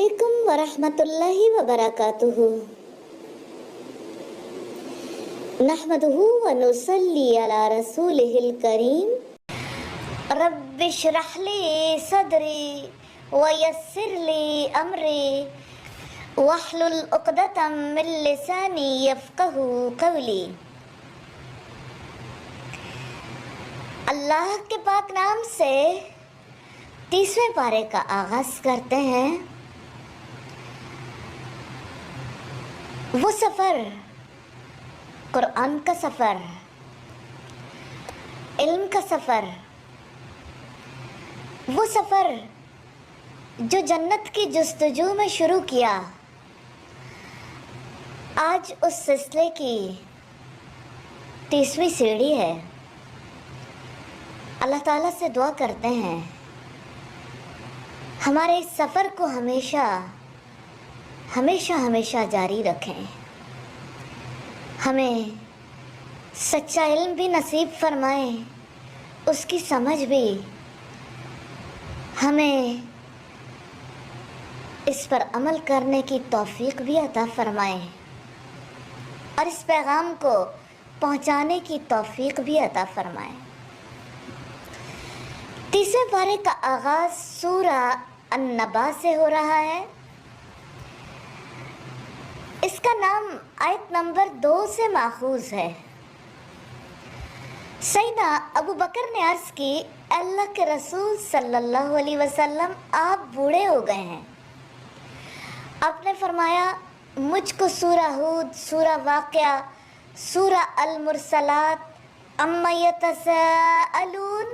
علیکم ورحمۃ اللہ وبرکاتہ۔ نحمدہ ونصلی علی رسولہ الکریم۔ رب اشرح لی صدری ویسر لی امری واحلل عقدۃ من لسانی یفقہوا قولی۔ اللہ کے پاک نام سے 30ویں پارے کا آغاز کرتے ہیں۔ وہ سفر، قرآن کا سفر، علم کا سفر، وہ سفر جو جنت کی جستجو میں شروع کیا، آج اس سلسلے کی 30ویں سیڑھی ہے۔ اللہ تعالیٰ سے دعا کرتے ہیں ہمارے اس سفر کو ہمیشہ جاری رکھیں، ہمیں سچا علم بھی نصیب فرمائیں، اس کی سمجھ بھی، ہمیں اس پر عمل کرنے کی توفیق بھی عطا فرمائیں اور اس پیغام کو پہنچانے کی توفیق بھی عطا فرمائیں۔ 30ویں پارے کا آغاز سورہ النبا سے ہو رہا ہے۔ اس کا نام آیت نمبر 2 سے ماخوذ ہے۔ سیدنا ابو بکر نے عرض کی، اللہ کے رسول صلی اللہ علیہ وسلم آپ بوڑھے ہو گئے ہیں۔ آپ نے فرمایا مجھ کو سورہ ہود، سورہ واقعہ، سورہ المرسلات، اما یتساءلون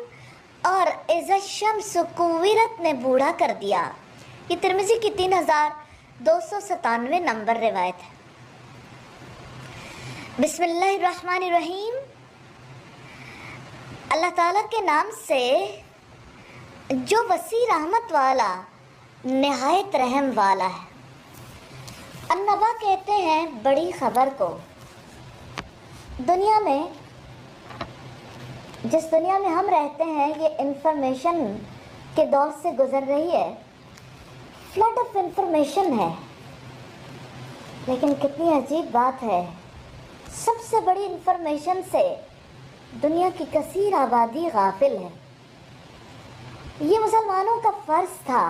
اور اذا الشمس کورت نے بوڑھا کر دیا۔ یہ ترمذی کی 3297 نمبر روایت ہے۔ بسم اللہ الرحمن الرحیم۔ اللہ تعالیٰ کے نام سے جو وسیع رحمت والا، نہایت رحم والا ہے۔ النبا کہتے ہیں بڑی خبر کو۔ دنیا میں، جس دنیا میں ہم رہتے ہیں، یہ انفارمیشن کے دور سے گزر رہی ہے۔ فلڈ آف انفارمیشن ہے، لیکن کتنی عجیب بات ہے، سب سے بڑی انفارمیشن سے دنیا کی کثیر آبادی غافل ہے۔ یہ مسلمانوں کا فرض تھا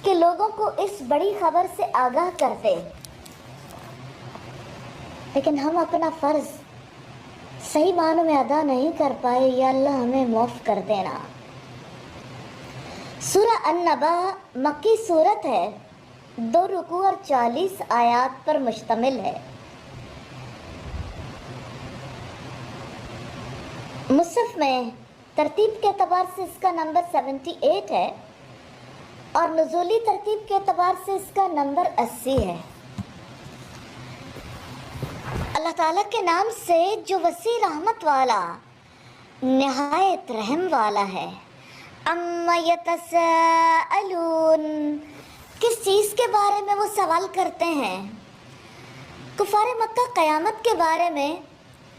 کہ لوگوں کو اس بڑی خبر سے آگاہ کرتے، لیکن ہم اپنا فرض صحیح معنوں میں ادا نہیں کر پائے۔ یا اللہ ہمیں معاف کر دینا۔ سورہ النبا مکی سورت ہے، 2 رکوع اور 40 آیات پر مشتمل ہے۔ مصحف میں ترتیب کے اعتبار سے اس کا نمبر 78 ہے اور نزولی ترتیب کے اعتبار سے اس کا نمبر 80 ہے۔ اللہ تعالیٰ کے نام سے جو وسیع رحمت والا، نہایت رحم والا ہے۔ اما یتساءلون، کس چیز کے بارے میں وہ سوال کرتے ہیں؟ کفار مکہ قیامت کے بارے میں،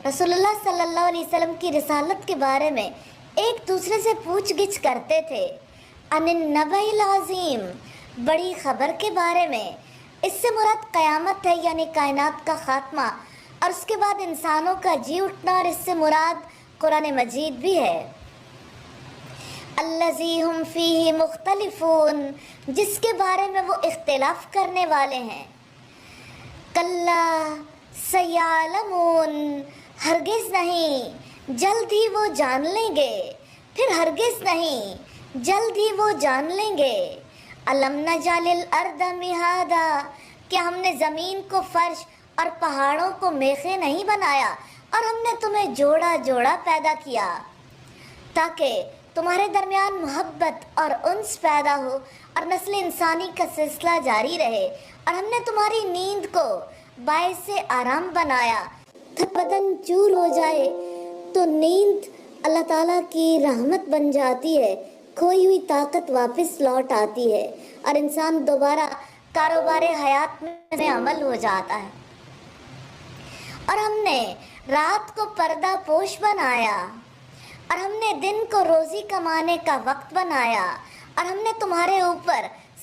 رسول اللہ صلی اللہ علیہ وسلم کی رسالت کے بارے میں ایک دوسرے سے پوچھ گچھ کرتے تھے۔ عن النبأ العظیم، بڑی خبر کے بارے میں۔ اس سے مراد قیامت ہے، یعنی کائنات کا خاتمہ اور اس کے بعد انسانوں کا جی اٹھنا، اور اس سے مراد قرآن مجید بھی ہے۔ الذی ھم فیہ مختلفون، جس کے بارے میں وہ اختلاف کرنے والے ہیں۔ کلا سیعلمون، ہرگز نہیں، جلد ہی وہ جان لیں گے، پھر ہرگز نہیں، جلد ہی وہ جان لیں گے۔ الم نجعل الارض مہادا، کیا ہم نے زمین کو فرش اور پہاڑوں کو میخیں نہیں بنایا، اور ہم نے تمہیں جوڑا جوڑا پیدا کیا تاکہ تمہارے درمیان محبت اور انس پیدا ہو اور نسل انسانی کا سلسلہ جاری رہے، اور ہم نے تمہاری نیند کو باعث آرام بنایا۔ بدن چور ہو جائے تو نیند اللہ تعالیٰ کی رحمت بن جاتی ہے، کھوئی ہوئی طاقت واپس لوٹ آتی ہے اور انسان دوبارہ کاروبار حیات میں عمل ہو جاتا ہے۔ اور ہم نے رات کو پردہ پوش بنایا، اور ہم نے دن کو روزی کمانے کا وقت بنایا، اور ہم نے تمہارے اوپر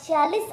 46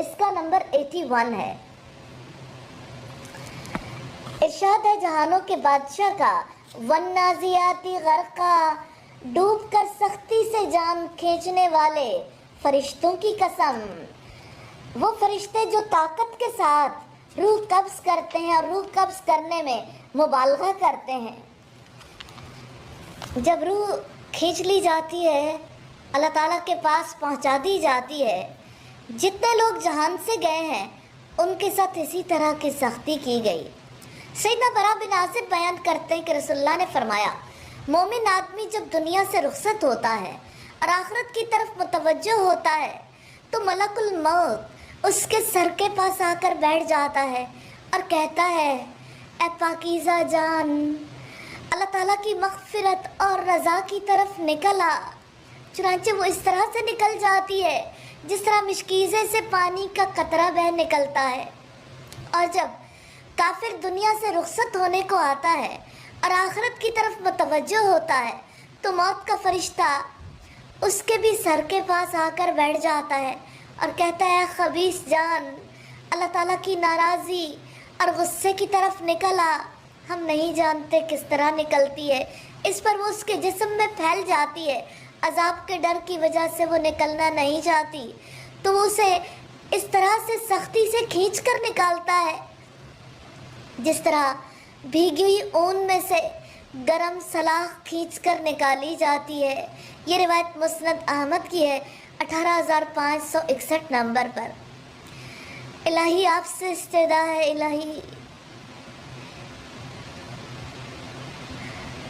اس کا نمبر 81 ہے۔ ارشاد ہے جہانوں کے بادشاہ کا، والنازعاتی غرقا، ڈوب کر سختی سے جان کھینچنے والے فرشتوں کی قسم، وہ فرشتے جو طاقت کے ساتھ روح قبض کرتے ہیں اور روح قبض کرنے میں مبالغہ کرتے ہیں۔ جب روح کھینچ لی جاتی ہے، اللہ تعالیٰ کے پاس پہنچا دی جاتی ہے، جتنے لوگ جہان سے گئے ہیں ان کے ساتھ اسی طرح کی سختی کی گئی۔ سیدنا برا بن عازب بیان کرتے ہیں کہ رسول اللہ نے فرمایا، مومن آدمی جب دنیا سے رخصت ہوتا ہے اور آخرت کی طرف متوجہ ہوتا ہے تو ملک الموت اس کے سر کے پاس آ کر بیٹھ جاتا ہے اور کہتا ہے، اے پاکیزہ جان، اللہ تعالیٰ کی مغفرت اور رضا کی طرف نکل آ۔ چنانچہ وہ اس طرح سے نکل جاتی ہے جس طرح مشکیزے سے پانی کا قطرہ بہہ نکلتا ہے۔ اور جب کافر دنیا سے رخصت ہونے کو آتا ہے اور آخرت کی طرف متوجہ ہوتا ہے تو موت کا فرشتہ اس کے بھی سر کے پاس آ کر بیٹھ جاتا ہے اور کہتا ہے، خبیث جان، اللہ تعالیٰ کی ناراضی اور غصے کی طرف نکل آ۔ ہم نہیں جانتے کس طرح نکلتی ہے، اس پر وہ اس کے جسم میں پھیل جاتی ہے، عذاب کے ڈر کی وجہ سے وہ نکلنا نہیں چاہتی تو وہ اسے اس طرح سے سختی سے کھینچ کر نکالتا ہے جس طرح بھیگی ہوئی اون میں سے گرم سلاخ کھینچ کر نکالی جاتی ہے۔ یہ روایت مسند احمد کی ہے 18561 نمبر پر۔ الہی آپ سے استدعا ہے، الہی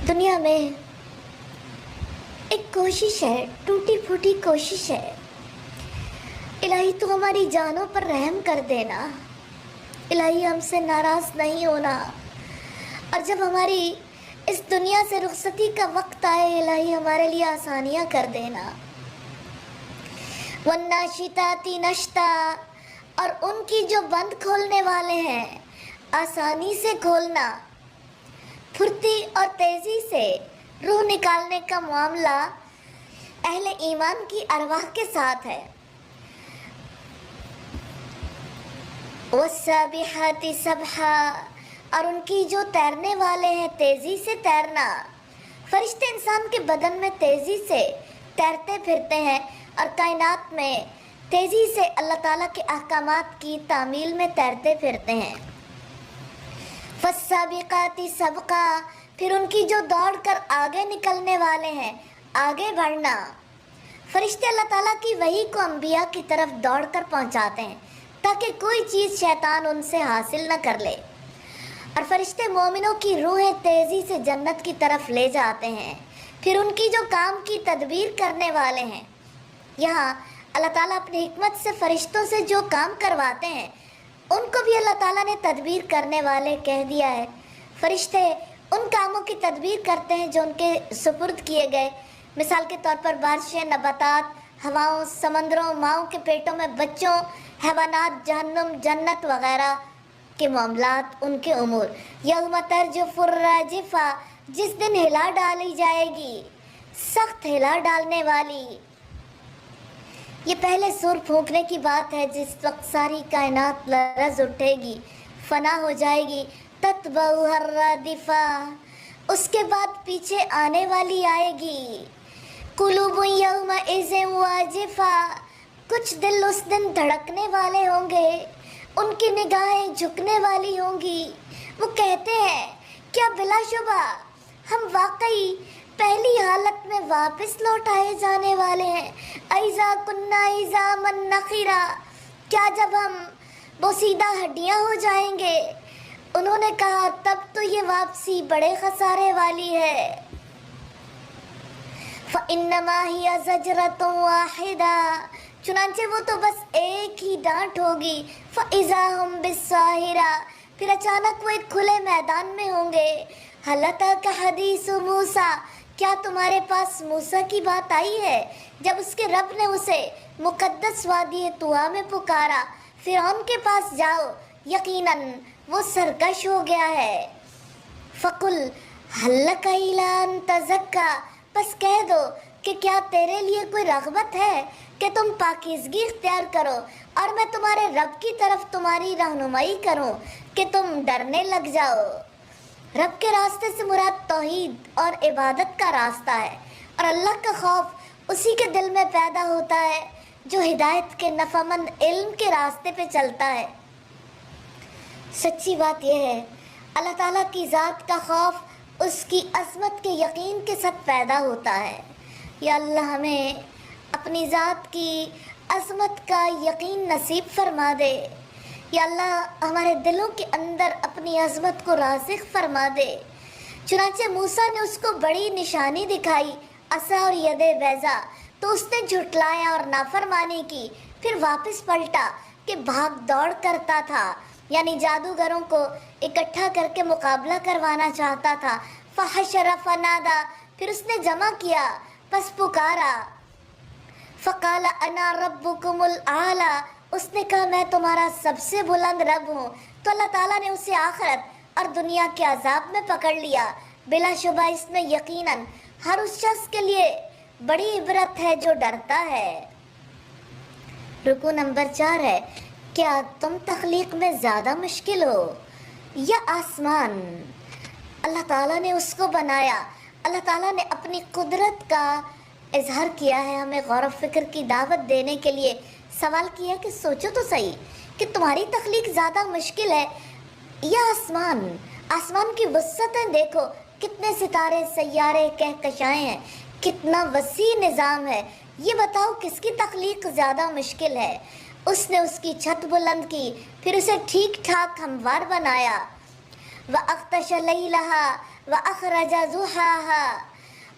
دنیا میں ایک کوشش ہے، ٹوٹی پھوٹی کوشش ہے، الہی تو ہماری جانوں پر رحم کر دینا، الہی ہم سے ناراض نہیں ہونا، اور جب ہماری اس دنیا سے رخصتی کا وقت آئے الہی ہمارے لیے آسانیاں کر دینا۔ والناشطاتی نشطا، اور ان کی جو بند کھولنے والے ہیں آسانی سے کھولنا، پھرتی اور تیزی سے روح نکالنے کا معاملہ اہل ایمان کی ارواح کے ساتھ ہے۔ والسابحات سبحا، اور ان کی جو تیرنے والے ہیں تیزی سے تیرنا، فرشتے انسان کے بدن میں تیزی سے تیرتے پھرتے ہیں اور کائنات میں تیزی سے اللہ تعالیٰ کے احکامات کی تعمیل میں تیرتے پھرتے ہیں۔ فالسابقات سبقا، پھر ان کی جو دوڑ کر آگے نکلنے والے ہیں، آگے بڑھنا، فرشتے اللہ تعالیٰ کی وحی کو انبیاء کی طرف دوڑ کر پہنچاتے ہیں تاکہ کوئی چیز شیطان ان سے حاصل نہ کر لے، اور فرشتے مومنوں کی روحیں تیزی سے جنت کی طرف لے جاتے ہیں۔ پھر ان کی جو کام کی تدبیر کرنے والے ہیں، یہاں اللہ تعالیٰ اپنی حکمت سے فرشتوں سے جو کام کرواتے ہیں ان کو بھی اللہ تعالیٰ نے تدبیر کرنے والے کہہ دیا ہے۔ فرشتے ان کاموں کی تدبیر کرتے ہیں جو ان کے سپرد کیے گئے، مثال کے طور پر بارشیں، نباتات، ہواؤں، سمندروں، ماؤں کے پیٹوں میں بچوں، حیوانات، جہنم، جنت وغیرہ کے معاملات، ان کے امور۔ یوم ترجف الراجفہ، جس دن ہلا ڈالی جائے گی، سخت ہلا ڈالنے والی۔ یہ پہلے سور پھونکنے کی بات ہے، جس وقت ساری کائنات لرز اٹھے گی، فنا ہو جائے گی۔ تتبعها الرادفہ، اس کے بعد پیچھے آنے والی آئے گی۔ قلوب یومئذ واجفہ، کچھ دل اس دن دھڑکنے والے ہوں گے، ان کی نگاہیں جھکنے والی ہوں گی۔ وہ کہتے ہیں، کیا بلا شبہ ہم واقعی پہلی حالت میں واپس لوٹائے جانے والے ہیں۔ اَإِذَا كُنَّا عِظَامًا نَخِرًا، کیا جب ہم بوسیدہ ہڈیاں ہو جائیں گے؟ انہوں نے کہا، تب تو یہ واپسی بڑے خسارے والی ہے۔ فَإِنَّمَا هِيَ زَجْرَةٌ وَاحِدَةٌ، چنانچہ وہ تو بس ایک ہی ڈانٹ ہوگی۔ فَإِذَا هُمْ بِالسَّاهِرَةِ، پھر اچانک وہ ایک کھلے میدان میں ہوں گے۔ هَلْ أَتَاكَ حَدِيثُ مُوسَىٰ، کیا تمہارے پاس موسیٰ کی بات آئی ہے جب اس کے رب نے اسے مقدس وادی طویٰ میں پکارا؟ فرعون کے پاس جاؤ، یقیناً وہ سرکش ہو گیا ہے۔ فَقُلْ هَلْ لَكَ إِلَىٰ أَن تَزَكَّىٰ، بس کہہ دو کہ کیا تیرے لیے کوئی رغبت ہے کہ تم پاکیزگی اختیار کرو اور میں تمہارے رب کی طرف تمہاری رہنمائی کروں کہ تم ڈرنے لگ جاؤ۔ رب کے راستے سے مراد توحید اور عبادت کا راستہ ہے، اور اللہ کا خوف اسی کے دل میں پیدا ہوتا ہے جو ہدایت کے نفعمند علم کے راستے پہ چلتا ہے۔ سچی بات یہ ہے، اللہ تعالیٰ کی ذات کا خوف اس کی عظمت کے یقین کے ساتھ پیدا ہوتا ہے۔ یا اللہ ہمیں اپنی ذات کی عظمت کا یقین نصیب فرما دے۔ یا اللہ ہمارے دلوں کے اندر اپنی عظمت کو راسخ فرما دے۔ چنانچہ موسیٰ نے اس کو بڑی نشانی دکھائی، عصا اور ید بیضا، تو اس نے جھٹلایا اور نافرمانی کی، پھر واپس پلٹا کہ بھاگ دوڑ کرتا تھا، یعنی جادوگروں کو اکٹھا کر کے مقابلہ کروانا چاہتا تھا۔ فحشر فنادا، پھر اس نے جمع کیا، پس پکارا۔ فقال انا ربکم الاعلی، اس نے کہا میں تمہارا سب سے بلند رب ہوں۔ تو اللہ تعالیٰ نے اسے آخرت اور دنیا کے عذاب میں پکڑ لیا۔ بلا شبہ اس میں یقیناً ہر اس شخص کے لیے بڑی عبرت ہے جو ڈرتا ہے۔ رکوع نمبر 4 ہے، کیا تم تخلیق میں زیادہ مشکل ہو یا آسمان؟ اللہ تعالیٰ نے اس کو بنایا، اللہ تعالیٰ نے اپنی قدرت کا اظہار کیا ہے، ہمیں غور و فکر کی دعوت دینے کے لیے سوال کیا کہ سوچو تو صحیح کہ تمہاری تخلیق زیادہ مشکل ہے یا آسمان؟ آسمان کی وسعتیں دیکھو، کتنے ستارے، سیارے، کہکشائیں ہیں، کتنا وسیع نظام ہے۔ یہ بتاؤ کس کی تخلیق زیادہ مشکل ہے؟ اس نے اس کی چھت بلند کی، پھر اسے ٹھیک ٹھاک ہموار بنایا۔ وَأَغْطَشَ لَيْلَهَا وَأَخْرَجَ ضُحَاهَا،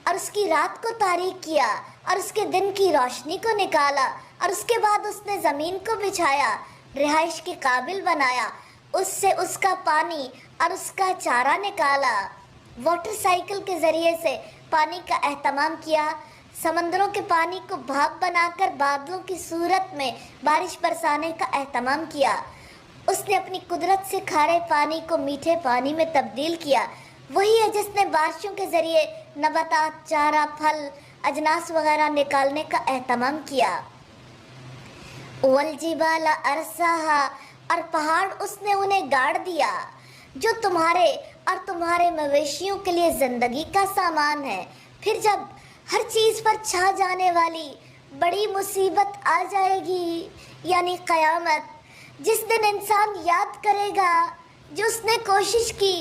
اور اس کی رات کو تاریک کیا اور اس کے دن کی روشنی کو نکالا، اور اس کے بعد اس نے زمین کو بچھایا، رہائش کے قابل بنایا، اس سے اس کا پانی اور اس کا چارہ نکالا۔ واٹر سائیکل کے ذریعے سے پانی کا اہتمام کیا، سمندروں کے پانی کو بھاپ بنا کر بادلوں کی صورت میں بارش برسانے کا اہتمام کیا۔ اس نے اپنی قدرت سے کھارے پانی کو میٹھے پانی میں تبدیل کیا۔ وہی ہے جس نے بارشوں کے ذریعے نباتات، چارہ، پھل، اجناس وغیرہ نکالنے کا اہتمام کیا۔ والجبال ارساہا، اور پہاڑ اس نے انہیں گاڑ دیا، جو تمہارے اور تمہارے مویشیوں کے لیے زندگی کا سامان ہے۔ پھر جب ہر چیز پر چھا جانے والی بڑی مصیبت آ جائے گی، یعنی قیامت، جس دن انسان یاد کرے گا جو اس نے کوشش کی،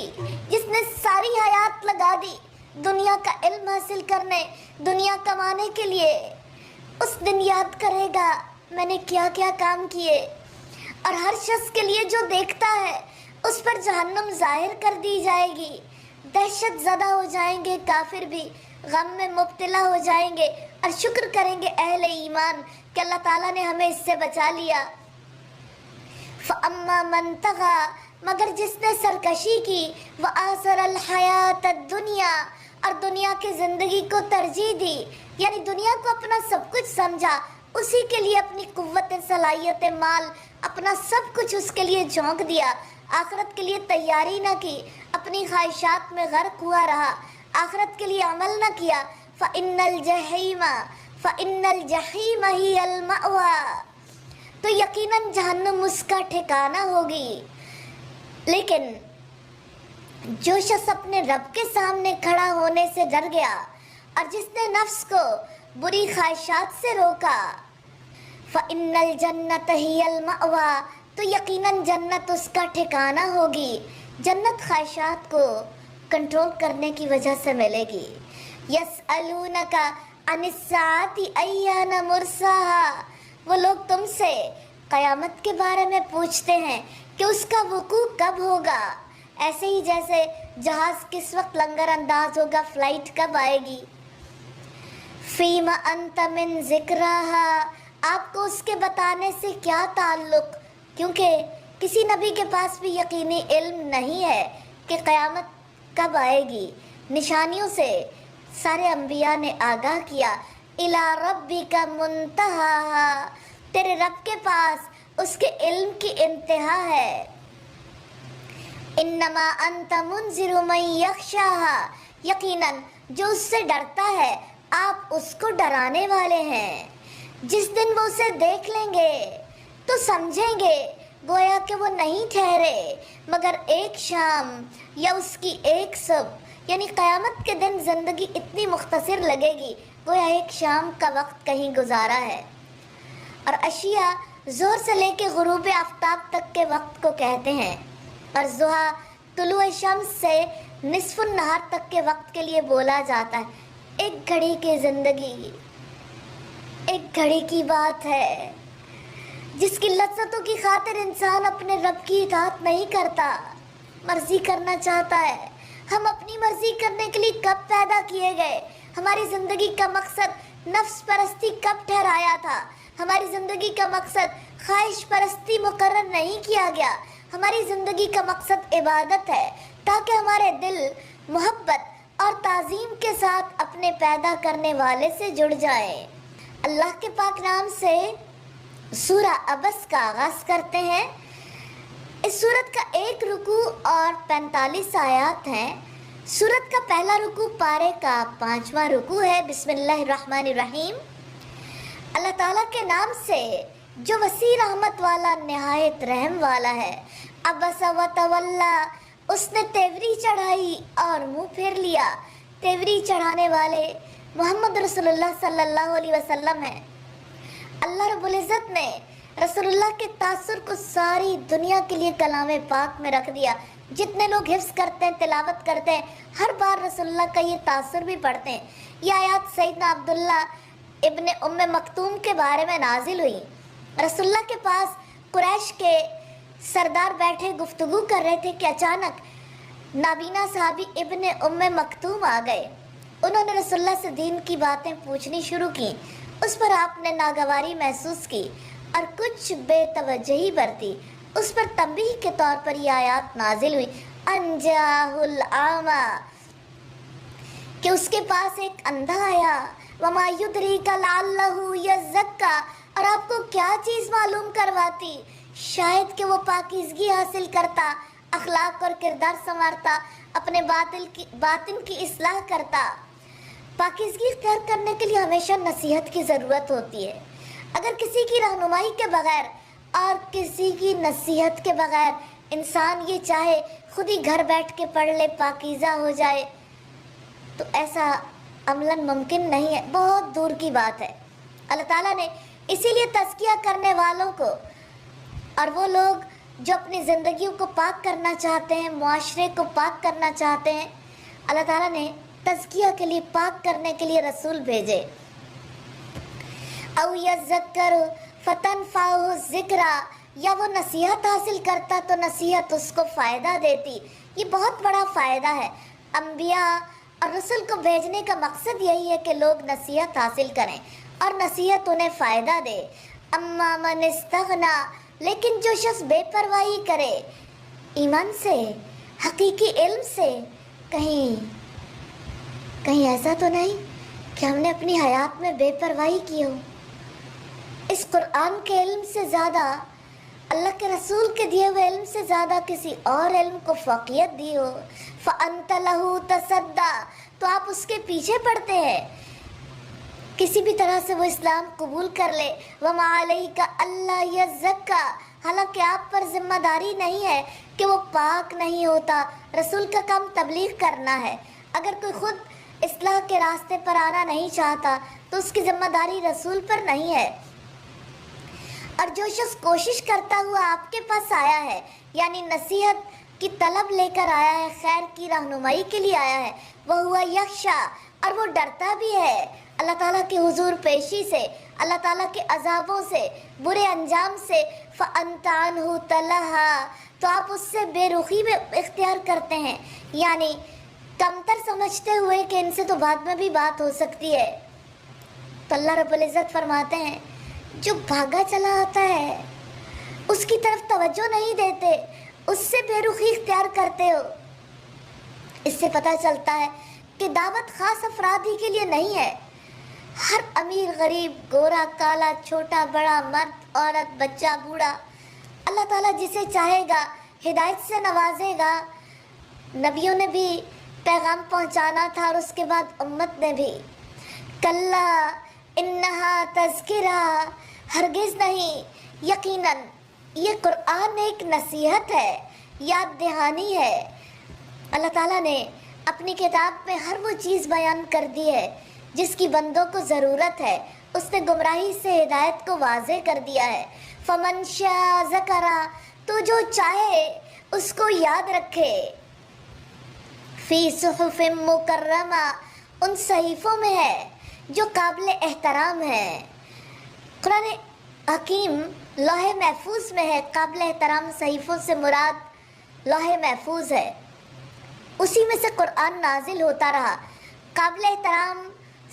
جس نے ساری حیات لگا دی دنیا کا علم حاصل کرنے، دنیا کمانے کے لیے، اس دن یاد کرے گا میں نے کیا کیا کام کیے۔ اور ہر شخص کے لیے جو دیکھتا ہے اس پر جہنم ظاہر کر دی جائے گی۔ دہشت زدہ ہو جائیں گے کافر بھی، غم میں مبتلا ہو جائیں گے، اور شکر کریں گے اہل ایمان کہ اللہ تعالیٰ نے ہمیں اس سے بچا لیا۔ فَأَمَّا مَنْ طَغَىٰ، مگر جس نے سرکشی کی، وَآثَرَ الْحَيَاةَ الدُّنْيَا، اور دنیا کی زندگی کو ترجیح دی، یعنی دنیا کو اپنا سب کچھ سمجھا، اسی کے لیے اپنی قوت، صلاحیت، مال، اپنا سب کچھ اس کے لیے جھونک دیا، آخرت کے لیے تیاری نہ کی، اپنی خواہشات میں غرق ہوا رہا، آخرت کے لیے عمل نہ کیا، فَإِنَّ الْجَحِيمَ هِيَ الْمَأْوَىٰ، تو یقیناً جہنم اس کا ٹھکانہ ہوگی۔ لیکن جو شخص اپنے رب کے سامنے کھڑا ہونے سے ڈر گیا اور جس نے نفس کو بری خواہشات سے روکا، فَإِنَّ الْجَنَّةَ هِيَ الْمَأْوَىٰ، تو یقیناً جنت اس کا ٹھکانہ ہوگی۔ جنت خواہشات کو کنٹرول کرنے کی وجہ سے ملے گی۔ يَسْأَلُونَكَ عَنِ السَّاعَةِ أَيَّانَ مُرْسَاهَا، وہ لوگ تم سے قیامت کے بارے میں پوچھتے ہیں کہ اس کا وقوع کب ہوگا، ایسے ہی جیسے جہاز کس وقت لنگر انداز ہوگا، فلائٹ کب آئے گی۔ فِيمَ أَنْتَ مِنْ ذِكْرَاهَا، آپ کو اس کے بتانے سے کیا تعلق، کیونکہ کسی نبی کے پاس بھی یقینی علم نہیں ہے کہ قیامت کب آئے گی۔ نشانیوں سے سارے انبیاء نے آگاہ کیا۔ اِلَىٰ رَبِّكَ مُنْتَهَاهَا، تیرے رب کے پاس اس کے علم کی انتہا ہے۔ اِنَّمَا أَنْتَ مُنْذِرُ مَنْ يَخْشَاهَا، یقیناً جو اس سے ڈرتا ہے آپ اس کو ڈرانے والے ہیں۔ جس دن وہ اسے دیکھ لیں گے تو سمجھیں گے گویا کہ وہ نہیں ٹھہرے مگر ایک شام یا اس کی ایک صبح، یعنی قیامت کے دن زندگی اتنی مختصر لگے گی گویا ایک شام کا وقت کہیں گزارا ہے۔ اور اشیاء ظہر سے لے کے غروب آفتاب تک کے وقت کو کہتے ہیں، اور ضحیٰ طلوع شمس سے نصف النہار تک کے وقت کے لیے بولا جاتا ہے۔ ایک گھڑی کی زندگی ایک گھڑی کی بات ہے جس کی لذتوں کی خاطر انسان اپنے رب کی اطاعت نہیں کرتا، مرضی کرنا چاہتا ہے۔ ہم اپنی مرضی کرنے کے لیے کب پیدا کیے گئے؟ ہماری زندگی کا مقصد نفس پرستی کب ٹھہرایا تھا؟ ہماری زندگی کا مقصد خواہش پرستی مقرر نہیں کیا گیا۔ ہماری زندگی کا مقصد عبادت ہے تاکہ ہمارے دل محبت اور تعظیم کے ساتھ اپنے پیدا کرنے والے سے جڑ جائیں۔ اللہ کے پاک نام سے سورہ عبس کا آغاز کرتے ہیں۔ اس سورت کا ایک رکوع اور 45 آیات ہیں۔ سورت کا پہلا رکوع پارے کا 5واں رکوع ہے۔ بسم اللہ الرحمن الرحیم۔ اللہ تعالیٰ کے نام سے جو وسیع رحمت والا نہایت رحم والا ہے۔ عبس و تولا، اس نے تیوری چڑھائی اور منہ پھیر لیا۔ تیوری چڑھانے والے محمد رسول اللہ صلی اللہ علیہ وسلم ہیں۔ اللہ رب العزت نے رسول اللہ کے تاثر کو ساری دنیا کے لیے کلام پاک میں رکھ دیا۔ جتنے لوگ حفظ کرتے ہیں، تلاوت کرتے ہیں، ہر بار رسول اللہ کا یہ تاثر بھی پڑھتے ہیں۔ یہ آیات سیدنا عبداللہ ابن ام مکتوم کے بارے میں نازل ہوئی۔ رسول اللہ کے پاس قریش کے سردار بیٹھے گفتگو کر رہے تھے کہ اچانک نابینا صحابی ابن ام مکتوم آ گئے۔ انہوں نے رسول اللہ سے دین کی باتیں پوچھنی شروع کی۔ اس پر آپ نے ناگواری محسوس کی اور کچھ بے توجہی برتی۔ اس پر تنبیہ کے طور پر یہ آیات نازل ہوئی، انجاہ العاما، کہ اس کے پاس ایک اندھا آیا، وما یدریک لعلہ یزکا، اور آپ کو کیا چیز معلوم کرواتی، شاید کہ وہ پاکیزگی حاصل کرتا، اخلاق اور کردار سنوارتا، اپنے باطن کی اصلاح کرتا۔ پاکیزگی اختیار کرنے کے لیے ہمیشہ نصیحت کی ضرورت ہوتی ہے۔ اگر کسی کی رہنمائی کے بغیر اور کسی کی نصیحت کے بغیر انسان یہ چاہے خود ہی گھر بیٹھ کے پڑھ لے، پاکیزہ ہو جائے، تو ایسا عملاً ممکن نہیں ہے، بہت دور کی بات ہے۔ اللہ تعالیٰ نے اسی لیے تزکیہ کرنے والوں کو اور وہ لوگ جو اپنی زندگیوں کو پاک کرنا چاہتے ہیں، معاشرے کو پاک کرنا چاہتے ہیں، اللہ تعالیٰ نے تزکیہ کے لیے، پاک کرنے کے لیے رسول بھیجے۔ او یذکر فتنفعہ الذکریٰ، یا وہ نصیحت حاصل کرتا تو نصیحت اس کو فائدہ دیتی۔ یہ بہت بڑا فائدہ ہے۔ انبیاء اور رسول کو بھیجنے کا مقصد یہی ہے کہ لوگ نصیحت حاصل کریں اور نصیحت انہیں فائدہ دے۔ اما من استغنا، لیکن جو شخص بے پرواہی کرے ایمان سے، حقیقی علم سے، کہیں ایسا تو نہیں کہ ہم نے اپنی حیات میں بے پرواہی کی ہو۔ اس قرآن کے علم سے زیادہ، اللہ کے رسول کے دیے ہوئے علم سے زیادہ کسی اور علم کو فوقیت دی ہو، فَأَنْتَ لَهُ تَصَدَّى، تو آپ اس کے پیچھے پڑتے ہیں، کسی بھی طرح سے وہ اسلام قبول کر لے۔ وَمَا عَلَيْكَ أَلَّا يَزَّكَّى، حالانکہ آپ پر ذمہ داری نہیں ہے کہ وہ پاک نہیں ہوتا۔ رسول کا کام تبلیغ کرنا ہے۔ اگر کوئی خود اصلاح کے راستے پر آنا نہیں چاہتا تو اس کی ذمہ داری رسول پر نہیں ہے۔ اور جو شخص کوشش کرتا ہوا آپ کے پاس آیا ہے، یعنی نصیحت کی طلب لے کر آیا ہے، خیر کی رہنمائی کے لیے آیا ہے، وَهُوَ يَخْشَىٰ، اور وہ ڈرتا بھی ہے اللہ تعالیٰ کے حضور پیشی سے، اللہ تعالیٰ کے عذابوں سے، برے انجام سے۔ فَأَنْتَ عَنْهُ تَلَهَّىٰ، تو آپ اس سے بے رخی میں اختیار کرتے ہیں، یعنی کمتر سمجھتے ہوئے کہ ان سے تو بعد میں بھی بات ہو سکتی ہے۔ تو اللہ رب العزت فرماتے ہیں جو بھاگا چلا آتا ہے اس کی طرف توجہ نہیں دیتے، اس سے بے رخی اختیار کرتے ہو۔ اس سے پتہ چلتا ہے کہ دعوت خاص افراد ہی کے لیے نہیں ہے، ہر امیر غریب، گورا کالا، چھوٹا بڑا، مرد عورت، بچہ بوڑھا، اللہ تعالیٰ جسے چاہے گا ہدایت سے نوازے گا۔ نبیوں نے بھی پیغام پہنچانا تھا اور اس کے بعد امت نے بھی۔ کلا انہا تذکرہ، ہرگز نہیں، یقیناً یہ قرآن ایک نصیحت ہے، یاد دہانی ہے۔ اللہ تعالیٰ نے اپنی کتاب میں ہر وہ چیز بیان کر دی ہے جس کی بندوں کو ضرورت ہے، اس نے گمراہی سے ہدایت کو واضح کر دیا ہے۔ فمن شاء ذکرہ، تو جو چاہے اس کو یاد رکھے، فی صحف مکرمہ، ان صحیفوں میں ہے جو قابل احترام ہے۔ قرآن حکیم لوح محفوظ میں ہے، قابل احترام صحیفوں سے مراد لوح محفوظ ہے، اسی میں سے قرآن نازل ہوتا رہا۔ قابل احترام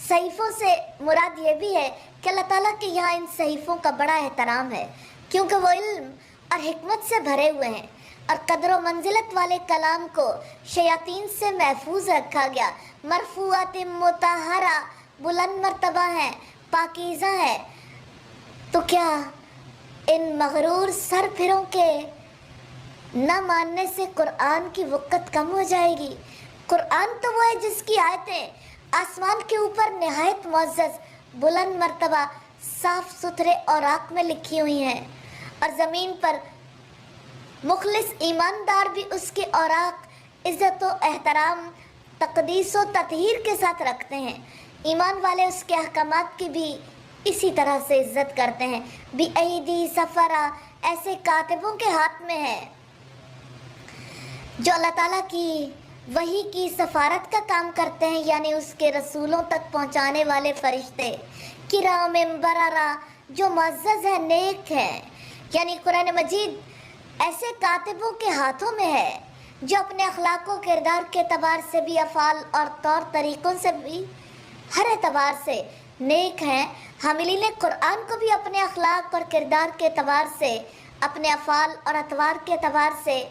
صحیفوں سے مراد یہ بھی ہے کہ اللہ تعالیٰ کے یہاں ان صحیفوں کا بڑا احترام ہے، کیونکہ وہ علم اور حکمت سے بھرے ہوئے ہیں، اور قدر و منزلت والے کلام کو شیاطین سے محفوظ رکھا گیا۔ مرفوعات مطہرہ، بلند مرتبہ ہیں، پاکیزہ ہیں۔ تو کیا ان مغرور سرپھروں کے نہ ماننے سے قرآن کی وقت کم ہو جائے گی؟ قرآن تو وہ ہے جس کی آیتیں آسمان کے اوپر نہایت معزز، بلند مرتبہ، صاف ستھرے اوراق میں لکھی ہوئی ہیں، اور زمین پر مخلص ایماندار بھی اس کے اوراق عزت و احترام، تقدیس و تطہیر کے ساتھ رکھتے ہیں۔ ایمان والے اس کے احکامات کی بھی اسی طرح سے عزت کرتے ہیں۔ بِأَيْدِي سَفَرَةٍ، ایسے کاتبوں کے ہاتھ میں ہے جو اللہ تعالیٰ کی وحی کی سفارت کا کام کرتے ہیں، یعنی اس کے رسولوں تک پہنچانے والے فرشتے۔ کرام بررہ، جو معزز ہیں، نیک ہیں، یعنی قرآن مجید ایسے کاتبوں کے ہاتھوں میں ہے جو اپنے اخلاق و کردار کے اعتبار سے بھی، افعال اور طور طریقوں سے بھی، ہر اعتبار سے نیک ہیں۔ حاملین قرآن کو بھی اپنے اخلاق اور کردار کے اعتبار سے، اپنے افعال اور اطوار کے اعتبار سے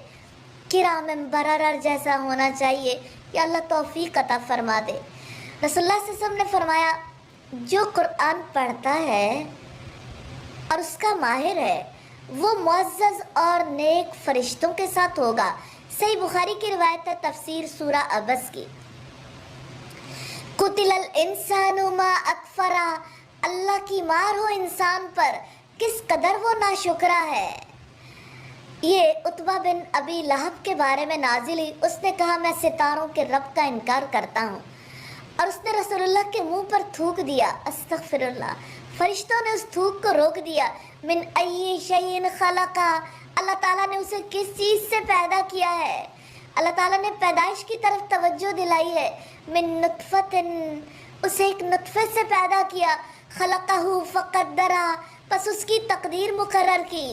کرام بررہ جیسا ہونا چاہیے۔ یا اللہ توفیق عطا فرما دے۔ رسول اللہ صلی اللہ علیہ وسلم نے فرمایا، جو قرآن پڑھتا ہے اور اس کا ماہر ہے، وہ معزز اور نیک فرشتوں کے ساتھ ہوگا۔ صحیح بخاری کی روایت ہے، تفسیر سورہ عبس کی۔ قتل الانسان ما اکفرہ، اللہ کی مار ہو انسان پر، کس قدر وہ ناشکرا ہے۔ یہ عتبہ بن ابی لہب کے بارے میں نازل ہوئی۔ اس نے کہا، میں ستاروں کے رب کا انکار کرتا ہوں، اور اس نے رسول اللہ کے منہ پر تھوک دیا۔ استغفر اللہ۔ فرشتوں نے اس تھوک کو روک دیا۔ من ای شیء خلقہ، اللہ تعالیٰ نے اسے کس چیز سے پیدا کیا ہے؟ اللہ تعالیٰ نے پیدائش کی طرف توجہ دلائی ہے۔ من نطفۃ، اسے ایک نطفے سے پیدا کیا۔ خلقہ فقدرہ، پس اس کی تقدیر مقرر کی۔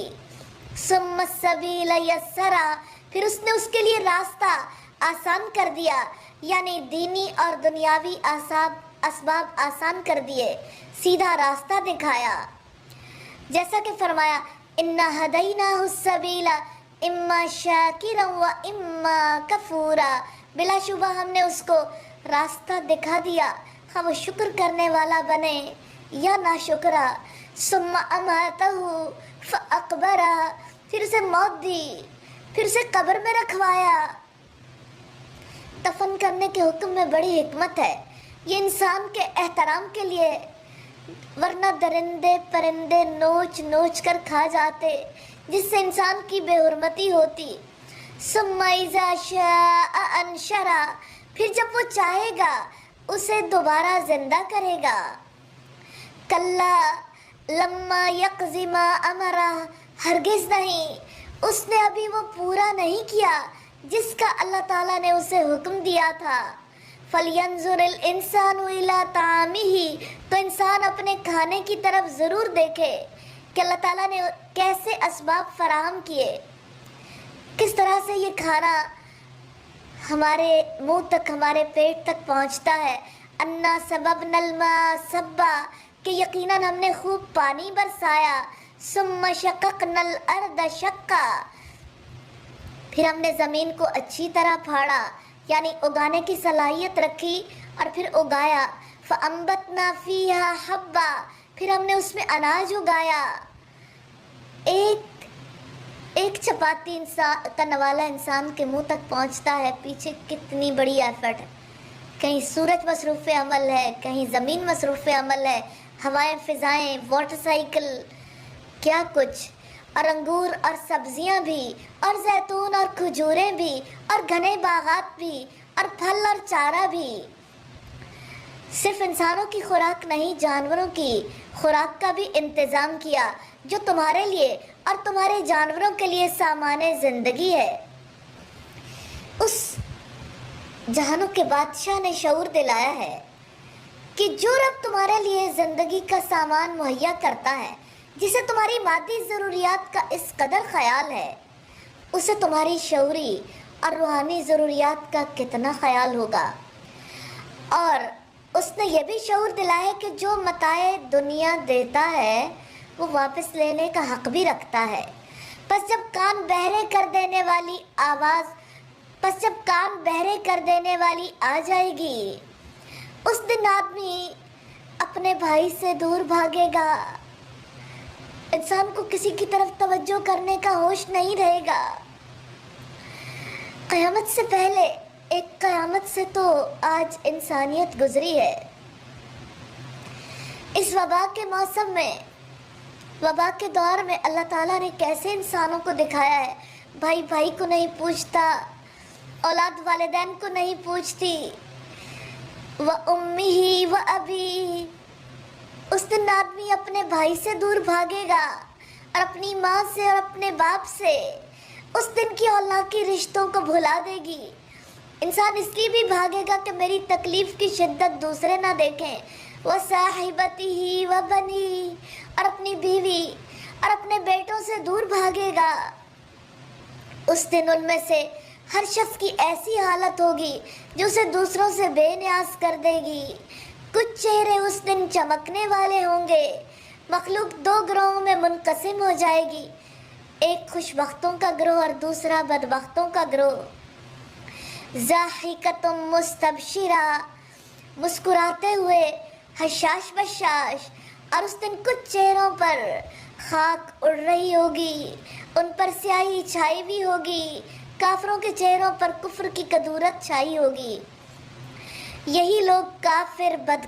ثم السبیل یسرہ، پھر اس نے اس کے لیے راستہ آسان کر دیا، یعنی دینی اور دنیاوی اسباب آسان کر دیے، سیدھا راستہ دکھایا۔ جیسا کہ فرمایا، انا ہدیناہ السبیل اما شاکرا و اما کفورا، بلا شبہ ہم نے اس کو راستہ دکھا دیا، ہم شکر کرنے والا بنے یا ناشکرا۔ ثم اماتہ فاقبرہ، پھر اسے موت دی، پھر اسے قبر میں رکھوایا۔ دفن کرنے کے حکم میں بڑی حکمت ہے، یہ انسان کے احترام کے لیے، ورنہ درندے پرندے نوچ نوچ کر کھا جاتے، جس سے انسان کی بے حرمتی ہوتی۔ ثم اذا شاء انشرہ، پھر جب وہ چاہے گا اسے دوبارہ زندہ کرے گا۔ کلا لما یقض ما امرہ، ہرگز نہیں، اس نے ابھی وہ پورا نہیں کیا جس کا اللہ تعالیٰ نے اسے حکم دیا تھا۔ فَلْيَنْظُرِ الْإِنسَانُ إِلَىٰ طَعَامِهِ، تو انسان اپنے کھانے کی طرف ضرور دیکھے کہ اللہ تعالیٰ نے کیسے اسباب فراہم کیے، کس طرح سے یہ کھانا ہمارے منہ تک، ہمارے پیٹ تک پہنچتا ہے۔ اَنَّا سَبَبْنَا الْمَاءَ صَبًّا، کہ یقیناً ہم نے خوب پانی برسایا۔ ثُمَّ شَقَقْنَا الْأَرْضَ شَقًّا، پھر ہم نے زمین کو اچھی طرح پھاڑا، یعنی اگانے کی صلاحیت رکھی اور پھر اگایا۔ فَأَنبَتْنَا فِيهَا حَبًّا، پھر ہم نے اس میں اناج اگایا۔ ایک چپاتی انسان کا نوالا انسان کے منہ تک پہنچتا ہے، پیچھے کتنی بڑی ایفرٹ ہے، کہیں سورج مصروف عمل ہے، کہیں زمین مصروف عمل ہے، ہوائیں، فضائیں، واٹر سائیکل، کیا کچھ، اور انگور اور سبزیاں بھی، اور زیتون اور کھجوریں بھی، اور گھنے باغات بھی، اور پھل اور چارہ بھی۔ صرف انسانوں کی خوراک نہیں، جانوروں کی خوراک کا بھی انتظام کیا، جو تمہارے لیے اور تمہارے جانوروں کے لیے سامان زندگی ہے۔ اس جہانوں کے بادشاہ نے شعور دلایا ہے کہ جو رب تمہارے لیے زندگی کا سامان مہیا کرتا ہے، جسے تمہاری مادی ضروریات کا اس قدر خیال ہے، اسے تمہاری شعوری اور روحانی ضروریات کا کتنا خیال ہوگا۔ اور اس نے یہ بھی شعور دلایا ہے کہ جو متاع دنیا دیتا ہے وہ واپس لینے کا حق بھی رکھتا ہے۔ پس جب کان بہرے کر دینے والی آ جائے گی، اس دن آدمی اپنے بھائی سے دور بھاگے گا، انسان کو کسی کی طرف توجہ کرنے کا ہوش نہیں رہے گا۔ قیامت سے پہلے ایک قیامت سے تو آج انسانیت گزری ہے۔ اس وبا کے موسم میں، وبا کے دور میں اللہ تعالیٰ نے کیسے انسانوں کو دکھایا ہے، بھائی بھائی کو نہیں پوچھتا، اولاد والدین کو نہیں پوچھتی، وَأُمِّهِ وَأَبِيهِ۔ اس دن آدمی اپنے بھائی سے دور بھاگے گا اور اپنی ماں سے اور اپنے باپ سے۔ اس دن کی اللہ کی رشتوں کو بھلا دے گی۔ انسان اس لیے بھی بھاگے گا کہ میری تکلیف کی شدت دوسرے نہ دیکھیں، وَصَاحِبَتِهِ وَبَنِيهِ، اور اپنی بیوی اور اپنے بیٹوں سے دور بھاگے گا۔ اس دن ان میں سے ہر شخص کی ایسی حالت ہوگی جو اسے دوسروں سے بے نیاز کر دے گی۔ کچھ چہرے اس دن چمکنے والے ہوں گے۔ مخلوق دو گروہوں میں منقسم ہو جائے گی، ایک خوش بختوں کا گروہ اور دوسرا بدبختوں کا گروہ۔ ضاحکۃ مستبشرہ، مسکراتے ہوئے، حشاش بشاش، اور اس دن کچھ چہروں پر خاک اڑ رہی ہوگی، ان پر سیاہی چھائی ہوئی ہوگی، کافروں کے چہروں پر کفر کی کدورت چھائی ہوگی۔ یہی لوگ کافر بد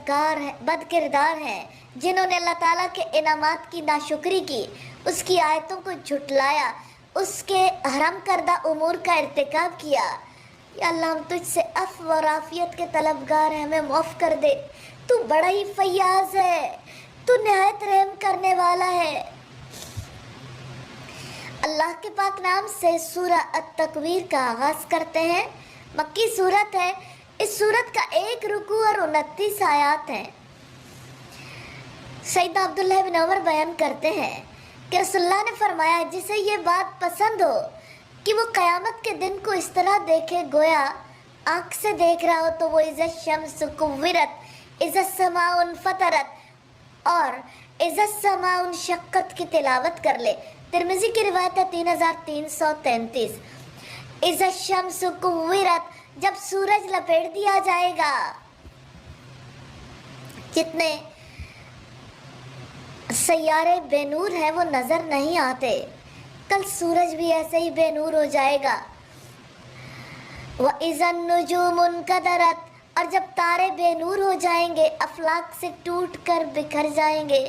کردار ہیں جنہوں نے اللہ تعالیٰ کے انعامات کی ناشکری کی، اس کی آیتوں کو جھٹلایا، اس کے حرام کردہ امور کا ارتکاب کیا۔ یا اللہ ہم تجھ سے عفو اور عافیت کے طلبگار ہیں، ہمیں معاف کر دے، تو بڑا ہی فیاض ہے، تو نہایت رحم کرنے والا ہے۔ اللہ کے پاک نام سے سورہ التکویر کا آغاز کرتے ہیں۔ مکی سورت ہے۔ اس سورت کا 1 رکوع اور 29 آیات ہیں۔ سیدنا عبداللہ بن عمر بیان کرتے ہیں کہ رسول اللہ نے فرمایا، جسے یہ بات پسند ہو کہ وہ قیامت کے دن کو اس طرح دیکھے گویا آنکھ سے دیکھ رہا ہو، تو وہ اذا الشمس کورت، اذا السماء انفطرت اور اذا السماء انشقت کی تلاوت کر لے۔ ترمذی کی روایت ہے 3333۔ اذا الشمس کورت، جب سورج لپیٹ دیا جائے گا، جتنے سیارے بے نور ہیں وہ نظر نہیں آتے، کل سورج بھی ایسے ہی بے نور ہو جائے گا۔ وَإِذَا النُّجُومُ انْكَدَرَتْ، اور جب تارے بے نور ہو جائیں گے، افلاک سے ٹوٹ کر بکھر جائیں گے۔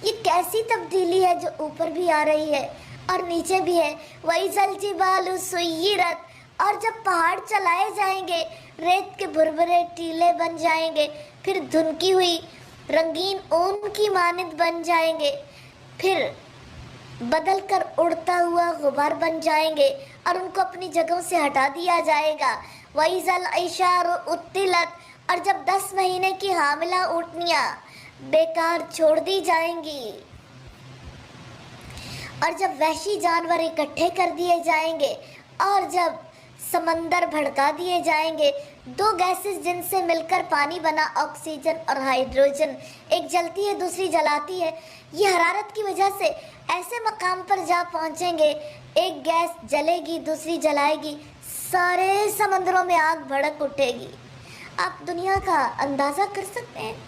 یہ کیسی تبدیلی ہے جو اوپر بھی آ رہی ہے اور نیچے بھی ہے۔ وَإِذَا الْجِبَالُ سُيِّرَتْ، اور جب پہاڑ چلائے جائیں گے، ریت کے بھربھرے ٹیلے بن جائیں گے، پھر دھنکی ہوئی رنگین اون کی مانند بن جائیں گے، پھر بدل کر اڑتا ہوا غبار بن جائیں گے اور ان کو اپنی جگہوں سے ہٹا دیا جائے گا۔ وَإِذَا الْعِشَارُ عُطِّلَتْ، اور جب 10 مہینے کی حاملہ اونٹنیاں بیکار چھوڑ دی جائیں گی، اور جب وحشی جانور اکٹھے کر دیے جائیں گے، اور جب سمندر بھڑکا دیے جائیں گے، 2 گیسز جن سے مل کر پانی بنا، آکسیجن اور ہائیڈروجن، ایک جلتی ہے دوسری جلاتی ہے، یہ حرارت کی وجہ سے ایسے مقام پر جا پہنچیں گے، ایک گیس جلے گی دوسری جلائے گی، سارے سمندروں میں آگ بھڑک اٹھے گی۔ آپ دنیا کا اندازہ کر سکتے ہیں،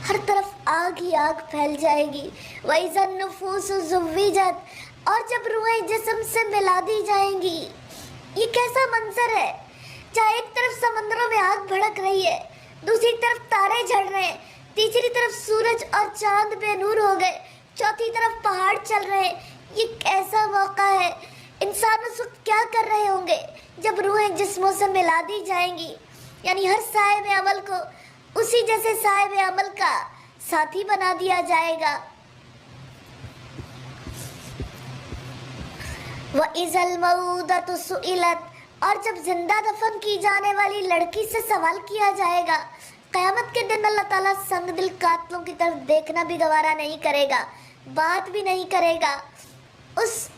ہر طرف آگ ہی آگ پھیل جائے گی۔ وَإِذَا النُّفُوسُ زُوِّجَتْ، اور جب روحیں جسم سے ملا دی جائیں گی، یہ کیسا منظر ہے جہاں ایک طرف سمندروں میں آگ بھڑک رہی ہے، دوسری طرف تارے جھڑ رہے ہیں، تیسری طرف سورج اور چاند بے نور ہو گئے، چوتھی طرف پہاڑ چل رہے ہیں۔ یہ کیسا موقع ہے؟ انسان اس وقت کیا کر رہے ہوں گے جب روحیں جسموں سے ملا دی جائیں گی؟ یعنی ہر صاحب عمل کو اسی جیسے صاحب عمل کا ساتھی بنا دیا جائے گا۔ وَإِذَا الْمَوْءُودَةُ سُئِلَتْ، اور جب زندہ دفن کی جانے والی لڑکی سے سوال کیا جائے گا۔ قیامت کے دن اللہ تعالیٰ سنگ دل قاتلوں کی طرف دیکھنا بھی گوارا نہیں کرے گا، بات بھی نہیں کرے گا۔ اس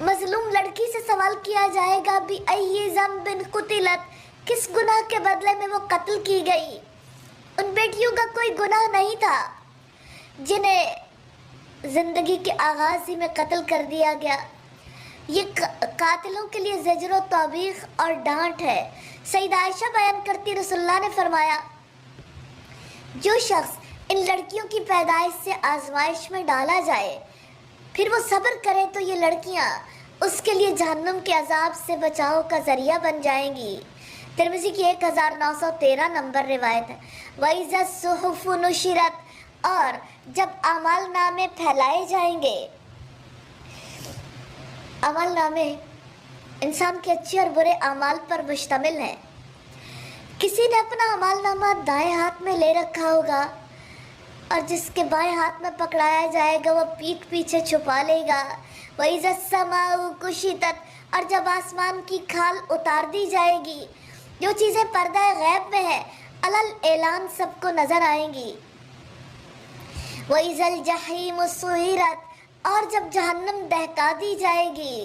مظلوم لڑکی سے سوال کیا جائے گا بِأَيِّ ذَنبٍ قُتِلَتْ، کس گناہ کے بدلے میں وہ قتل کی گئی؟ ان بیٹیوں کا کوئی گناہ نہیں تھا جنہیں زندگی کے آغاز ہی میں قتل کر دیا گیا۔ یہ قاتلوں کے لیے زجر و توبیخ اور ڈانٹ ہے۔ سیدہ عائشہ بیان کرتی، رسول اللہ نے فرمایا، جو شخص ان لڑکیوں کی پیدائش سے آزمائش میں ڈالا جائے پھر وہ صبر کرے تو یہ لڑکیاں اس کے لیے جہنم کے عذاب سے بچاؤ کا ذریعہ بن جائیں گی۔ ترمذی کی 1913 نمبر روایت ہے۔ وَإِذَا الصُّحُفُ نُشِرَتْ، اور جب اعمال نامے پھیلائے جائیں گے۔ اعمال نامے انسان کے اچھے اور برے اعمال پر مشتمل ہیں۔ کسی نے اپنا اعمال نامہ دائیں ہاتھ میں لے رکھا ہوگا اور جس کے بائیں ہاتھ میں پکڑایا جائے گا وہ پیٹھ پیچھے چھپا لے گا۔ وَإِذَا السَّمَاءُ كُشِطَتْ، اور جب آسمان کی کھال اتار دی جائے گی، جو چیزیں پردہ غیب میں ہیں علل اعلان سب کو نظر آئیں گی۔ وَإِذَا الْجَحِيمُ سُعِرَتْ، اور جب جہنم دہکا دی جائے گی،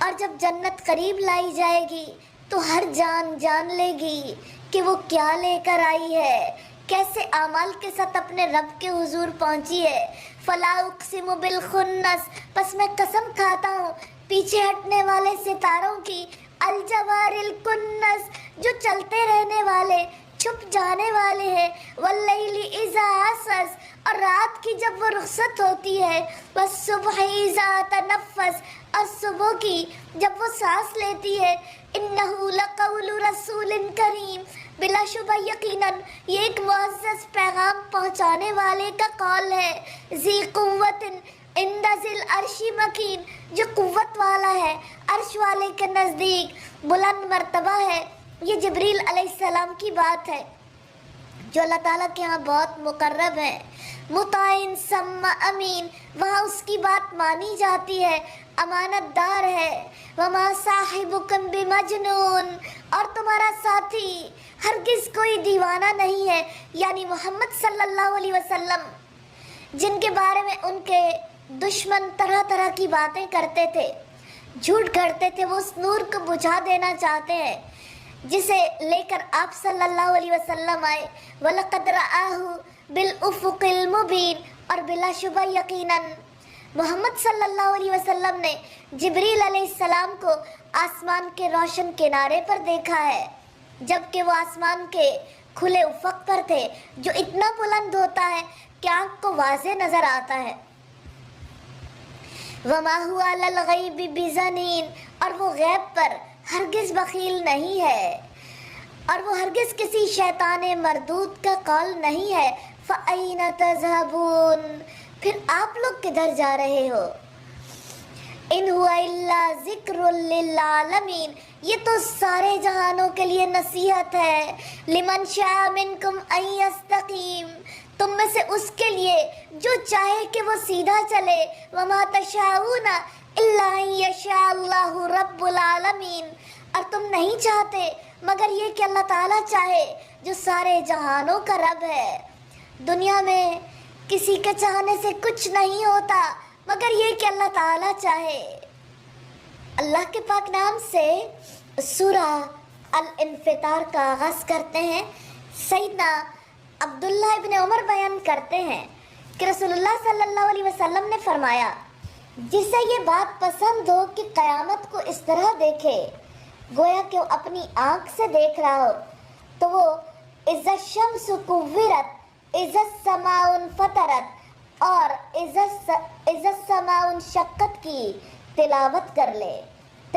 اور جب جنت قریب لائی جائے گی تو ہر جان جان لے گی کہ وہ کیا لے کر آئی ہے، کیسے اعمال کے ساتھ اپنے رب کے حضور پہنچی ہے۔ فَلَا أُقْسِمُ بِالْخُنَّسِ، پس میں قسم کھاتا ہوں پیچھے ہٹنے والے ستاروں کی، الجوار الکنس، جو چلتے رہنے والے چھپ جانے والے ہیں، واللیل اذا عسعس، اور رات کی جب وہ رخصت ہوتی ہے، والصبح اذا تنفس، اور صبح کی جب وہ سانس لیتی ہے، انہ لقول رسول کریم، بلا شبہ یقیناً یہ ایک معزز پیغام پہنچانے والے کا قول ہے، ذی قوت عند ذی العرش مکین، جو قوت والا ہے، عرش والے کے نزدیک بلند مرتبہ ہے۔ یہ جبریل علیہ السلام کی بات ہے جو اللہ تعالیٰ کے ہاں بہت مقرب ہے۔ مطاع ثم امین، وہاں اس کی بات مانی جاتی ہے، امانت دار ہے۔ وما صاحبکم بمجنون، اور تمہارا ساتھی ہرگز کوئی دیوانہ نہیں ہے، یعنی محمد صلی اللہ علیہ وسلم، جن کے بارے میں ان کے دشمن طرح طرح کی باتیں کرتے تھے، جھوٹ کرتے تھے، وہ اس نور کو بجھا دینا چاہتے ہیں جسے لے کر آپ صلی اللہ علیہ وسلم آئے۔ وَلَقَدْ رَآهُ بِالْأُفُقِ الْمُبِينِ، اور بلا شبہ یقیناً محمد صلی اللہ علیہ وسلم نے جبریل علیہ السلام کو آسمان کے روشن کنارے پر دیکھا ہے، جبکہ وہ آسمان کے کھلے افق پر تھے جو اتنا بلند ہوتا ہے کہ آنکھ کو واضح نظر آتا ہے۔ وَمَا هُوَ عَلَى الْغَيْبِ بِضَنِينٍ، اور وہ غیب پر ہرگز بخیل نہیں ہے، اور وہ ہرگز کسی شیطان مردود کا قول نہیں ہے۔ فَأَيْنَ تَذْهَبُونَ، پھر آپ لوگ کدھر جا رہے ہو؟ ان هُوَ إِلَّا ذِكْرٌ لِّلْعَالَمِينَ، یہ تو سارے جہانوں کے لیے نصیحت ہے۔ لِمَنْ شَاءَ مِنْكُمْ أَن يَسْتَقِيمَ، تم میں سے اس کے لیے جو چاہے کہ وہ سیدھا چلے۔ وَمَا تَشَاءُونَ إِلَّا أَن يَشَاءَ اللَّهُ رَبُّ الْعَالَمِينَ، اور تم نہیں چاہتے مگر یہ کہ اللہ تعالیٰ چاہے جو سارے جہانوں کا رب ہے۔ دنیا میں کسی کے چاہنے سے کچھ نہیں ہوتا مگر یہ کہ اللہ تعالیٰ چاہے۔ اللہ کے پاک نام سے سورہ الانفطار کا آغاز کرتے ہیں۔ سیدنا عبداللہ ابن عمر بیان کرتے ہیں کہ رسول اللہ صلی اللہ علیہ وسلم نے فرمایا، جسے یہ بات پسند ہو کہ قیامت کو اس طرح دیکھے گویا کہ وہ اپنی آنکھ سے دیکھ رہا ہو، تو وہ اذا الشمس کورت، اذا السماء انفطرت اور اذا السماء انشقت کی تلاوت کر لے۔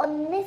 19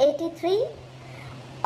83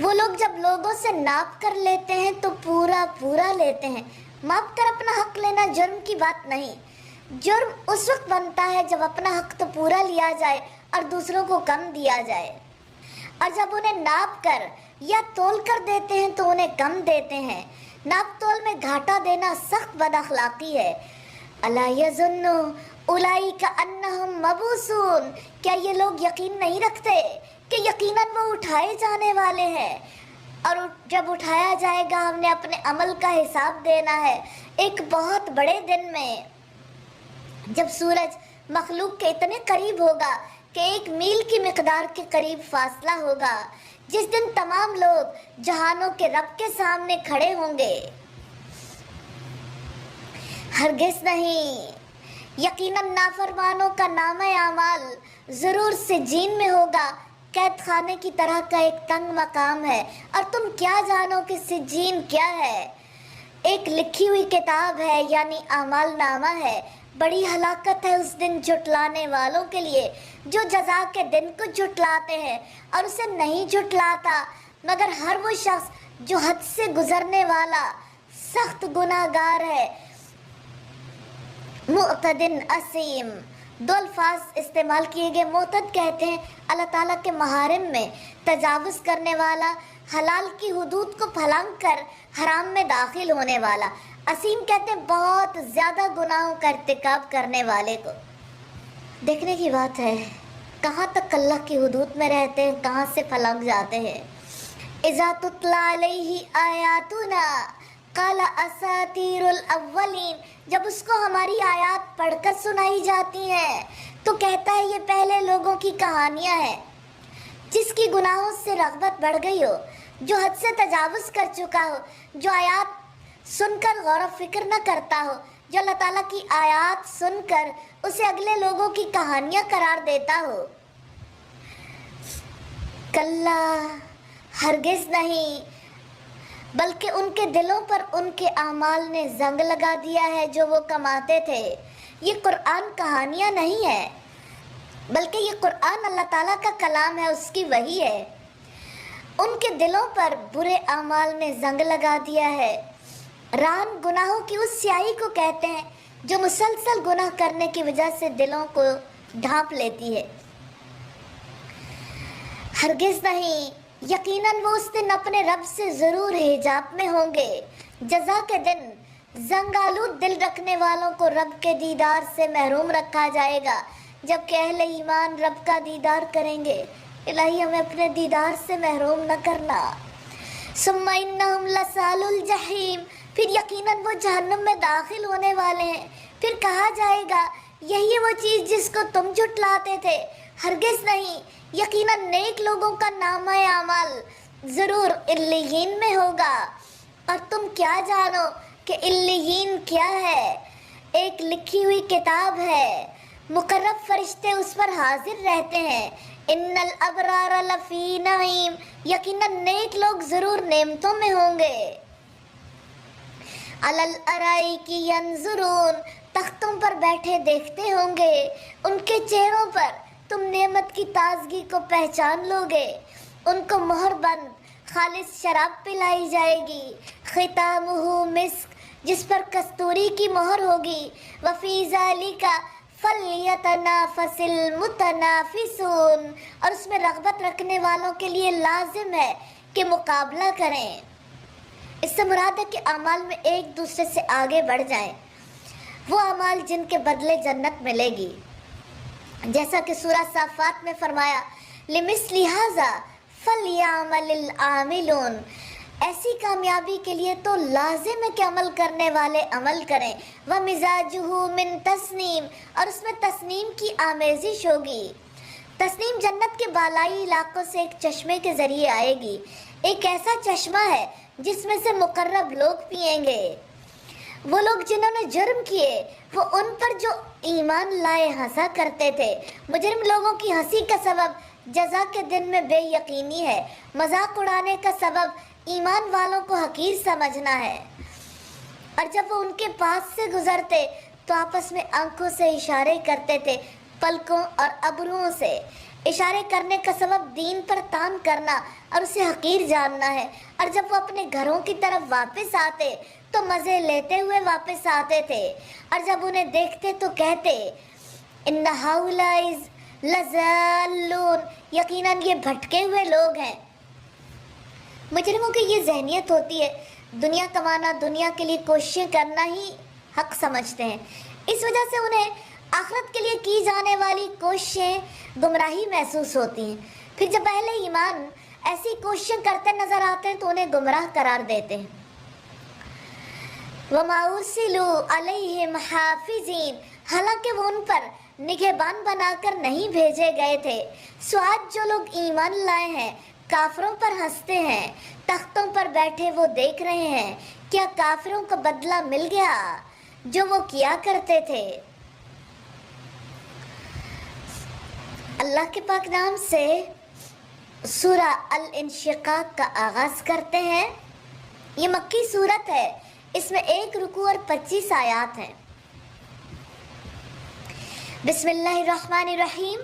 وہ لوگ جب لوگوں سے ناپ کر لیتے ہیں تو پورا پورا لیتے ہیں. ماپ کر اپنا حق لینا جرم کی بات نہیں. جرم اس وقت بنتا ہے جب اپنا حق تو پورا لیا جائے اور دوسروں کو کم دیا جائے، اور جب انہیں ناپ کر یا تول کر دیتے ہیں تو انہیں کم دیتے ہیں. ناپ تول میں گھاٹا دینا سخت بد اخلاقی ہے. الا یظن اولئک انہم مبعوثون، کیا یہ لوگ یقین نہیں رکھتے کہ یقیناً وہ اٹھائے جانے والے ہیں، اور جب اٹھایا جائے گا ہم نے اپنے عمل کا حساب دینا ہے ایک بہت بڑے دن میں، جب سورج مخلوق کے اتنے قریب ہوگا کہ 1 میل کی مقدار کے قریب فاصلہ ہوگا، جس دن تمام لوگ جہانوں کے رب کے سامنے کھڑے ہوں گے. ہرگز نہیں، یقیناً نافرمانوں کا نامہ اعمال ضرور سجین میں ہوگا. قید خانے کی طرح کا ایک تنگ مقام ہے، اور تم کیا جانو کہ سجین کیا ہے؟ ایک لکھی ہوئی کتاب ہے، یعنی اعمال نامہ ہے. بڑی ہلاکت ہے اس دن جھٹلانے والوں کے لیے جو جزا کے دن کو جھٹلاتے ہیں اور اسے نہیں جھٹلاتا مگر ہر وہ شخص جو حد سے گزرنے والا سخت گناہ گار ہے. معتدن اسیم، 2 الفاظ استعمال کیے گئے. معتد کہتے ہیں اللہ تعالیٰ کے محارم میں تجاوز کرنے والا، حلال کی حدود کو پھلانگ کر حرام میں داخل ہونے والا. اسیم کہتے ہیں بہت زیادہ گناہوں کا ارتکاب کرنے والے کو. دیکھنے کی بات ہے کہاں تک اللہ کی حدود میں رہتے ہیں، کہاں سے پھلانگ جاتے ہیں. اذا تتلی علیہ آیاتنا قال اساطیر الاولین، جب اس کو ہماری آیات پڑھ کر سنائی جاتی ہیں تو کہتا ہے یہ پہلے لوگوں کی کہانیاں ہیں. جس کی گناہوں سے رغبت بڑھ گئی ہو، جو حد سے تجاوز کر چکا ہو، جو آیات سن کر غور و فکر نہ کرتا ہو، جو اللہ تعالیٰ کی آیات سن کر اسے اگلے لوگوں کی کہانیاں قرار دیتا ہو. کلا، ہرگز نہیں، بلکہ ان کے دلوں پر ان کے اعمال نے زنگ لگا دیا ہے جو وہ کماتے تھے. یہ قرآن کہانیاں نہیں ہے بلکہ یہ قرآن اللہ تعالیٰ کا کلام ہے، اس کی وحی ہے. ان کے دلوں پر برے اعمال نے زنگ لگا دیا ہے. ران گناہوں کی اس سیاہی کو کہتے ہیں جو مسلسل گناہ کرنے کی وجہ سے دلوں کو ڈھانپ لیتی ہے. ہرگز نہیں، یقیناً وہ اس دن اپنے رب سے ضرور حجاب میں ہوں گے. جزا کے دن زنگ آلود دل رکھنے والوں کو رب کے دیدار سے محروم رکھا جائے گا، جبکہ اہل ایمان رب کا دیدار کریں گے. الہی ہمیں اپنے دیدار سے محروم نہ کرنا. ثم انہم لصال الجحیم، پھر یقیناً وہ جہنم میں داخل ہونے والے ہیں. پھر کہا جائے گا یہی وہ چیز جس کو تم جھٹلاتے تھے. ہرگز نہیں، یقیناً نیک لوگوں کا نامہ اعمال ضرور علیین میں ہوگا. اور تم کیا جانو کہ علیین کیا ہے؟ ایک لکھی ہوئی کتاب ہے، مقرب فرشتے اس پر حاضر رہتے ہیں. ان الابرار لفی نعیم، یقیناً نیک لوگ ضرور نعمتوں میں ہوں گے. علی الارائک ینظرون، تختوں پر بیٹھے دیکھتے ہوں گے. ان کے چہروں پر تم نعمت کی تازگی کو پہچان لو گے. ان کو مہر بند خالص شراب پلائی جائے گی. ختامہ مسک، جس پر کستوری کی مہر ہوگی. وفی ذالک فلیتنافس المتنافسون، اور اس میں رغبت رکھنے والوں کے لیے لازم ہے کہ مقابلہ کریں. اس سے مراد ہے کہ اعمال میں ایک دوسرے سے آگے بڑھ جائیں، وہ اعمال جن کے بدلے جنت ملے گی. جیسا کہ سورہ صافات میں فرمایا لِمِثْلِ هَذَا فَلْيَعْمَلِ الْعَامِلُونَ، ایسی کامیابی کے لیے تو لازم ہے کہ عمل کرنے والے عمل کریں. وَمِزَاجُهُ مِن تسنیم، اور اس میں تسنیم کی آمیزش ہوگی. تسنیم جنت کے بالائی علاقوں سے ایک چشمے کے ذریعے آئے گی. ایک ایسا چشمہ ہے جس میں سے مقرب لوگ پئیں گے. وہ لوگ جنہوں نے جرم کیے وہ ان پر جو ایمان لائے ہنسا کرتے تھے. مجرم لوگوں کی ہنسی کا سبب جزا کے دن میں بے یقینی ہے. مذاق اڑانے کا سبب ایمان والوں کو حقیر سمجھنا ہے. اور جب وہ ان کے پاس سے گزرتے تو آپس میں آنکھوں سے اشارے کرتے تھے، پلکوں اور ابروؤں سے. اشارے کرنے کا سبب دین پر تان کرنا اور اسے حقیر جاننا ہے، اور جب وہ اپنے گھروں کی طرف واپس آتے تو مزے لیتے ہوئے واپس آتے تھے، اور جب انہیں دیکھتے تو کہتے ان ہؤلاء لضالون، یقیناً یہ بھٹکے ہوئے لوگ ہیں۔ مجرموں کی یہ ذہنیت ہوتی ہے، دنیا کمانا، دنیا کے لیے کوششیں کرنا ہی حق سمجھتے ہیں، اس وجہ سے انہیں آخرت کے لیے کی جانے والی کوششیں گمراہی محسوس ہوتی ہیں۔ پھر جب اہل ایمان ایسی کوششیں کرتے نظر آتے ہیں تو انہیں گمراہ قرار دیتے ہیں۔ وَمَا أُرْسِلُوا عَلَيْهِمْ حَافِظِينَ، حالانکہ وہ ان پر نگہبان بنا کر نہیں بھیجے گئے تھے۔ سو آج جو لوگ ایمان لائے ہیں کافروں پر ہنستے ہیں، تختوں پر بیٹھے وہ دیکھ رہے ہیں، کیا کافروں کو بدلہ مل گیا جو وہ کیا کرتے تھے؟ اللہ کے پاک نام سے سورہ الانشقاق کا آغاز کرتے ہیں۔ یہ مکی سورت ہے، اس میں 1 رکوع اور 25 آیات ہیں۔ بسم اللہ الرحمن الرحیم،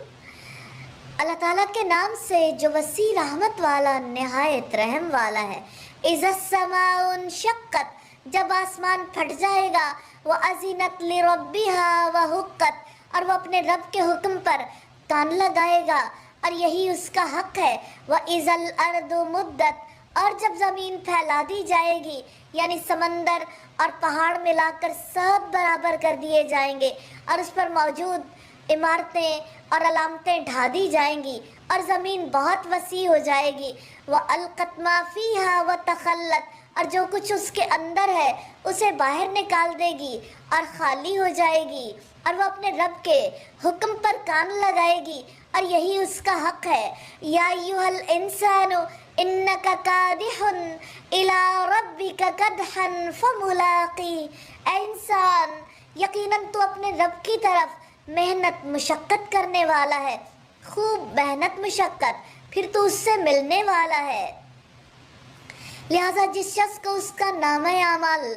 اللہ تعالیٰ کے نام سے جو وسیع رحمت والا، نہایت رحم والا ہے۔ اذا السماء انشقت، جب آسمان پھٹ جائے گا، وَأَذِنَتْ لِرَبِّهَا وَحُقَّتْ، اور وہ اپنے رب کے حکم پر کان لگائے گا، اور یہی اس کا حق ہے۔ وَإِذَا الْأَرْضُ مُدَّتْ، اور جب زمین پھیلا دی جائے گی، یعنی سمندر اور پہاڑ ملا کر سب برابر کر دیے جائیں گے، اور اس پر موجود عمارتیں اور علامتیں ڈھا دی جائیں گی، اور زمین بہت وسیع ہو جائے گی۔ وَأَلْقَتْ مَا فِيهَا وَتَخَلَّتْ، اور جو کچھ اس کے اندر ہے اسے باہر نکال دے گی اور خالی ہو جائے گی، اور وہ اپنے رب کے حکم پر کان لگائے گی، اور یہی اس کا حق ہے۔ یا ایھا الانسان انک کادح الی ربک کدحا فملاقی، اے انسان یقیناً تو اپنے رب کی طرف محنت مشقت کرنے والا ہے، خوب محنت مشقت، پھر تو اس سے ملنے والا ہے۔ لہذا جس شخص کو اس کا نامہ اعمال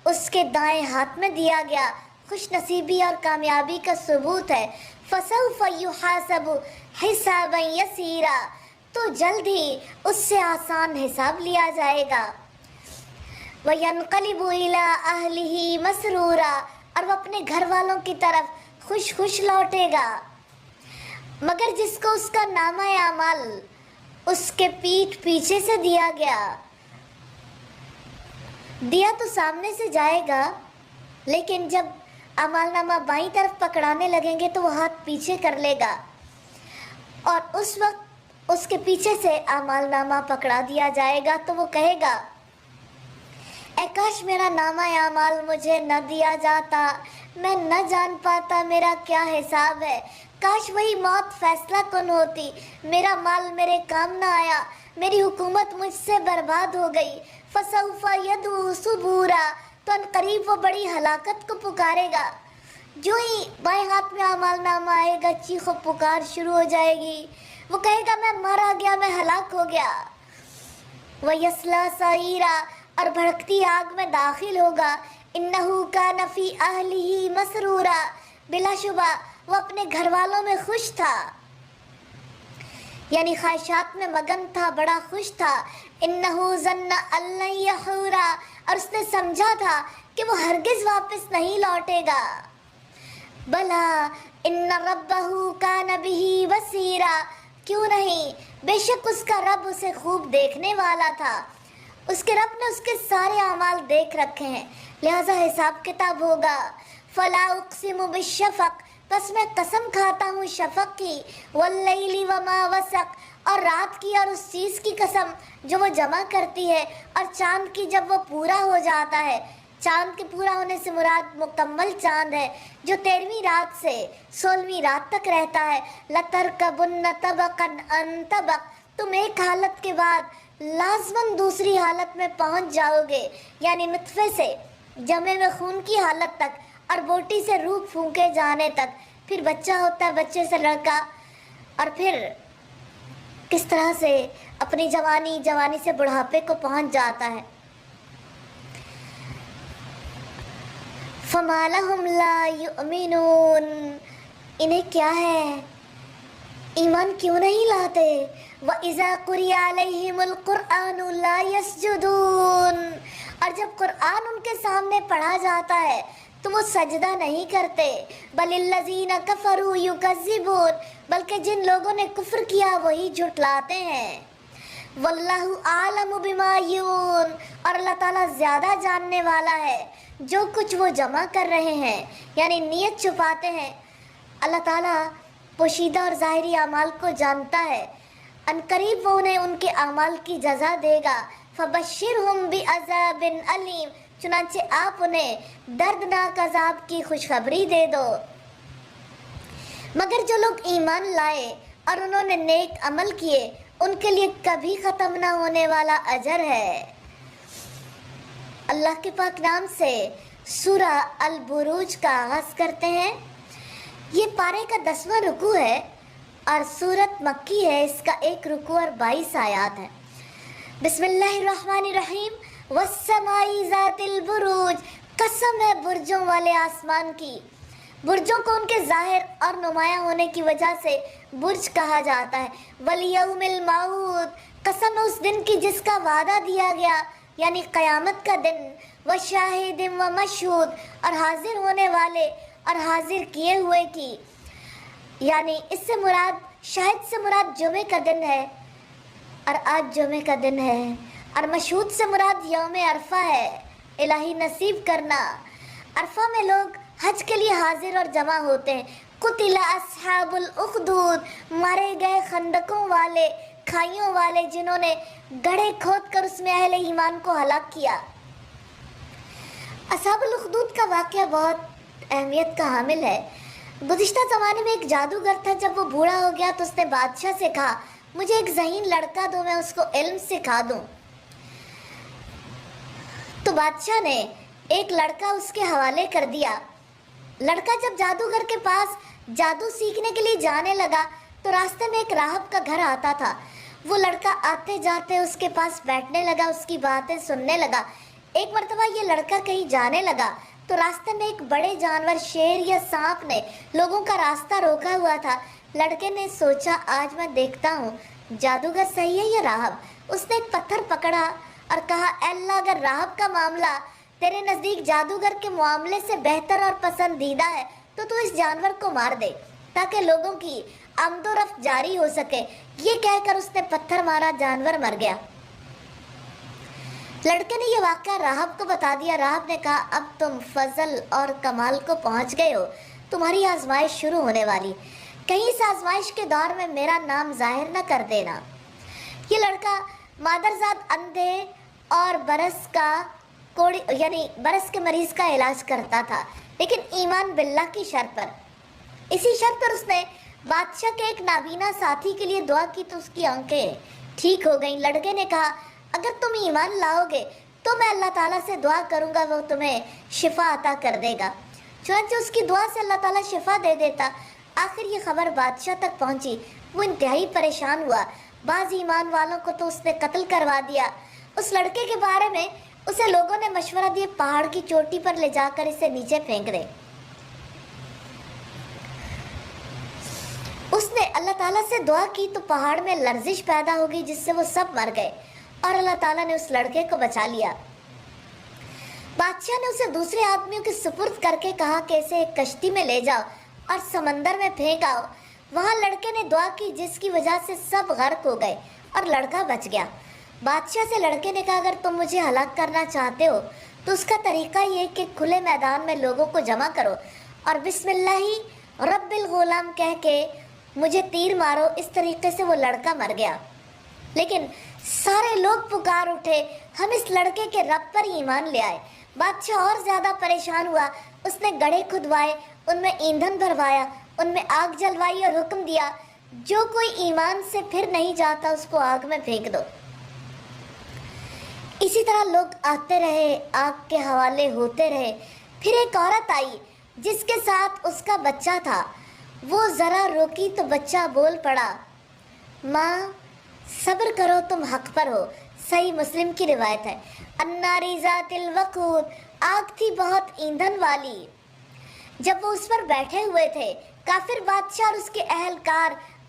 اس کے دائیں ہاتھ میں دیا گیا، خوش نصیبی اور کامیابی کا ثبوت ہے۔ فَسَوْفَ يُحَاسَبُ حِسَابًا يَسِيرًا، تو جلد ہی اس سے آسان حساب لیا جائے گا۔ وَيَنْقَلِبُ إِلَىٰ أَهْلِهِ مَسْرُورًا، اور وہ اپنے گھر والوں کی طرف خوش خوش لوٹے گا۔ مگر جس کو اس کا نامہ اعمال اس کے پیٹھ پیچھے سے دیا گیا، دیا تو سامنے سے جائے گا، لیکن جب اعمال نامہ بائیں طرف پکڑانے لگیں گے تو وہ ہاتھ پیچھے کر لے گا، اور اس وقت اس کے پیچھے سے اعمال نامہ پکڑا دیا جائے گا تو وہ کہے گا اے کاش میرا نامہ اعمال مجھے نہ دیا جاتا، میں نہ جان پاتا میرا کیا حساب ہے، کاش وہی موت فیصلہ کن ہوتی، میرا مال میرے کام نہ آیا، میری حکومت مجھ سے برباد ہو گئی۔ فَسَوْفَ يَدْعُو ثُبُورًا، تو ان قریب وہ بڑی ہلاکت کو پکارے گا۔ جو ہی بائیں ہاتھ میں اعمال نامہ آئے گا، چیخ و پکار شروع ہو جائے گی، وہ کہے گا میں مارا گیا، میں ہلاک ہو گیا۔ وَيَصْلَىٰ سَعِيرًا، اور بھڑکتی آگ میں داخل ہوگا۔ إِنَّهُ كَانَ فِي أَهْلِهِ مَسْرُورًا، بلا شبہ وہ اپنے گھر والوں میں خوش تھا، یعنی خواہشات میں مگن تھا، بڑا خوش تھا۔ إِنَّهُ ظَنَّ أَن لَّن يَحُورَ، اور اس نے سمجھا تھا کہ وہ ہرگز واپس نہیں لوٹے گا۔ بَلَىٰ إِنَّ رَبَّهُ كَانَ بِهِ بَصِيرًا، کیوں نہیں، بے شک اس کا رب اسے خوب دیکھنے والا تھا، اس کے رب نے اس کے سارے اعمال دیکھ رکھے ہیں، لہذا حساب کتاب ہوگا۔ فَلَا أُقْسِمُ بِالشَّفَقِ، بس میں قسم کھاتا ہوں شفق کی، وَاللَّيْلِ وَمَا وَسَقَ، اور رات کی اور اس چیز کی قسم جو وہ جمع کرتی ہے، اور چاند کی جب وہ پورا ہو جاتا ہے۔ چاند کے پورا ہونے سے مراد مکمل چاند ہے جو 13ویں رات سے 16ویں رات تک رہتا ہے۔ لَتَرْكَبُنَّ طَبَقًا عَن طَبَقٍ، تم ایک حالت کے بعد لازماً دوسری حالت میں پہنچ جاؤ گے، یعنی نطفے سے جمے میں خون کی حالت تک، اور بوٹی سے روح پھونکے جانے تک، پھر بچہ ہوتا ہے، بچے سے لڑکا، اور پھر کس طرح سے اپنی جوانی سے بڑھاپے کو پہنچ جاتا ہے۔ فَمَا لَهُمْ لَا يُؤْمِنُونَ، انہیں کیا ہے ایمان کیوں نہیں لاتے؟ وَإِذَا قُرِئَ عَلَيْهِمُ الْقُرْآنُ لَا يَسْجُدُونَ، اور جب قرآن ان کے سامنے پڑھا جاتا ہے تو وہ سجدہ نہیں کرتے۔ بَلِ الَّذِينَ كَفَرُوا يُكَذِّبُونَ، بلکہ جن لوگوں نے کفر کیا وہی جھٹلاتے ہیں۔ وَاللَّهُ أَعْلَمُ بِمَا يُوعُونَ، اور اللہ تعالیٰ زیادہ جاننے والا ہے جو کچھ وہ جمع کر رہے ہیں، یعنی نیت چھپاتے ہیں۔ اللہ تعالیٰ پوشیدہ اور ظاہری اعمال کو جانتا ہے۔ عنقریب وہ انہیں ان کے اعمال کی جزا دے گا۔ فَبَشِّرْهُمْ بِعَذَابٍ أَلِيمٍ، چنانچہ آپ انہیں دردناک عذاب کی خوشخبری دے دو۔ مگر جو لوگ ایمان لائے اور انہوں نے نیک عمل کیے ان کے لیے کبھی ختم نہ ہونے والا اجر ہے۔ اللہ کے پاک نام سے سورہ البروج کا آغاز کرتے ہیں۔ یہ پارے کا 10واں رکوع ہے اور سورت مکی ہے۔ اس کا ایک رکوع اور 22 آیات ہے۔ بسم اللہ الرحمن الرحیم۔ والسماء ذات البروج، قسم ہے برجوں والے آسمان کی۔ برجوں کو ان کے ظاہر اور نمایاں ہونے کی وجہ سے برج کہا جاتا ہے۔ والیوم الموعود، قسم ہے اس دن کی جس کا وعدہ دیا گیا، یعنی قیامت کا دن۔ وشاہد ومشہود، اور حاضر ہونے والے اور حاضر کیے ہوئے کی، یعنی اس سے مراد شاہد سے مراد جمعے کا دن ہے اور آج جمعے کا دن ہے، اور مشہود سے مراد یوم عرفہ ہے، الہی نصیب کرنا۔ عرفہ میں لوگ حج کے لیے حاضر اور جمع ہوتے ہیں۔ قتل اصحاب الاخدود، مارے گئے خندقوں والے، کھائیوں والے، جنہوں نے گڑھے کھود کر اس میں اہل ایمان کو ہلاک کیا۔ اصحاب الاخدود کا واقعہ بہت اہمیت کا حامل ہے۔ گزشتہ زمانے میں ایک جادوگر تھا، جب وہ بوڑھا ہو گیا تو اس نے بادشاہ سے کہا مجھے ایک ذہین لڑکا دو، میں اس کو علم سکھا دوں۔ تو بادشاہ نے ایک لڑکا اس کے حوالے کر دیا۔ لڑکا جب جادوگر کے پاس جادو سیکھنے کے لیے جانے لگا تو راستے میں ایک راہب کا گھر آتا تھا۔ وہ لڑکا آتے جاتے اس کے پاس بیٹھنے لگا، اس کی باتیں سننے لگا۔ ایک مرتبہ یہ لڑکا کہیں جانے لگا تو راستے میں ایک بڑے جانور، شیر یا سانپ نے لوگوں کا راستہ روکا ہوا تھا۔ لڑکے نے سوچا آج میں دیکھتا ہوں جادوگر صحیح ہے یا راہب۔ اس نے ایک پتھر پکڑا اور کہا اے اللہ، اگر راہب کا معاملہ تیرے نزدیک جادوگر کے معاملے سے بہتر اور پسندیدہ ہے تو اس جانور کو مار دے تاکہ لوگوں کی آمد و رفت جاری ہو سکے۔ یہ کہہ کر اس نے پتھر مارا، جانور مر گیا۔ لڑکے نے یہ واقعہ راہب کو بتا دیا۔ راہب نے کہا اب تم فضل اور کمال کو پہنچ گئے ہو، تمہاری آزمائش شروع ہونے والی، کہیں اس آزمائش کے دور میں میرا نام ظاہر نہ کر دینا۔ یہ لڑکا مادرزاد اندھے اور برس کے مریض کا علاج کرتا تھا، لیکن ایمان باللہ کی شرط پر۔ اسی شرط پر اس نے بادشاہ کے ایک نابینا ساتھی کے لیے دعا کی تو اس کی آنکھیں ٹھیک ہو گئیں۔ لڑکے نے کہا اگر تم ایمان لاؤ گے تو میں اللہ تعالیٰ سے دعا کروں گا، وہ تمہیں شفا عطا کر دے گا۔ چنانچہ اس کی دعا سے اللہ تعالیٰ شفا دے دیتا۔ آخر یہ خبر بادشاہ تک پہنچی، وہ انتہائی پریشان ہوا۔ بعض ایمان والوں کو تو اس نے قتل کروا دیا۔ اس لڑکے کے بارے میں اسے لوگوں نے مشورہ دیا پہاڑ کی چوٹی پر لے جا کر اسے نیچے پھینک دے۔ اس نے اللہ تعالیٰ سے دعا کی تو پہاڑ میں لرزش پیدا ہو گئی، جس سے وہ سب مر گئے اور اللہ تعالیٰ نے اس لڑکے کو بچا لیا۔ بادشاہ نے اسے دوسرے آدمیوں کے سپرد کر کے کہا کہ اسے ایک کشتی میں لے جاؤ اور سمندر میں پھینک آؤ۔ وہاں لڑکے نے دعا کی جس کی وجہ سے سب غرق ہو گئے اور لڑکا بچ گیا۔ بادشاہ سے لڑکے نے کہا اگر تم مجھے ہلاک کرنا چاہتے ہو تو اس کا طریقہ یہ کہ کھلے میدان میں لوگوں کو جمع کرو اور بسم اللہ رب الغلام کہہ کے مجھے تیر مارو۔ اس طریقے سے وہ لڑکا مر گیا۔ لیکن سارے لوگ پکار اٹھے ہم اس لڑکے کے رب پر ایمان لے آئے۔ بادشاہ اور زیادہ پریشان ہوا۔ اس نے گڑھے کھدوائے، ان میں ایندھن بھروایا، ان میں آگ جلوائی اور حکم دیا جو کوئی ایمان سے پھر نہیں جاتا اس کو آگ میں پھینک دو۔ اسی طرح لوگ آتے رہے، آگ کے حوالے ہوتے رہے۔ پھر ایک عورت آئی جس کے ساتھ اس کا بچہ تھا۔ وہ ذرا روکی تو بچہ بول پڑا ماں صبر کرو، تم حق پر ہو۔ صحیح مسلم کی روایت ہے۔ الناری ذات الوقود، آگ تھی بہت ایندھن والی۔ جب وہ اس پر بیٹھے ہوئے تھے، کافر بادشاہ اور اس کے اہلکار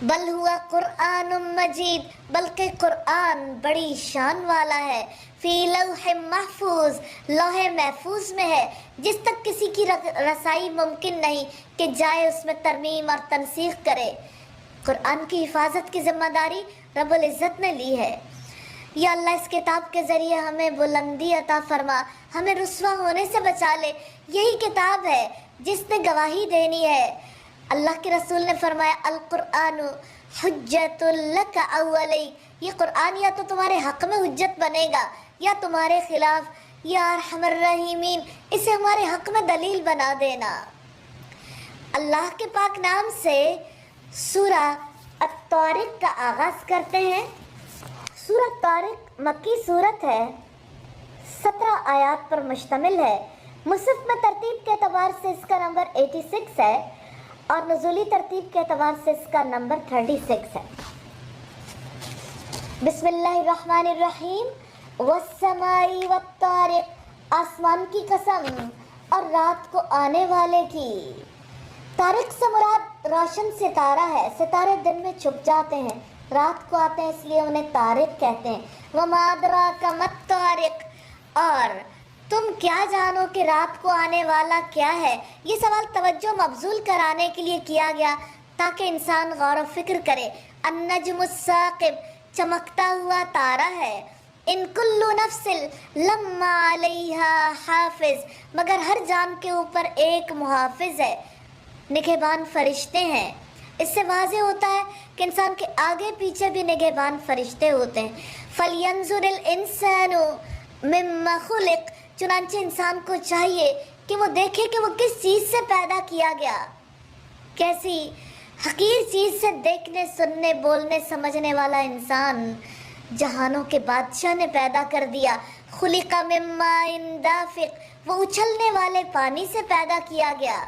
بل ہوا قرآن مجید، بلکہ قرآن بڑی شان والا ہے، فی لوح محفوظ، لوح محفوظ میں ہے، جس تک کسی کی رسائی ممکن نہیں کہ جائے اس میں ترمیم اور تنسیخ کرے۔ قرآن کی حفاظت کی ذمہ داری رب العزت نے لی ہے۔ یا اللہ اس کتاب کے ذریعے ہمیں بلندی عطا فرما، ہمیں رسوا ہونے سے بچا لے۔ یہی کتاب ہے جس نے گواہی دینی ہے۔ اللہ کے رسول نے فرمایا القرآن حجت لک او علیک، یہ قرآن یا تو تمہارے حق میں حجت بنے گا یا تمہارے خلاف، یا ارحم الراحمین، اسے ہمارے حق میں دلیل بنا دینا۔ اللہ کے پاک نام سے سورہ الطارق کا آغاز کرتے ہیں۔ سورہ طارق مکی صورت ہے، 17 آیات پر مشتمل ہے۔ مصحف میں ترتیب کے اعتبار سے اس کا نمبر 86 ہے اور نزولی ترتیب کے اعتبار سے اس کا نمبر 36 ہے۔ بسم اللہ الرحمن الرحیم، والسماء والطارق، آسمان کی قسم اور رات کو آنے والے کی۔ طارق سے مراد روشن ستارہ ہے، ستارے دن میں چھپ جاتے ہیں، رات کو آتے ہیں، اس لیے انہیں طارق کہتے ہیں۔ وما ادراک ما الطارق، اور تم کیا جانو کہ رات کو آنے والا کیا ہے؟ یہ سوال توجہ مبذول کرانے کے لیے کیا گیا تاکہ انسان غور و فکر کرے۔ النجم الثاقب، چمکتا ہوا تارا ہے۔ ان کل نفس لما علیہا حافظ، مگر ہر جان کے اوپر ایک محافظ ہے، نگہبان فرشتے ہیں۔ اس سے واضح ہوتا ہے کہ انسان کے آگے پیچھے بھی نگہبان فرشتے ہوتے ہیں۔ فَلْيَنْظُرِ الْإِنسَانُ مِمَّا خُلِقَ، چنانچہ انسان کو چاہیے کہ وہ دیکھے کہ وہ کس چیز سے پیدا کیا گیا، کیسی حقیر چیز سے دیکھنے، سننے، بولنے، سمجھنے والا انسان جہانوں کے بادشاہ نے پیدا کر دیا۔ خلق من ماء دافق، وہ اچھلنے والے پانی سے پیدا کیا گیا۔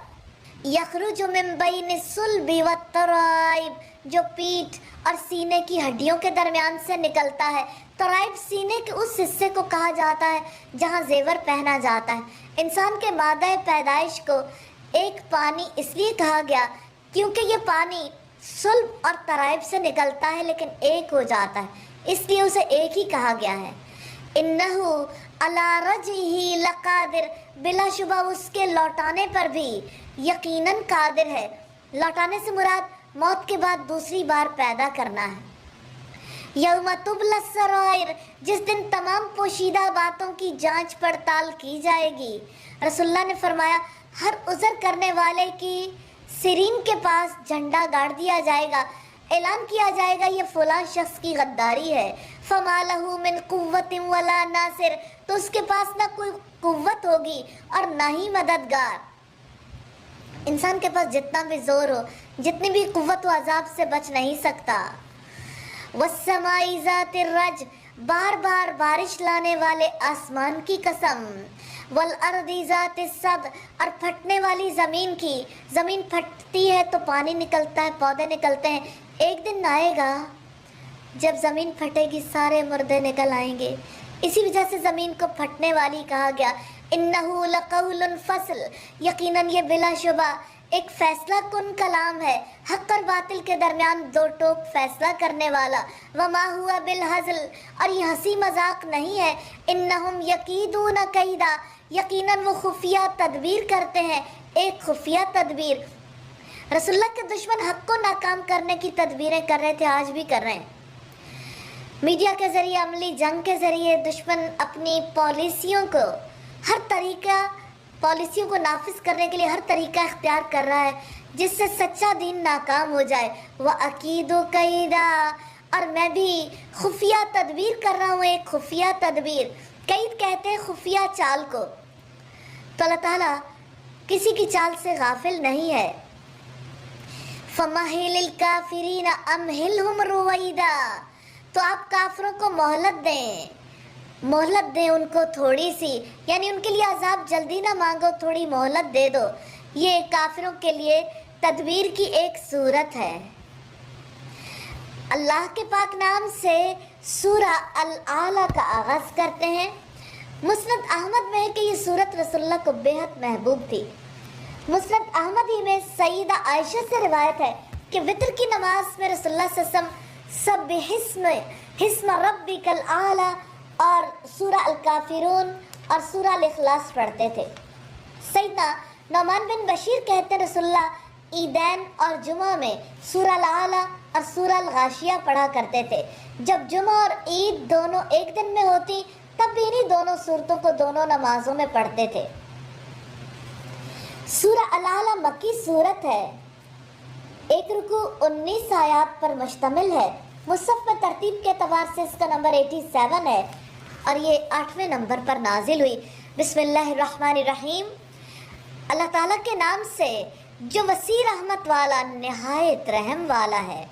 یخرج من بین الصلب والترائب، جو پیٹھ اور سینے کی ہڈیوں کے درمیان سے نکلتا ہے۔ ترائب سینے کے اس حصے کو کہا جاتا ہے جہاں زیور پہنا جاتا ہے۔ انسان کے مادہ پیدائش کو ایک پانی اس لیے کہا گیا کیونکہ یہ پانی صلب اور ترائب سے نکلتا ہے لیکن ایک ہو جاتا ہے، اس لیے اسے ایک ہی کہا گیا ہے۔ انہو علی رجعہ لقادر، بلا شبہ اس کے لوٹانے پر بھی یقیناً قادر ہے۔ لوٹانے سے مراد موت کے بعد دوسری بار پیدا کرنا ہے۔ یوم تبلی السرائر، جس دن تمام پوشیدہ باتوں کی جانچ پڑتال کی جائے گی۔ رسول اللہ نے فرمایا ہر عذر کرنے والے کی سرین کے پاس جھنڈا گاڑ دیا جائے گا، اعلان کیا جائے گا یہ فلاں شخص کی غداری ہے۔ فما لہ من قوت ولا ناصر، تو اس کے پاس نہ کوئی قوت ہوگی اور نہ ہی مددگار۔ انسان کے پاس جتنا بھی زور ہو، جتنی بھی قوت و عذاب سے بچ نہیں سکتا۔ والسماء ذات الرج، بار بار بارش لانے والے آسمان کی قسم۔ والارض ذات الصدع، اور پھٹنے والی زمین کی، زمین پھٹتی ہے تو پانی نکلتا ہے، پودے نکلتے ہیں۔ ایک دن آئے گا جب زمین پھٹے گی، سارے مردے نکل آئیں گے، اسی وجہ سے زمین کو پھٹنے والی کہا گیا۔ انہو لقول فصل، یقیناً یہ بلا شبہ ایک فیصلہ کن کلام ہے، حق اور باطل کے درمیان دو ٹوک فیصلہ کرنے والا۔ وما ہوا بالہزل، اور یہ ہنسی مذاق نہیں ہے۔ انہم یکیدون کیدا، یقیناً وہ خفیہ تدبیر کرتے ہیں، ایک خفیہ تدبیر۔ رسول اللہ کے دشمن حق کو ناکام کرنے کی تدبیریں کر رہے تھے، آج بھی کر رہے ہیں۔ میڈیا کے ذریعے، عملی جنگ کے ذریعے دشمن اپنی پالیسیوں کو ہر طریقہ، پالیسیوں کو نافذ کرنے کے لیے ہر طریقہ اختیار کر رہا ہے جس سے سچا دین ناکام ہو جائے۔ وَأَكِيدُ كَيْدًا، اور میں بھی خفیہ تدبیر کر رہا ہوں، ایک خفیہ تدبیر۔ قید کہتے ہیں خفیہ چال کو، تو اللہ تعالیٰ کسی کی چال سے غافل نہیں ہے۔ فَمَهِّلِ الْكَافِرِينَ أَمْهِلْهُمْ رُوَيْدًا، تو آپ کافروں کو مہلت دیں ان کو تھوڑی سی، یعنی ان کے لیے عذاب جلدی نہ مانگو، تھوڑی مہلت دے دو۔ یہ کافروں کے لیے تدبیر کی ایک صورت ہے۔ اللہ کے پاک نام سے سورہ الاعلیٰ کا آغاز کرتے ہیں۔ مسند احمد میں ہے کہ یہ سورت رسول اللہ کو بے حد محبوب تھی۔ مسند احمد ہی میں سیدہ عائشہ سے روایت ہے کہ وطر کی نماز میں رسول اللہ صلی اللہ علیہ وسلم سب حسم ربکل اعلی اور سورہ الکافرون اور سورہ الاخلاص پڑھتے تھے۔ سیدنا نعمان بن بشیر کہتے ہیں رسول اللہ عیدین اور جمعہ میں سورہ الاعلی اور سورہ الغاشیہ پڑھا کرتے تھے۔ جب جمعہ اور عید دونوں ایک دن میں ہوتی تب بھی انہی دونوں صورتوں کو دونوں نمازوں میں پڑھتے تھے۔ سورہ الاعلی مکی صورت ہے، ایک رکوع 19 آیات پر مشتمل ہے۔ مصحف میں ترتیب کے اعتبار سے اس کا نمبر 87 ہے اور یہ 8ویں نمبر پر نازل ہوئی۔ بسم اللہ الرحمن الرحیم، اللہ تعالیٰ کے نام سے جو وسیع رحمت والا نہایت رحم والا ہے۔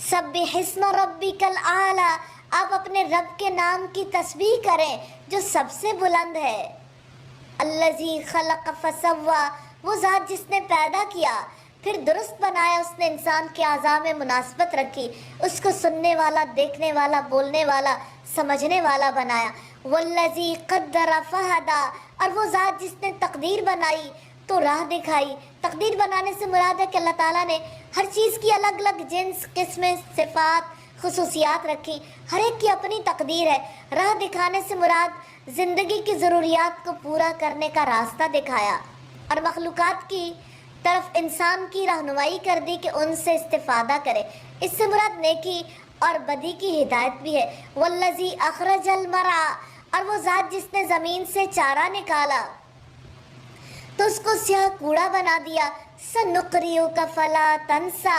سبح اسم ربک الاعلی، آپ اپنے رب کے نام کی تسبیح کریں جو سب سے بلند ہے۔ الذی خلق فسوی، وہ ذات جس نے پیدا کیا پھر درست بنایا، اس نے انسان کے اعضاء میں مناسبت رکھی، اس کو سننے والا، دیکھنے والا، بولنے والا، سمجھنے والا بنایا۔ والذی قدر فہدی، اور وہ ذات جس نے تقدیر بنائی تو راہ دکھائی۔ تقدیر بنانے سے مراد ہے کہ اللہ تعالیٰ نے ہر چیز کی الگ الگ جنس، قسمیں، صفات، خصوصیات رکھی، ہر ایک کی اپنی تقدیر ہے۔ راہ دکھانے سے مراد زندگی کی ضروریات کو پورا کرنے کا راستہ دکھایا اور مخلوقات کی طرف انسان کی رہنمائی کر دی کہ ان سے استفادہ کرے۔ اس سے مراد نیکی اور بدی کی ہدایت بھی ہے۔ والذی اخرج المرعی، اور وہ ذات جس نے زمین سے چارہ نکالا تو اس کو سیاہ کوڑا بنا دیا۔ سنقریئک فلا تنسی،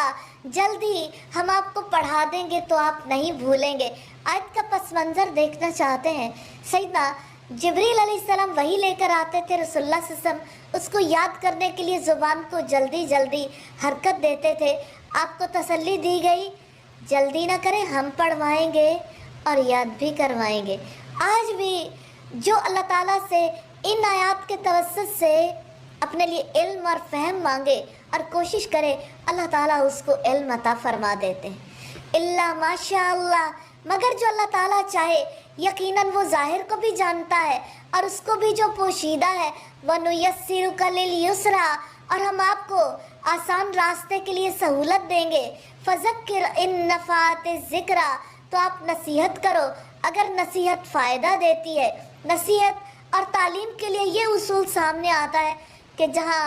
جلد ہی ہم آپ کو پڑھا دیں گے تو آپ نہیں بھولیں گے۔ آیت کا پس منظر دیکھنا چاہتے ہیں، سیدنا جبریل علیہ السلام وحی لے کر آتے تھے، رسول اللہ صلی اللہ علیہ وسلم اس کو یاد کرنے کے لیے زبان کو جلدی جلدی حرکت دیتے تھے۔ آپ کو تسلی دی گئی، جلدی نہ کریں، ہم پڑھوائیں گے اور یاد بھی کروائیں گے۔ آج بھی جو اللہ تعالیٰ سے ان آیات کے توسط سے اپنے لیے علم اور فہم مانگے اور کوشش کرے، اللہ تعالیٰ اس کو علم عطا فرما دیتے ہیں۔ الا ماشاء اللہ، مگر جو اللہ تعالیٰ چاہے، یقیناً وہ ظاہر کو بھی جانتا ہے اور اس کو بھی جو پوشیدہ ہے۔ وَنُيَسِّرُكَ لِلْيُسْرَىٰ، اور ہم آپ کو آسان راستے کے لیے سہولت دیں گے۔ فَذَكِّرْ إِن نَفَعَتِ الذِّكْرَىٰ، تو آپ نصیحت کرو اگر نصیحت فائدہ دیتی ہے۔ نصیحت اور تعلیم کے لیے یہ اصول سامنے آتا ہے کہ جہاں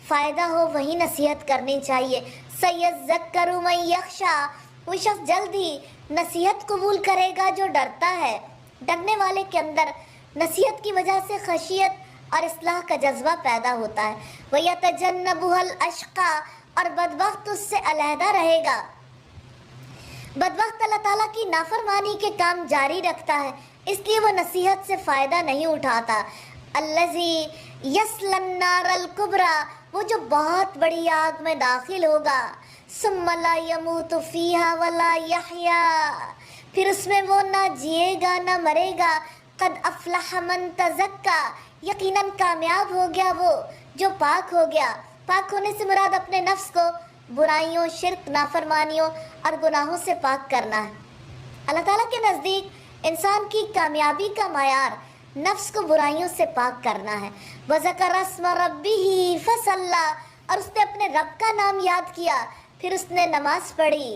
فائدہ ہو وہیں نصیحت کرنی چاہیے۔ سَيَذَّكَّرُ مَن يَخْشَىٰ، وہ شخص جلد ہی نصیحت قبول کرے گا جو ڈرتا ہے۔ ڈرنے والے کے اندر نصیحت کی وجہ سے خشیت اور اصلاح کا جذبہ پیدا ہوتا ہے۔ وَيَتَجَنَّبُهَا الْأَشْقَىٰ، اور بدبخت اس سے علیحدہ رہے گا۔ بدبخت اللہ تعالیٰ کی نافرمانی کے کام جاری رکھتا ہے، اس لیے وہ نصیحت سے فائدہ نہیں اٹھاتا۔ الذی یصلی النار الکبریٰ، وہ جو بہت بڑی آگ میں داخل ہوگا۔ ثم لا یموت فیہا ولا یحییٰ، پھر اس میں وہ نہ جیے گا نہ مرے گا۔ قد افلح من تزکیٰ، یقیناً کامیاب ہو گیا وہ جو پاک ہو گیا۔ پاک ہونے سے مراد اپنے نفس کو برائیوں، شرک، نافرمانیوں اور گناہوں سے پاک کرنا ہے۔ اللہ تعالیٰ کے نزدیک انسان کی کامیابی کا معیار نفس کو برائیوں سے پاک کرنا ہے۔ وَذَكَرَ اسْمَ رَبِّهِ فَصَلَّىٰ، اور اس نے اپنے رب کا نام یاد کیا پھر اس نے نماز پڑھی۔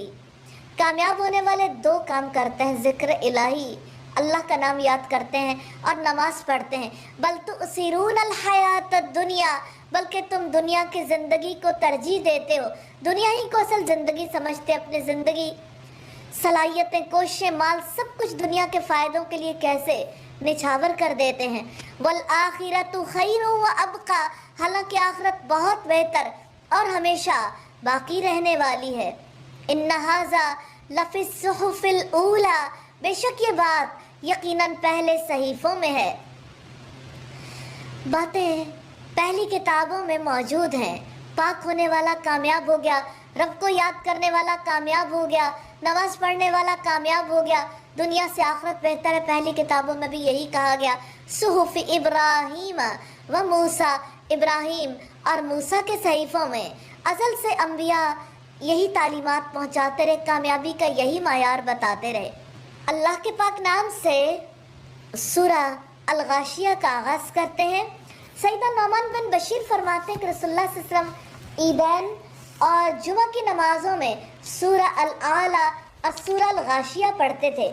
کامیاب ہونے والے دو کام کرتے ہیں، ذکر الہی، اللہ کا نام یاد کرتے ہیں اور نماز پڑھتے ہیں۔ بل تؤثرون الحیات الدنیا، بلکہ تم دنیا کی زندگی کو ترجیح دیتے ہو، دنیا ہی کو اصل زندگی سمجھتے، اپنی زندگی، صلاحیتیں، کوششیں، مال، سب کچھ دنیا کے فائدوں کے لیے کیسے نچھاور کر دیتے ہیں۔ والآخرۃ خیر وابقیٰ، حالانکہ آخرت بہت بہتر اور ہمیشہ باقی رہنے والی ہے۔ ان ھذا لفی الصحف الاولیٰ، بے شک یہ بات یقیناً پہلے صحیفوں میں ہے، باتیں پہلی کتابوں میں موجود ہیں۔ پاک ہونے والا کامیاب ہو گیا، رب کو یاد کرنے والا کامیاب ہو گیا، نماز پڑھنے والا کامیاب ہو گیا۔ دنیا سے آخرت بہتر ہے، پہلی کتابوں میں بھی یہی کہا گیا۔ صحف ابراہیم و موسیٰ، ابراہیم اور موسیٰ کے صحیفوں میں ازل سے انبیاء یہی تعلیمات پہنچاتے رہے، کامیابی کا یہی معیار بتاتے رہے۔ اللہ کے پاک نام سے سورہ الغاشیہ کا آغاز کرتے ہیں۔ سیدنا نعمان بن بشیر فرماتے ہیں کہ رسول اللہ صلی اللہ علیہ وسلم عیدین اور جمعہ کی نمازوں میں سورہ الاعلی اور سورہ الغاشیہ پڑھتے تھے۔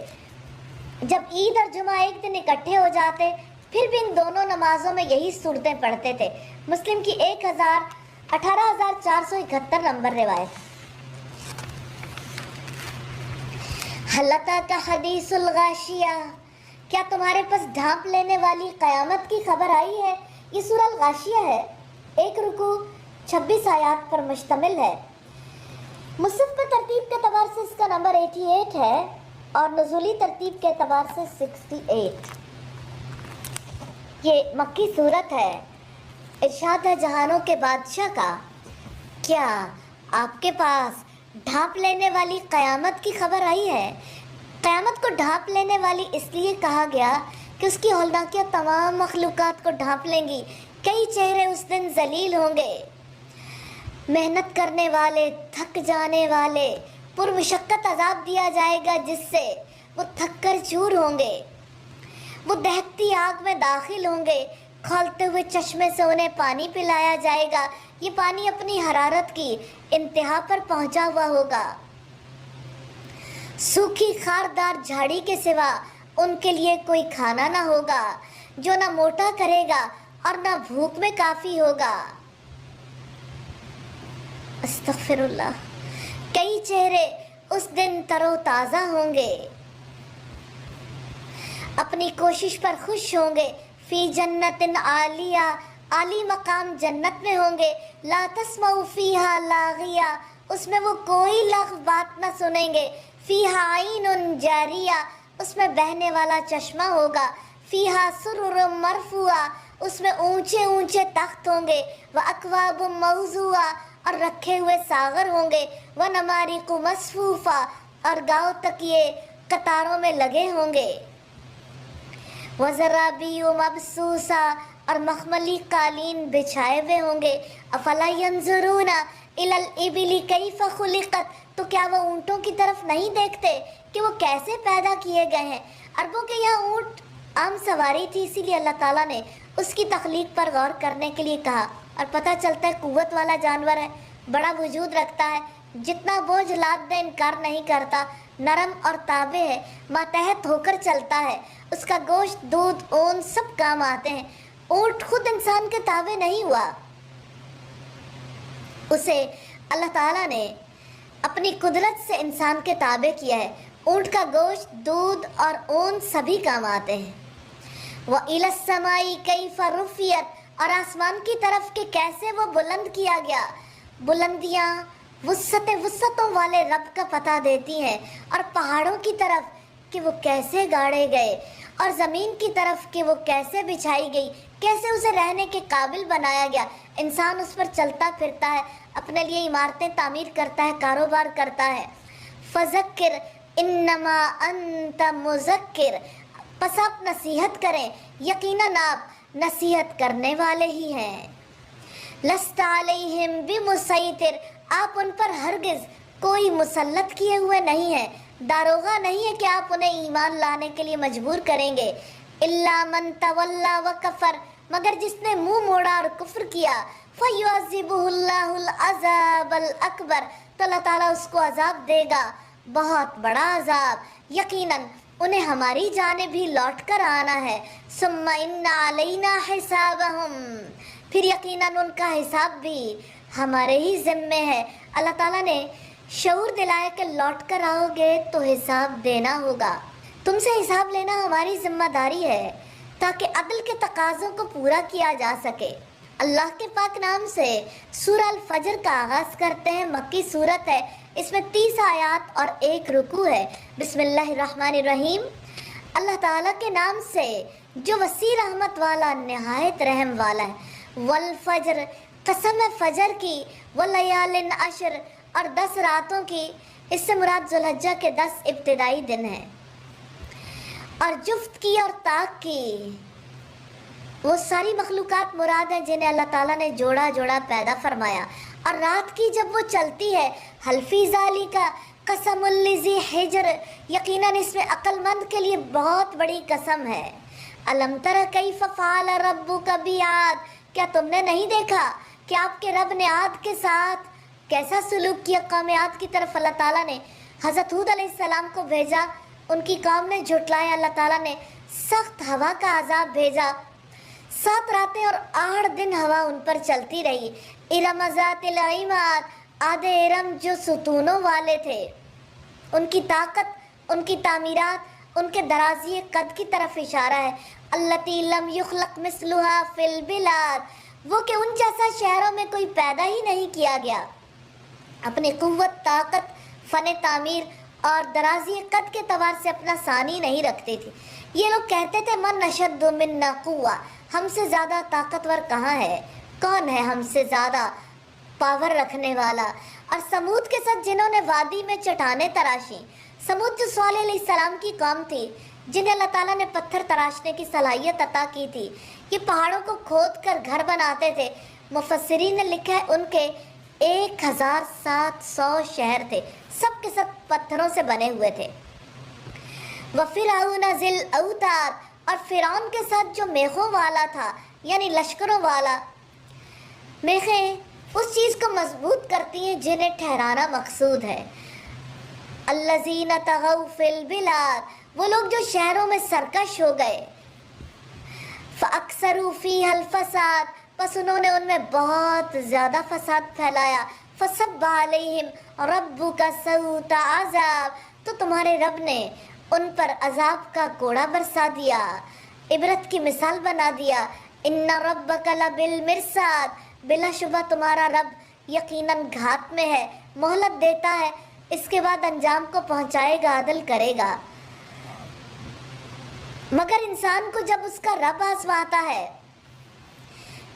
جب عید اور جمعہ ایک دن اکٹھے ہو جاتے پھر بھی ان دونوں نمازوں میں یہی صورتیں پڑھتے تھے۔ مسلم کی 18,471 نمبر روایت۔ هل أتاك حدیث الغاشیہ، کیا تمہارے پاس ڈھانپ لینے والی قیامت کی خبر آئی ہے؟ یہ سورہ الغاشیہ ہے، ایک رکوع 26 آیات پر مشتمل ہے۔ مصحف پر ترتیب کے اعتبار سے اس کا نمبر 88 ہے اور نزولی ترتیب کے اعتبار سے 68۔ یہ مکی صورت ہے۔ ارشاد ہے جہانوں کے بادشاہ کا، کیا آپ کے پاس ڈھانپ لینے والی قیامت کی خبر آئی ہے؟ قیامت کو ڈھانپ لینے والی اس لیے کہا گیا کہ اس کی ہولناکیاں تمام مخلوقات کو ڈھانپ لیں گی۔ کئی چہرے اس دن ذلیل ہوں گے، محنت کرنے والے، تھک جانے والے، پرمشقت عذاب دیا جائے گا جس سے وہ تھک کر چور ہوں گے۔ وہ دہکتی آگ میں داخل ہوں گے، کھولتے ہوئے چشمے سے انہیں پانی پلایا جائے گا۔ یہ پانی اپنی حرارت کی انتہا پر پہنچا ہوا ہوگا۔ سوکھی خاردار جھاڑی کے سوا ان کے لیے کوئی کھانا نہ ہوگا جو نہ موٹا کرے گا اور نہ بھوک میں کافی ہوگا۔ استغفر اللہ۔ کئی چہرے اس دن تر و تازہ ہوں گے، اپنی کوشش پر خوش ہوں گے۔ فی جنت عالیہ، عالی مقام جنت میں ہوں گے۔ لا تسمع فیہا لاغیہ، اس میں وہ کوئی لغو بات نہ سنیں گے۔ فیہا عین جاریہ، اس میں بہنے والا چشمہ ہوگا۔ فیہا سرر مرفوعہ، اس میں اونچے اونچے تخت ہوں گے۔ واکواب موضوعہ، اور رکھے ہوئے ساغر ہوں گے۔ ونمارق مصفوفہ، اور گاؤں تکیے قطاروں میں لگے ہوں گے۔ وزرابی مبثوثہ، اور مخملی قالین بچھائے ہوئے ہوں گے۔ افلا ینظرون الی الابل کیف خلقت، تو کیا وہ اونٹوں کی طرف نہیں دیکھتے کہ وہ کیسے پیدا کیے گئے ہیں؟ عربوں کے یہاں اونٹ عام سواری تھی، اسی لیے اللہ تعالیٰ نے اس کی تخلیق پر غور کرنے کے لیے کہا، اور پتہ چلتا ہے قوت والا جانور ہے، بڑا وجود رکھتا ہے، جتنا بوجھ لاد دے انکار نہیں کرتا، نرم اور تابع ہے، ماتحت ہو کر چلتا ہے، اس کا گوشت، دودھ، اون سب کام آتے ہیں۔ اونٹ خود انسان کے تابع نہیں ہوا، اسے اللہ تعالیٰ نے اپنی قدرت سے انسان کے تابع کیا ہے۔ اونٹ کا گوشت، دودھ اور اون سبھی کام آتے ہیں۔ وَإِلَى السَّمَاءِ كَيْفَ رُفِعَتْ، اور آسمان کی طرف کہ کیسے وہ بلند کیا گیا۔ بلندیاں وسعتوں والے رب کا پتہ دیتی ہیں، اور پہاڑوں کی طرف کہ وہ کیسے گاڑے گئے، اور زمین کی طرف کہ وہ کیسے بچھائی گئی، کیسے اسے رہنے کے قابل بنایا گیا۔ انسان اس پر چلتا پھرتا ہے، اپنے لیے عمارتیں تعمیر کرتا ہے، کاروبار کرتا ہے۔ فذکر انما انت مذکر، پس آپ نصیحت کریں، یقیناً آپ نصیحت کرنے والے ہی ہیں۔ لست علیہم بمسیطر، آپ ان پر ہرگز کوئی مسلط کیے ہوئے نہیں ہیں، داروغہ نہیں ہے کہ آپ انہیں ایمان لانے کے لیے مجبور کریں گے۔ الا من تولی وکفر، مگر جس نے منہ موڑا اور کفر کیا، فیعذبہ اللہ العذاب الاکبر، تو اللہ تعالیٰ اس کو عذاب دے گا، بہت بڑا عذاب۔ یقیناً انہیں ہماری جانب بھی لوٹ کر آنا ہے۔ ثم ان علینا حسابہم، پھر یقیناً ان کا حساب بھی ہمارے ہی ذمے ہے۔ اللہ تعالیٰ نے شعور دلایا کہ لوٹ کر آؤ گے تو حساب دینا ہوگا، تم سے حساب لینا ہماری ذمہ داری ہے تاکہ عدل کے تقاضوں کو پورا کیا جا سکے۔ اللہ کے پاک نام سے سورہ الفجر کا آغاز کرتے ہیں۔ مکی صورت ہے، اس میں 30 آیات اور 1 رکوع ہے۔ بسم اللہ الرحمن الرحیم، اللہ تعالیٰ کے نام سے جو وسیع رحمت والا، نہایت رحم والا ہے۔ والفجر، قسم ہے فجر کی، ولیال عشر، اور 10 راتوں کی، اس سے مراد ذوالحجہ کے 10 ابتدائی دن ہیں، اور جفت کی اور طاق کی، وہ ساری مخلوقات مراد ہیں جنہیں اللہ تعالیٰ نے جوڑا جوڑا پیدا فرمایا۔ اور رات کی جب وہ چلتی ہے، حل فی ذالک قسم لذی حجر، یقیناً اس میں عقل مند کے لیے بہت بڑی قسم ہے۔ الم تر کیف فعل ربک بعاد، کیا تم نے نہیں دیکھا کہ آپ کے رب نے عاد کے ساتھ کیسا سلوک کیا قوم عاد کی طرف اللہ تعالیٰ نے حضرت ہود علیہ السلام کو بھیجا، ان کی قوم نے جھٹلایا، اللہ تعالیٰ نے سخت ہوا کا عذاب بھیجا، 7 راتیں اور 8 دن ہوا ان پر چلتی رہی۔ ارم ذات العماد، عاد ارم جو ستونوں والے تھے، ان کی طاقت، ان کی تعمیرات، ان کے درازی قد کی طرف اشارہ ہے۔ التی لم یخلق مثلها فی البلاد، وہ کہ ان جیسا شہروں میں کوئی پیدا ہی نہیں کیا گیا۔ اپنی قوت، طاقت، فن تعمیر اور درازی قد کے اعتبار سے اپنا ثانی نہیں رکھتے تھے۔ یہ لوگ کہتے تھے من اشد منا قوہ، ہم سے زیادہ طاقتور کہاں ہے، کون ہے ہم سے زیادہ پاور رکھنے والا۔ اور سمود کے ساتھ جنہوں نے وادی میں چٹانیں تراشی، سمود جو صالح علیہ السلام کی قوم تھی، جنہیں اللہ تعالیٰ نے پتھر تراشنے کی صلاحیت عطا کی تھی، یہ پہاڑوں کو کھود کر گھر بناتے تھے۔ مفسرین نے لکھا ہے ان کے 1700 شہر تھے، سب کے سب پتھروں سے بنے ہوئے تھے۔ وَفِرْعَوْنَ ذِی الْأَوْتَادِ، اور فرعون کے ساتھ جو میخوں والا تھا، یعنی لشکروں والا۔ میخیں اس چیز کو مضبوط کرتی ہیں جنہیں ٹھہرانا مقصود ہے۔ الَّذِینَ طَغَوْا فِی الْبِلَادِ، وہ لوگ جو شہروں میں سرکش ہو گئے۔ فَأَكْثَرُوا فِیہَا الْفَسَادَ، بس انہوں نے ان میں بہت زیادہ فساد پھیلایا۔ فَصَبَّ عَلَیہِمْ رَبُّکَ سَوْطَ عَذَابٍ، تو تمہارے رب نے ان پر عذاب کا کوڑا برسا دیا، عبرت کی مثال بنا دیا۔ ان ربک لبالمرصاد، بلا شبہ تمہارا رب یقیناً گھات میں ہے، مہلت دیتا ہے، اس کے بعد انجام کو پہنچائے گا، عدل کرے گا۔ مگر انسان کو جب اس کا رب آزماتا ہے،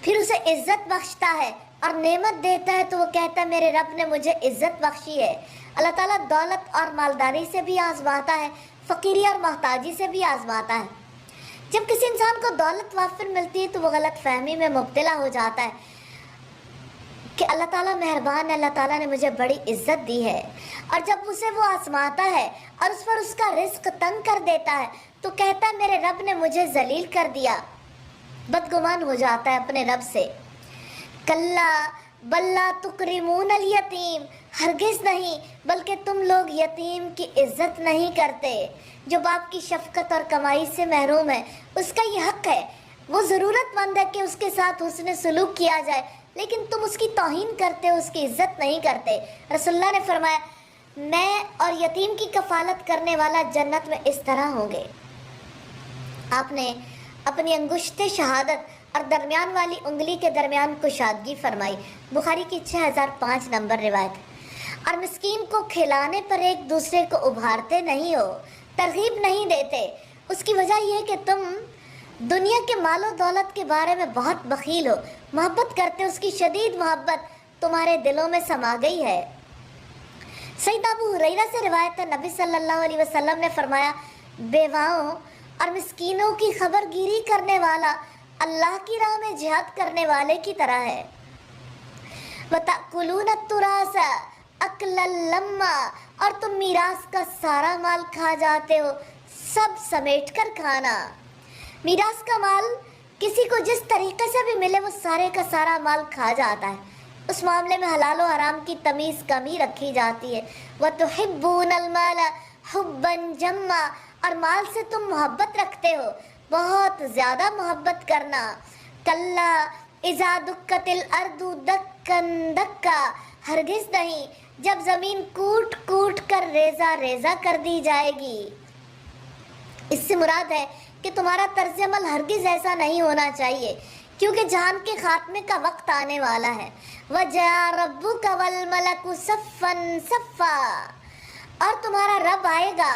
پھر اسے عزت بخشتا ہے اور نعمت دیتا ہے، تو وہ کہتا ہے میرے رب نے مجھے عزت بخشی ہے۔ اللہ تعالیٰ دولت اور مالداری سے بھی آزماتا ہے، فقیری اور محتاجی سے بھی آزماتا ہے۔ جب کسی انسان کو دولت وافر ملتی ہے تو وہ غلط فہمی میں مبتلا ہو جاتا ہے کہ اللہ تعالیٰ مہربان ہے، اللہ تعالیٰ نے مجھے بڑی عزت دی ہے۔ اور جب اسے وہ آزماتا ہے اور اس پر اس کا رزق تنگ کر دیتا ہے تو کہتا ہے میرے رب نے مجھے ذلیل کر دیا، بدگمان ہو جاتا ہے اپنے رب سے۔ کلا بل لا تکرمون الیتیم، ہرگز نہیں، بلکہ تم لوگ یتیم کی عزت نہیں کرتے۔ جو باپ کی شفقت اور کمائی سے محروم ہے، اس کا یہ حق ہے، وہ ضرورت مند ہے کہ اس کے ساتھ حسن سلوک کیا جائے، لیکن تم اس کی توہین کرتے ہو، اس کی عزت نہیں کرتے۔ رسول اللہ نے فرمایا میں اور یتیم کی کفالت کرنے والا جنت میں اس طرح ہوں گے۔ آپ نے اپنی انگشت شہادت اور درمیان والی انگلی کے درمیان کشادگی فرمائی، بخاری کی 6005 نمبر روایت۔ اور مسکین کو کھلانے پر ایک دوسرے کو ابھارتے نہیں ہو، ترغیب نہیں دیتے۔ اس کی وجہ یہ کہ تم دنیا کے مال و دولت کے بارے میں بہت بخیل ہو، محبت کرتے، اس کی شدید محبت تمہارے دلوں میں سما گئی ہے۔ سیدنا ابو ہریرہ سے روایت ہے، نبی صلی اللہ علیہ وسلم نے فرمایا بیواؤں اور مسکینوں کی خبر گیری کرنے والا اللہ کی راہ میں جہاد کرنے والے کی طرح ہے۔ وَتَأْكُلُونَ التُّرَاثَ أَكْلًا لَمًّا، اور تم میراث کا سارا مال کھا جاتے ہو، سب سمیٹ کر کھانا۔ میراث کا مال کسی کو جس طریقے سے بھی ملے وہ سارے کا سارا مال کھا جاتا ہے، اس معاملے میں حلال و حرام کی تمیز کم ہی رکھی جاتی ہے۔ وَتُحِبُّونَ الْمَالَ حُبًّا جَمًّا، اور مال سے تم محبت رکھتے ہو، بہت زیادہ محبت کرنا۔ کلا اذا دکت الارض دکن دکا، ہرگز نہیں، جب زمین کوٹ کوٹ کر ریزہ ریزہ کر دی جائے گی۔ اس سے مراد ہے کہ تمہارا طرز عمل ہرگز ایسا نہیں ہونا چاہیے، کیونکہ جہان کے خاتمے کا وقت آنے والا ہے۔ وَجَاءَ رَبُّكَ وَالْمَلَكُ صَفًّا صَفًّا، اور تمہارا رب آئے گا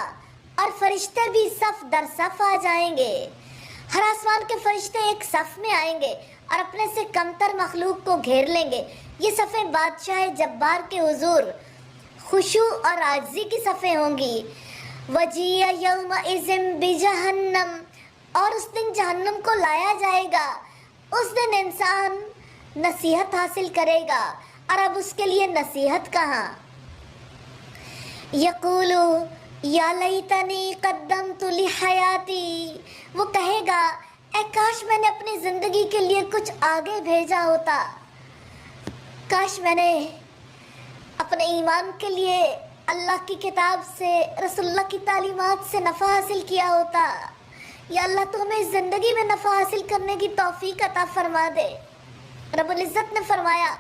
اور فرشتے بھی صف در صف آ جائیں گے۔ ہر آسمان کے فرشتے ایک صف میں آئیں گے اور اپنے سے کمتر مخلوق کو گھیر لیں گے۔ یہ صفیں بادشاہ جبار کے حضور خشوع اور عاجزی کی صفیں ہوں گی۔ وَجِیَ یَوْمَئِذٍ بِجَہَنَّمَ، اور اس دن جہنم کو لایا جائے گا۔ اس دن انسان نصیحت حاصل کرے گا، اور اب اس کے لیے نصیحت کہاں؟ یقولو یا لیتنی قدمت لحیاتی، وہ کہے گا اے کاش میں نے اپنی زندگی کے لیے کچھ آگے بھیجا ہوتا، کاش میں نے اپنے ایمان کے لیے اللہ کی کتاب سے، رسول اللہ کی تعلیمات سے نفع حاصل کیا ہوتا، یا اللہ تو ہمیں زندگی میں نفع حاصل کرنے کی توفیق عطا فرما دے۔ رب العزت نے فرمایا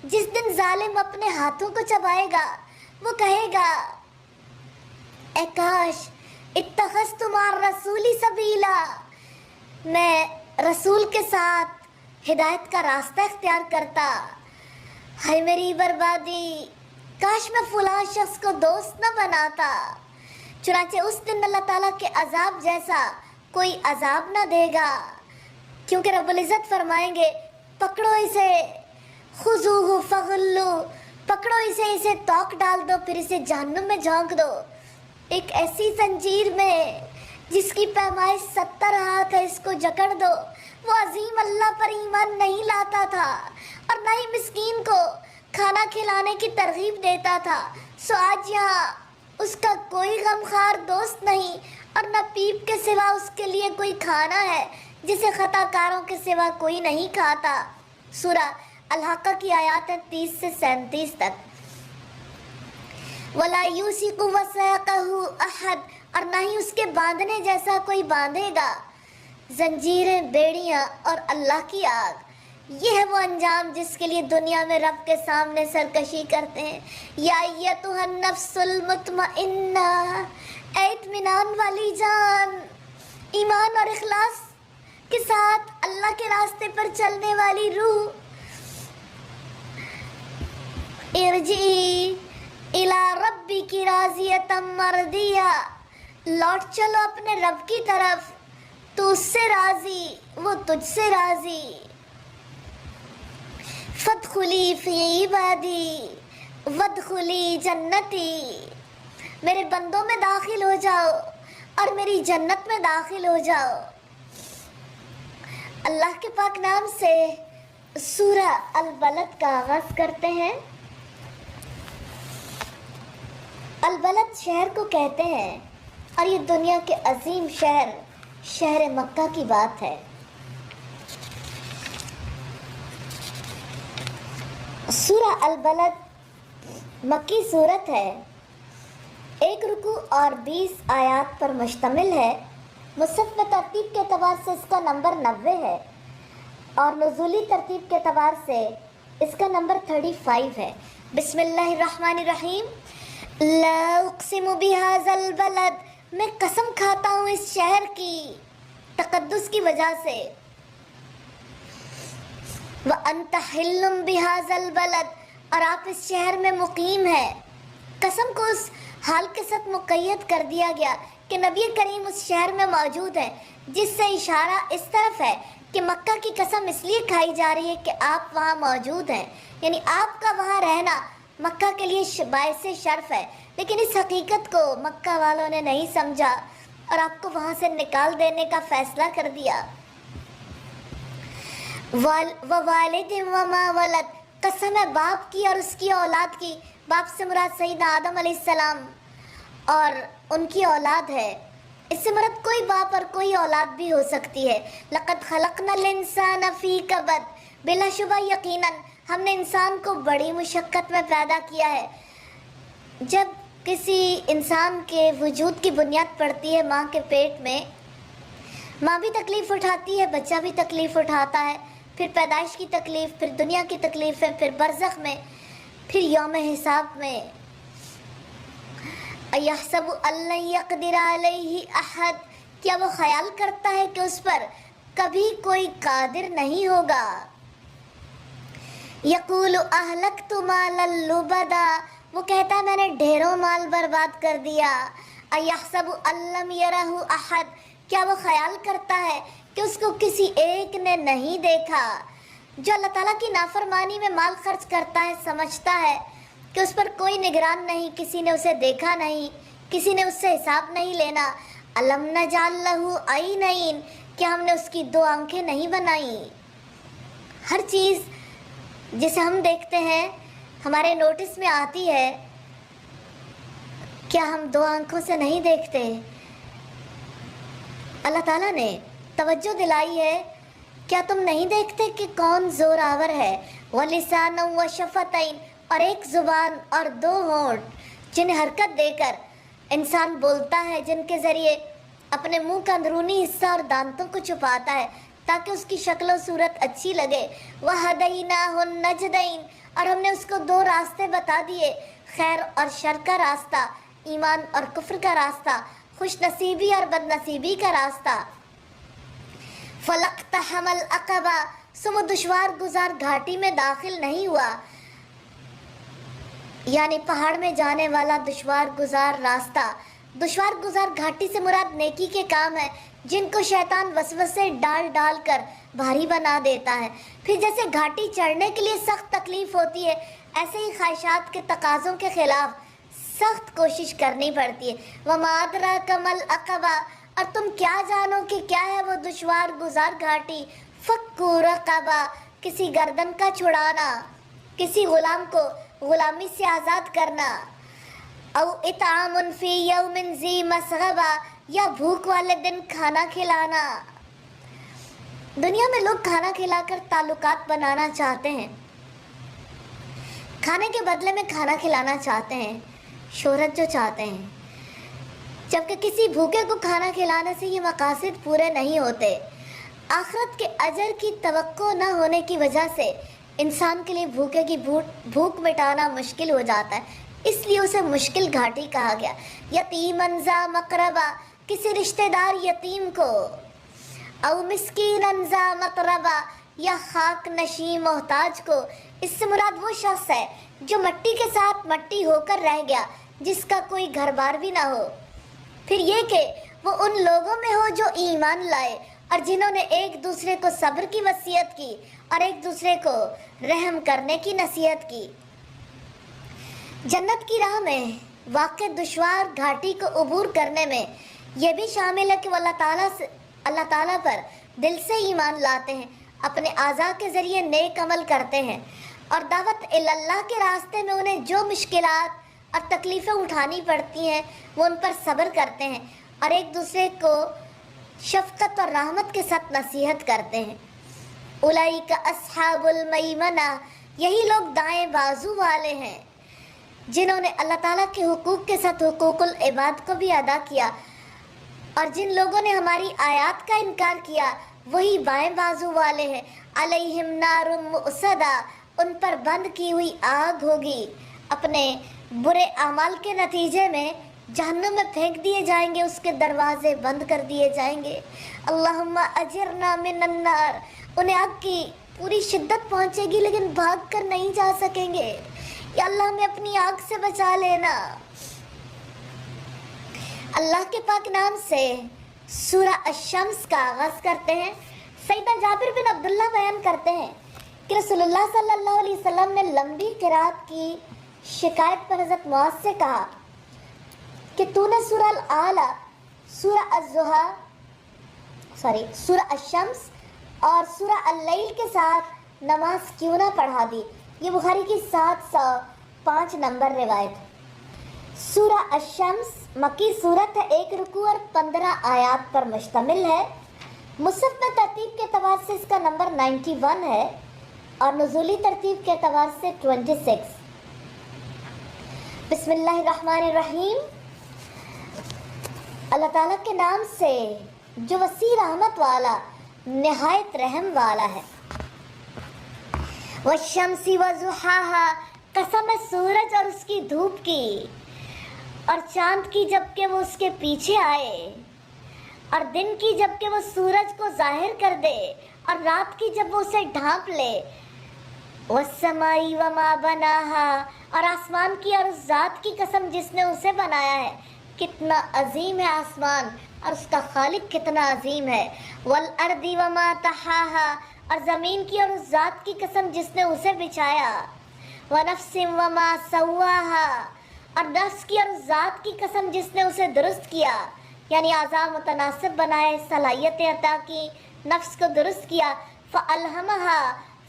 جس دن ظالم اپنے ہاتھوں کو چبائے گا وہ کہے گا اے کاش اتخذت مع الرسول سبیلا، میں رسول کے ساتھ ہدایت کا راستہ اختیار کرتا، ہائے میری بربادی، کاش میں فلاں شخص کو دوست نہ بناتا۔ چنانچہ اس دن اللہ تعالیٰ کے عذاب جیسا کوئی عذاب نہ دے گا، کیونکہ رب العزت فرمائیں گے پکڑو اسے، خذوہ فغلو، پکڑو اسے توق ڈال دو، پھر اسے جہنم میں جھونک دو، ایک ایسی زنجیر میں جس کی پیمائش 70 ہاتھ ہے، اس کو جکڑ دو۔ وہ عظیم اللہ پر ایمان نہیں لاتا تھا اور نہ ہی مسکین کو کھانا کھلانے کی ترغیب دیتا تھا، سو آج یہاں اس کا کوئی غمخوار دوست نہیں اور نہ پیپ کے سوا اس کے لیے کوئی کھانا ہے جسے خطا کاروں کے سوا کوئی نہیں کھاتا۔ سورہ الحاقہ کی آیات ہیں 30 سے 37 تک۔ وَلَا يُوثِقُ وَثَاقَهُ أَحَدٌ، اور نہ ہی اس کے باندھنے جیسا کوئی باندھے گا۔ زنجیریں، بیڑیاں اور اللہ کی آگ، یہ ہے وہ انجام جس کے لیے دنیا میں رب کے سامنے سرکشی کرتے ہیں۔ یا ایتھا النفس المطمئنہ، اے اطمینان والی جان، ایمان اور اخلاص کے ساتھ اللہ کے راستے پر چلنے والی روح، ارجعی الی ربک راضیۃ مرضیہ، لوٹ چلو اپنے رب کی طرف، تو اس سے راضی، وہ تجھ سے راضی۔ فادخلی فی عبادی وادخلی جنتی، میرے بندوں میں داخل ہو جاؤ اور میری جنت میں داخل ہو جاؤ۔ اللہ کے پاک نام سے سورہ البلد کا آغاز کرتے ہیں۔ البلد شہر کو کہتے ہیں اور یہ دنیا کے عظیم شہر مکہ کی بات ہے۔ سورہ البلد مکی سورت ہے، 1 رکوع اور 20 آیات پر مشتمل ہے۔ مصحف میں ترتیب کے اعتبار سے اس کا نمبر 90 ہے اور نزولی ترتیب کے اعتبار سے اس کا نمبر 35 ہے۔ بسم اللہ الرحمن الرحیم۔ لا اقسم بہذا البلد، میں قسم کھاتا ہوں اس شہر کی تقدس کی وجہ سے۔ وَأَنْتَ حِلٌّ بِهَذَا الْبَلَدِ، اور آپ اس شہر میں مقیم ہیں۔ قسم کو اس حال کے ساتھ مقید کر دیا گیا کہ نبی کریم اس شہر میں موجود ہے، جس سے اشارہ اس طرف ہے کہ مکہ کی قسم اس لیے کھائی جا رہی ہے کہ آپ وہاں موجود ہیں، یعنی آپ کا وہاں رہنا مکہ کے لیے باعث شرف ہے۔ لیکن اس حقیقت کو مکہ والوں نے نہیں سمجھا اور آپ کو وہاں سے نکال دینے کا فیصلہ کر دیا۔ وَوَالِدٍ وَمَا وَلَدَ، قسم ہے باپ کی اور اس کی اولاد کی۔ باپ سے مراد سیدنا آدم علیہ السلام اور ان کی اولاد ہے، اس سے مراد کوئی باپ اور کوئی اولاد بھی ہو سکتی ہے۔ لَقَدْ خَلَقْنَا الْإِنسَانَ فِي كَبَدٍ، بلا شبہ یقیناً ہم نے انسان کو بڑی مشقت میں پیدا کیا ہے۔ جب کسی انسان کے وجود کی بنیاد پڑتی ہے ماں کے پیٹ میں، ماں بھی تکلیف اٹھاتی ہے، بچہ بھی تکلیف اٹھاتا ہے، پھر پیدائش کی تکلیف، پھر دنیا کی تکلیف ہے، پھر برزخ میں، پھر یوم حساب میں۔ اَيَحْسَبُ أَن لَّن يَقْدِرَ عَلَيْهِ أَحَدٌ، کیا وہ خیال کرتا ہے کہ اس پر کبھی کوئی قادر نہیں ہوگا۔ يَقُولُ أَهْلَكْتُ مَالًا لُبَدًا، وہ کہتا ہے میں نے ڈھیروں مال برباد کر دیا۔ اَيَحْسَبُ أَن لَّمْ يَرَهُ أَحَدٌ، کیا وہ خیال کرتا ہے کہ اس کو کسی ایک نے نہیں دیکھا۔ جو اللہ تعالیٰ کی نافرمانی میں مال خرچ کرتا ہے سمجھتا ہے کہ اس پر کوئی نگران نہیں، کسی نے اسے دیکھا نہیں، کسی نے اس سے حساب نہیں لینا۔ أَلَمْ نَجْعَل لَّهُ عَيْنَيْنِ، کیا ہم نے اس کی 2 آنکھیں نہیں بنائیں۔ ہر چیز جسے ہم دیکھتے ہیں ہمارے نوٹس میں آتی ہے، کیا ہم 2 آنکھوں سے نہیں دیکھتے؟ اللہ تعالیٰ نے توجہ دلائی ہے، کیا تم نہیں دیکھتے کہ کون زور آور ہے؟ وَلِسَانًا وَشَفَتَيْن، اور ایک زبان اور دو ہونٹ جنہیں حرکت دے کر انسان بولتا ہے، جن کے ذریعے اپنے منہ کا اندرونی حصہ اور دانتوں کو چھپاتا ہے تاکہ اس کی شکل و صورت اچھی لگے۔ وَهَدَيْنَاهُ النَّجْدَيْنِ، اور ہم نے اس کو دو راستے بتا دیے، خیر اور شر کا راستہ، ایمان اور کفر کا راستہ، خوش نصیبی اور بد نصیبی کا راستہ۔ فَلَقْتَحَمَ الْعَقَبَةَ، سو وہ دشوار گزار گھاٹی میں داخل نہیں ہوا، یعنی پہاڑ میں جانے والا دشوار گزار راستہ۔ دشوار گزار گھاٹی سے مراد نیکی کے کام ہے جن کو شیطان وسوسے ڈال ڈال کر بھاری بنا دیتا ہے۔ پھر جیسے گھاٹی چڑھنے کے لیے سخت تکلیف ہوتی ہے، ایسے ہی خواہشات کے تقاضوں کے خلاف سخت کوشش کرنی پڑتی ہے۔ وَمَا أَدْرَاكَ مَا الْعَقَبَةُ، اور تم کیا جانو کہ کیا ہے وہ دشوار گزار گھاٹی؟ فَكُّ رَقَبَةٍ، کسی گردن کا چھڑانا، کسی غلام کو غلامی سے آزاد کرنا، او اطعام فی یوم ذی مسغبہ، یا بھوک والے دن کھانا کھلانا۔ دنیا میں لوگ کھانا کھلا کر تعلقات بنانا چاہتے ہیں، کھانے کے بدلے میں کھانا کھلانا چاہتے ہیں، شہرت جو چاہتے ہیں، جبکہ کسی بھوکے کو کھانا کھلانے سے یہ مقاصد پورے نہیں ہوتے۔ آخرت کے اجر کی توقع نہ ہونے کی وجہ سے انسان کے لیے بھوکے کی بھوک مٹانا مشکل ہو جاتا ہے، اس لیے اسے مشکل گھاٹی کہا گیا۔ یتیماً ذا مقربہ، کسی رشتہ دار یتیم کو، او مسکیناً ذا متربہ، یا خاک نشیں محتاج کو۔ اس سے مراد وہ شخص ہے جو مٹی کے ساتھ مٹی ہو کر رہ گیا، جس کا کوئی گھر بار بھی نہ ہو۔ پھر یہ کہ وہ ان لوگوں میں ہو جو ایمان لائے اور جنہوں نے ایک دوسرے کو صبر کی وصیت کی اور ایک دوسرے کو رحم کرنے کی نصیحت کی۔ جنت کی راہ میں واقع دشوار گھاٹی کو عبور کرنے میں یہ بھی شامل ہے کہ وہ اللہ تعالیٰ پر دل سے ایمان لاتے ہیں، اپنے اعضاء کے ذریعے نیک عمل کرتے ہیں، اور دعوت اللہ کے راستے میں انہیں جو مشکلات اور تکلیفیں اٹھانی پڑتی ہیں وہ ان پر صبر کرتے ہیں اور ایک دوسرے کو شفقت اور رحمت کے ساتھ نصیحت کرتے ہیں۔ اولئک اصحاب المیمنہ، یہی لوگ دائیں بازو والے ہیں جنہوں نے اللہ تعالیٰ کے حقوق کے ساتھ حقوق العباد کو بھی ادا کیا، اور جن لوگوں نے ہماری آیات کا انکار کیا وہی بائیں بازو والے ہیں۔ علیہم نار مؤصدہ، ان پر بند کی ہوئی آگ ہوگی، اپنے برے اعمال کے نتیجے میں جہنم میں پھینک دیے جائیں گے، اس کے دروازے بند کر دیے جائیں گے۔ اللہم اجرنا من النار، انہیں آگ کی پوری شدت پہنچے گی لیکن بھاگ کر نہیں جا سکیں گے، یا اللہ ہمیں اپنی آگ سے بچا لینا۔ اللہ کے پاک نام سے سورہ الشمس کا آغاز کرتے ہیں۔ سیدنا جابر بن عبداللہ بیان کرتے ہیں کہ رسول اللہ صلی اللہ علیہ وسلم نے لمبی قرات کی شکایت پر حضرت معاذ سے کہا کہ تو نے سورہ الاعلی، سورہ الشمس اور سورہ اللیل کے ساتھ نماز کیوں نہ پڑھا دی؟ یہ بخاری کی 705 نمبر روایت۔ سورہ الشمس مکی صورت ہے، 1 رکوع اور 15 آیات پر مشتمل ہے۔ مصحف میں ترتیب کے اعتبار سے اس کا نمبر 91 ہے اور نزولی ترتیب کے اعتبار سے 26۔ بسم اللہ الرحمن الرحیم، اللہ تعالیٰ کے نام سے جو وسیع رحمت والا نہایت رحم والا ہے۔ والشمس وضحاہا، قسم ہے سورج اور اس کی دھوپ کی، اور چاند کی جبکہ وہ اس کے پیچھے آئے، اور دن کی جبکہ وہ سورج کو ظاہر کر دے، اور رات کی جب وہ اسے ڈھانپ لے۔ والسماء وما بناہا، اور آسمان کی اور اس ذات کی قسم جس نے اسے بنایا ہے، کتنا عظیم ہے آسمان اور اس کا خالق کتنا عظیم ہے۔ والارض وما طحاہا، اور زمین کی اور اس ذات کی قسم جس نے اسے بچھایا۔ ونفس وما سواہا، اور نفس کی اور اس ذات کی قسم جس نے اسے درست کیا، یعنی اعضاء متناسب بنائے، صلاحیتیں عطا کی، نفس کو درست کیا۔ فالہمہا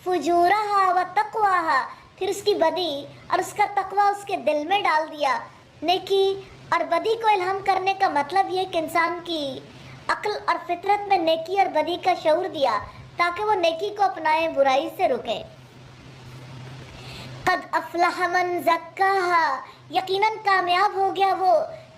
فجورہا وتقواہا، پھر اس کی بدی اور اس کا تقوی اس کے دل میں ڈال دیا۔ نیکی اور بدی کو الہام کرنے کا مطلب یہ کہ انسان کی عقل اور فطرت میں نیکی اور بدی کا شعور دیا تاکہ وہ نیکی کو اپنائے، برائی سے رکے۔ قد افلح من زکاہا، یقیناً کامیاب ہو گیا وہ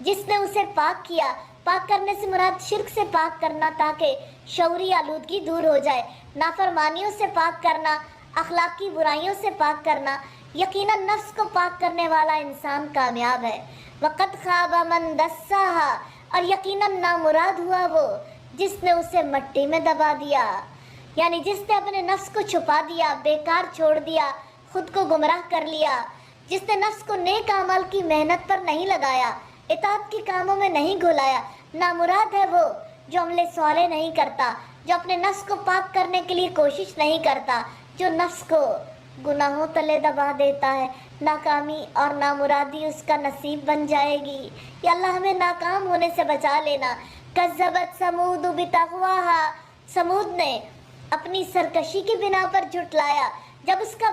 جس نے اسے پاک کیا۔ پاک کرنے سے مراد شرک سے پاک کرنا تاکہ شعوری آلودگی دور ہو جائے، نافرمانیوں سے پاک کرنا، اخلاقی برائیوں سے پاک کرنا۔ یقیناً نفس کو پاک کرنے والا انسان کامیاب ہے۔ وقد خاب من دساہا، اور یقیناً نامراد ہوا وہ جس نے اسے مٹی میں دبا دیا، یعنی جس نے اپنے نفس کو چھپا دیا، بیکار چھوڑ دیا، خود کو گمراہ کر لیا، جس نے نفس کو نیک اعمال کی محنت پر نہیں لگایا، اطاعت کے کاموں میں نہیں گھلایا۔ نامراد ہے وہ جو عمل صالح نہیں کرتا، جو اپنے نفس کو پاک کرنے کے لیے کوشش نہیں کرتا، جو نفس کو گناہوں تلے دبا دیتا ہے۔ ناکامی اور نامرادی اس کا نصیب بن جائے گی۔ یا اللہ ہمیں ناکام ہونے سے بچا لینا۔ کذبت ثمود بطغواہا، ثمود نے اپنی سرکشی کی بنا پر جھٹلایا جب اس کا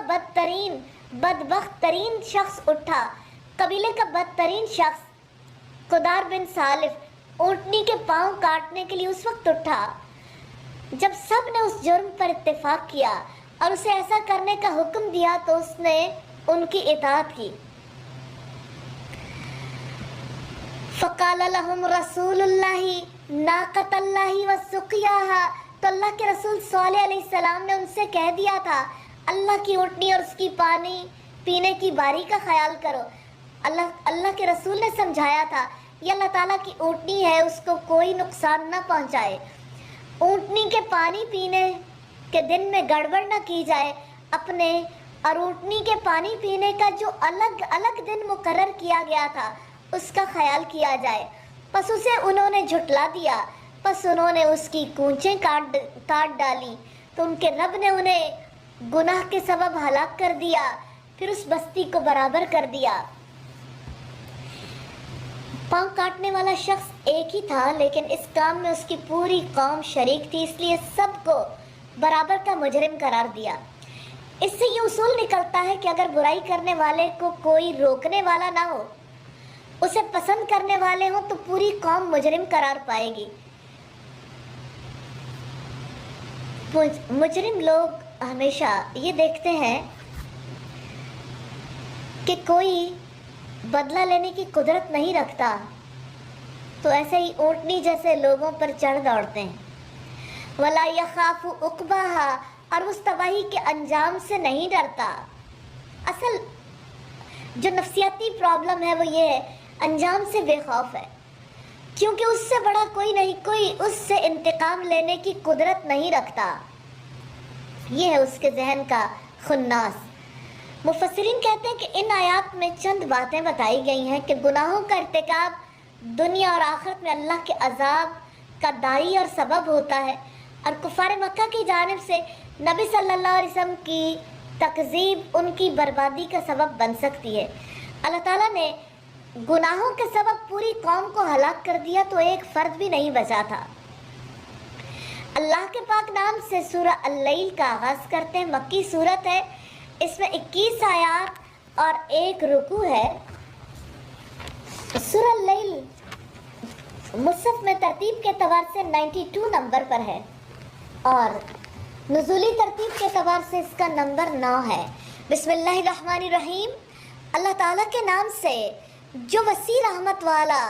بدبخت ترین شخص اٹھا۔ قبیلے کا بدترین شخص قدار بن سالف اونٹنی کے پاؤں کاٹنے کے لیے اس وقت اٹھا جب سب نے اس جرم پر اتفاق کیا اور اسے ایسا کرنے کا حکم دیا تو اس نے ان کی اطاعت کی۔ فقال لهم رسول اللہ ناقۃ اللہ وسقیاہا، تو اللہ کے رسول صالح علیہ السلام نے ان سے کہہ دیا تھا اللہ کی اونٹنی اور اس کی پانی پینے کی باری کا خیال کرو۔ اللہ کے رسول نے سمجھایا تھا یہ اللہ تعالیٰ کی اونٹنی ہے، اس کو کوئی نقصان نہ پہنچائے، اونٹنی کے پانی پینے کے دن میں گڑبڑ نہ کی جائے، اپنے اور اونٹنی کے پانی پینے کا جو الگ الگ دن مقرر کیا گیا تھا اس کا خیال کیا جائے۔ پس اسے انہوں نے جھٹلا دیا، پس انہوں نے اس کی کونچیں کاٹ ڈالی تو ان کے رب نے انہیں گناہ کے سبب ہلاک کر دیا، پھر اس بستی کو برابر کر دیا۔ پاؤں کاٹنے والا شخص ایک ہی تھا لیکن اس کام میں اس کی پوری قوم شریک تھی، اس لیے سب کو برابر کا مجرم قرار دیا۔ اس سے یہ اصول نکلتا ہے کہ اگر برائی کرنے والے کو کوئی روکنے والا نہ ہو، اسے پسند کرنے والے ہوں تو پوری قوم مجرم قرار پائے گی۔ مجرم لوگ ہمیشہ یہ دیکھتے ہیں کہ کوئی بدلہ لینے کی قدرت نہیں رکھتا تو ایسے ہی اونٹنی جیسے لوگوں پر چڑھ دوڑتے ہیں۔ وَلَا يَخَافُ عُقْبَاهَا، اور اس تباہی کے انجام سے نہیں ڈرتا۔ اصل جو نفسیاتی پرابلم ہے وہ یہ ہے، انجام سے بے خوف ہے، کیونکہ اس سے بڑا کوئی نہیں، کوئی اس سے انتقام لینے کی قدرت نہیں رکھتا۔ یہ ہے اس کے ذہن کا خناس۔ مفسرین کہتے ہیں کہ ان آیات میں چند باتیں بتائی گئی ہیں کہ گناہوں کا ارتکاب دنیا اور آخرت میں اللہ کے عذاب کا داعی اور سبب ہوتا ہے، اور کفار مکہ کی جانب سے نبی صلی اللہ علیہ وسلم کی تکذیب ان کی بربادی کا سبب بن سکتی ہے۔ اللہ تعالیٰ نے گناہوں کے سبب پوری قوم کو ہلاک کر دیا تو ایک فرد بھی نہیں بچا تھا۔ اللہ کے پاک نام سے سورہ اللیل کا آغاز کرتے ہیں، مکی سورت ہے، اس میں 21 آیات اور 1 رکوع ہے۔ سورہ اللیل مصحف میں ترتیب کے اعتبار سے 92 نمبر پر ہے اور نزولی ترتیب کے اعتبار سے اس کا نمبر 9 ہے۔ بسم اللہ الرحمن الرحیم، اللہ تعالیٰ کے نام سے جو وسیع رحمت والا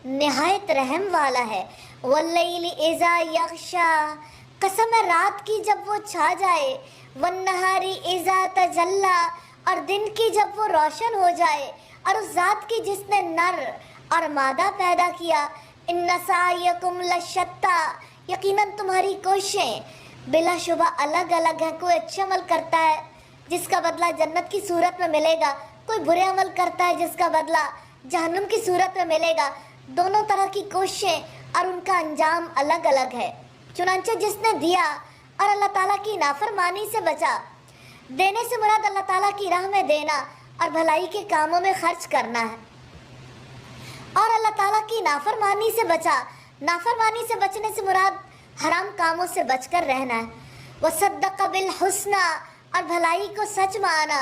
نہایت رحم والا ہے۔ واللیل اذا یغشا، قسم ہے رات کی جب وہ چھا جائے، والنہار اذا تجلی، اور دن کی جب وہ روشن ہو جائے، اور اس ذات کی جس نے نر اور مادہ پیدا کیا۔ ان سعیکم لشتی، یقیناً تمہاری کوششیں بلا شبہ الگ الگ ہیں۔ کوئی اچھا عمل کرتا ہے جس کا بدلہ جنت کی صورت میں ملے گا، کوئی برے عمل کرتا ہے جس کا بدلہ جہنم کی صورت میں ملے گا۔ دونوں طرح کی کوششیں اور ان کا انجام الگ الگ ہے۔ چنانچہ جس نے دیا اور اللہ تعالیٰ کی نافرمانی سے بچا، دینے سے مراد اللہ تعالیٰ کی راہ میں دینا اور بھلائی کے کاموں میں خرچ کرنا ہے، اور اللہ تعالیٰ کی نافرمانی سے بچا، نافرمانی سے بچنے سے مراد حرام کاموں سے بچ کر رہنا ہے۔ وَصَدَّقَ بِالْحُسْنَى، اور بھلائی کو سچ مانا۔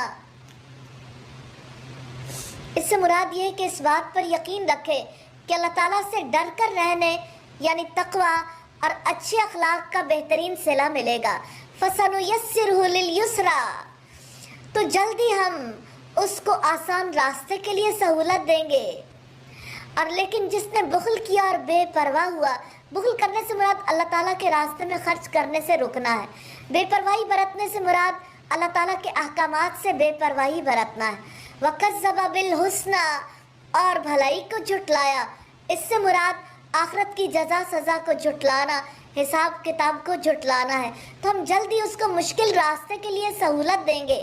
اس سے مراد یہ ہے کہ اس بات پر یقین رکھے کہ اللہ تعالیٰ سے ڈر کر رہنے یعنی تقوی اور اچھے اخلاق کا بہترین صلہ ملے گا۔ فَسَنُيَسِّرُهُ لِلْيُسْرَى، تو جلدی ہم اس کو آسان راستے کے لیے سہولت دیں گے۔ اور لیکن جس نے بخل کیا اور بے پرواہ ہوا، بخل کرنے سے مراد اللہ تعالیٰ کے راستے میں خرچ کرنے سے رکنا ہے، بے پرواہی برتنے سے مراد اللہ تعالیٰ کے احکامات سے بے پرواہی برتنا ہے۔ وَكَذَّبَ بِالْحُسْنَى، اور بھلائی کو جھٹلایا، اس سے مراد آخرت کی جزا سزا کو جھٹلانا، حساب کتاب کو جھٹلانا ہے۔ تو ہم جلدی اس کو مشکل راستے کے لیے سہولت دیں گے،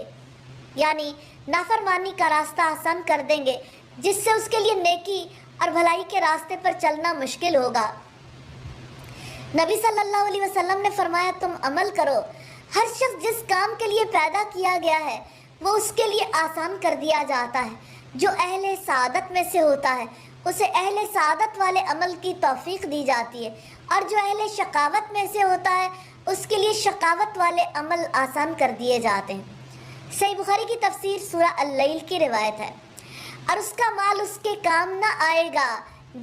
یعنی نافرمانی کا راستہ آسان کر دیں گے، جس سے اس کے لیے نیکی اور بھلائی کے راستے پر چلنا مشکل ہوگا۔ نبی صلی اللہ علیہ وسلم نے فرمایا تم عمل کرو، ہر شخص جس کام کے لیے پیدا کیا گیا ہے وہ اس کے لیے آسان کر دیا جاتا ہے۔ جو اہل سعادت میں سے ہوتا ہے اسے اہل سعادت والے عمل کی توفیق دی جاتی ہے، اور جو اہل شقاوت میں سے ہوتا ہے اس کے لیے شقاوت والے عمل آسان کر دیے جاتے ہیں۔ صحیح بخاری کی تفسیر سورہ اللیل کی روایت ہے۔ اور اس کا مال اس کے کام نہ آئے گا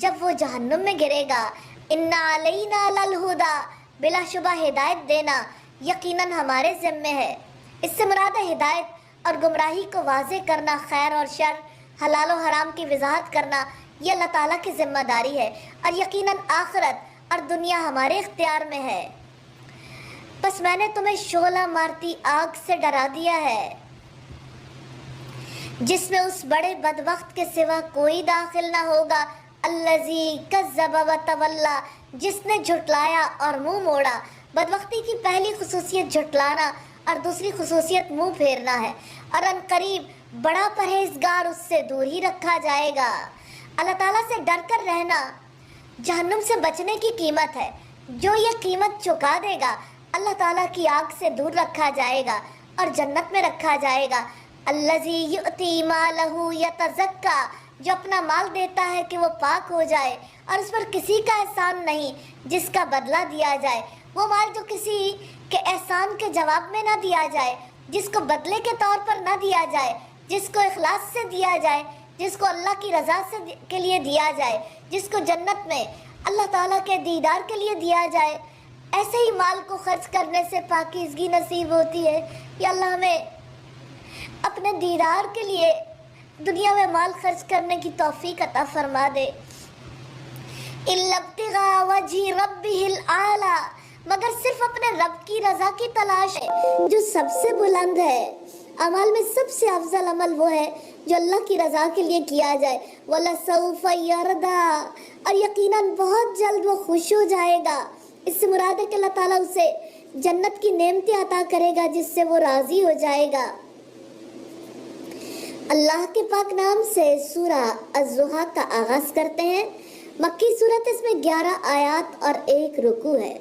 جب وہ جہنم میں گرے گا۔ اِنَّ عَلَيْنَا لَلْهُدَى، بلا شبہ ہدایت دینا یقیناً ہمارے ذمے ہے۔ اس سے مراد ہے ہدایت اور گمراہی کو واضح کرنا، خیر اور شر، حلال و حرام کی وضاحت کرنا، یہ اللہ تعالیٰ کی ذمہ داری ہے، اور یقیناً آخرت اور دنیا ہمارے اختیار میں ہے۔ بس میں نے تمہیں شعلہ مارتی آگ سے ڈرا دیا ہے جس میں اس بڑے بدبخت کے سوا کوئی داخل نہ ہوگا، الذی کذب وتولی، جس نے جھٹلایا اور منہ موڑا۔ بدبختی کی پہلی خصوصیت جھٹلانا اور دوسری خصوصیت منہ پھیرنا ہے، اور ان قریب بڑا پرہیزگار اس سے دور ہی رکھا جائے گا۔ اللہ تعالیٰ سے ڈر کر رہنا جہنم سے بچنے کی قیمت ہے۔ جو یہ قیمت چکا دے گا اللہ تعالیٰ کی آگ سے دور رکھا جائے گا اور جنت میں رکھا جائے گا۔ الذی یؤتی مالہ یتزکیٰ، جو اپنا مال دیتا ہے کہ وہ پاک ہو جائے اور اس پر کسی کا احسان نہیں جس کا بدلہ دیا جائے، وہ مال جو کسی کے احسان کے جواب میں نہ دیا جائے، جس کو بدلے کے طور پر نہ دیا جائے، جس کو اخلاص سے دیا جائے، جس کو اللہ کی رضا کے لیے دیا جائے، جس کو جنت میں اللہ تعالیٰ کے دیدار کے لیے دیا جائے، ایسے ہی مال کو خرچ کرنے سے پاکیزگی نصیب ہوتی ہے۔ یا اللہ ہمیں اپنے دیدار کے لیے دنیا میں مال خرچ کرنے کی توفیق عطا فرما دے۔ إِلَّا ابْتِغَاءَ وَجْهِ رَبِّهِ الْأَعْلَىٰ، مگر صرف اپنے رب کی رضا کی تلاش ہے جو سب سے بلند ہے۔ اعمال میں سب سے افضل عمل وہ ہے جو اللہ کی رضا کے لیے کیا جائے۔ وَلَسَوْفَ يَرْضَىٰ، اور یقیناً بہت جلد وہ خوش ہو جائے گا۔ اس سے مراد ہے کہ اللہ تعالیٰ اسے جنت کی نعمتیں عطا کرے گا جس سے وہ راضی ہو جائے گا۔ اللہ کے پاک نام سے سورہ الضحیٰ کا آغاز کرتے ہیں۔ مکی سورت، اس میں 11 آیات اور 1 رکوع ہے۔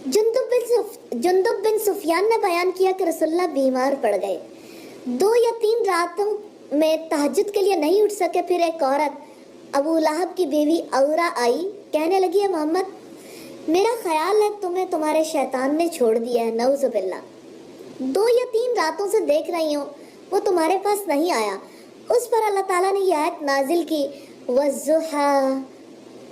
جندب بن سفیان نے بیان کیا کہ رسول اللہ بیمار پڑ گئے، 2 یا 3 راتوں میں تہجد کے لیے نہیں اٹھ سکے۔ پھر ایک عورت ابو لہب کی بیوی عورہ آئی، کہنے لگی ہے محمد، میرا خیال ہے تمہیں تمہارے شیطان نے چھوڑ دیا ہے، نعوذ باللہ، 2 یا 3 راتوں سے دیکھ رہی ہوں وہ تمہارے پاس نہیں آیا۔ اس پر اللہ تعالیٰ نے یہ آیت نازل کی، والضحیٰ،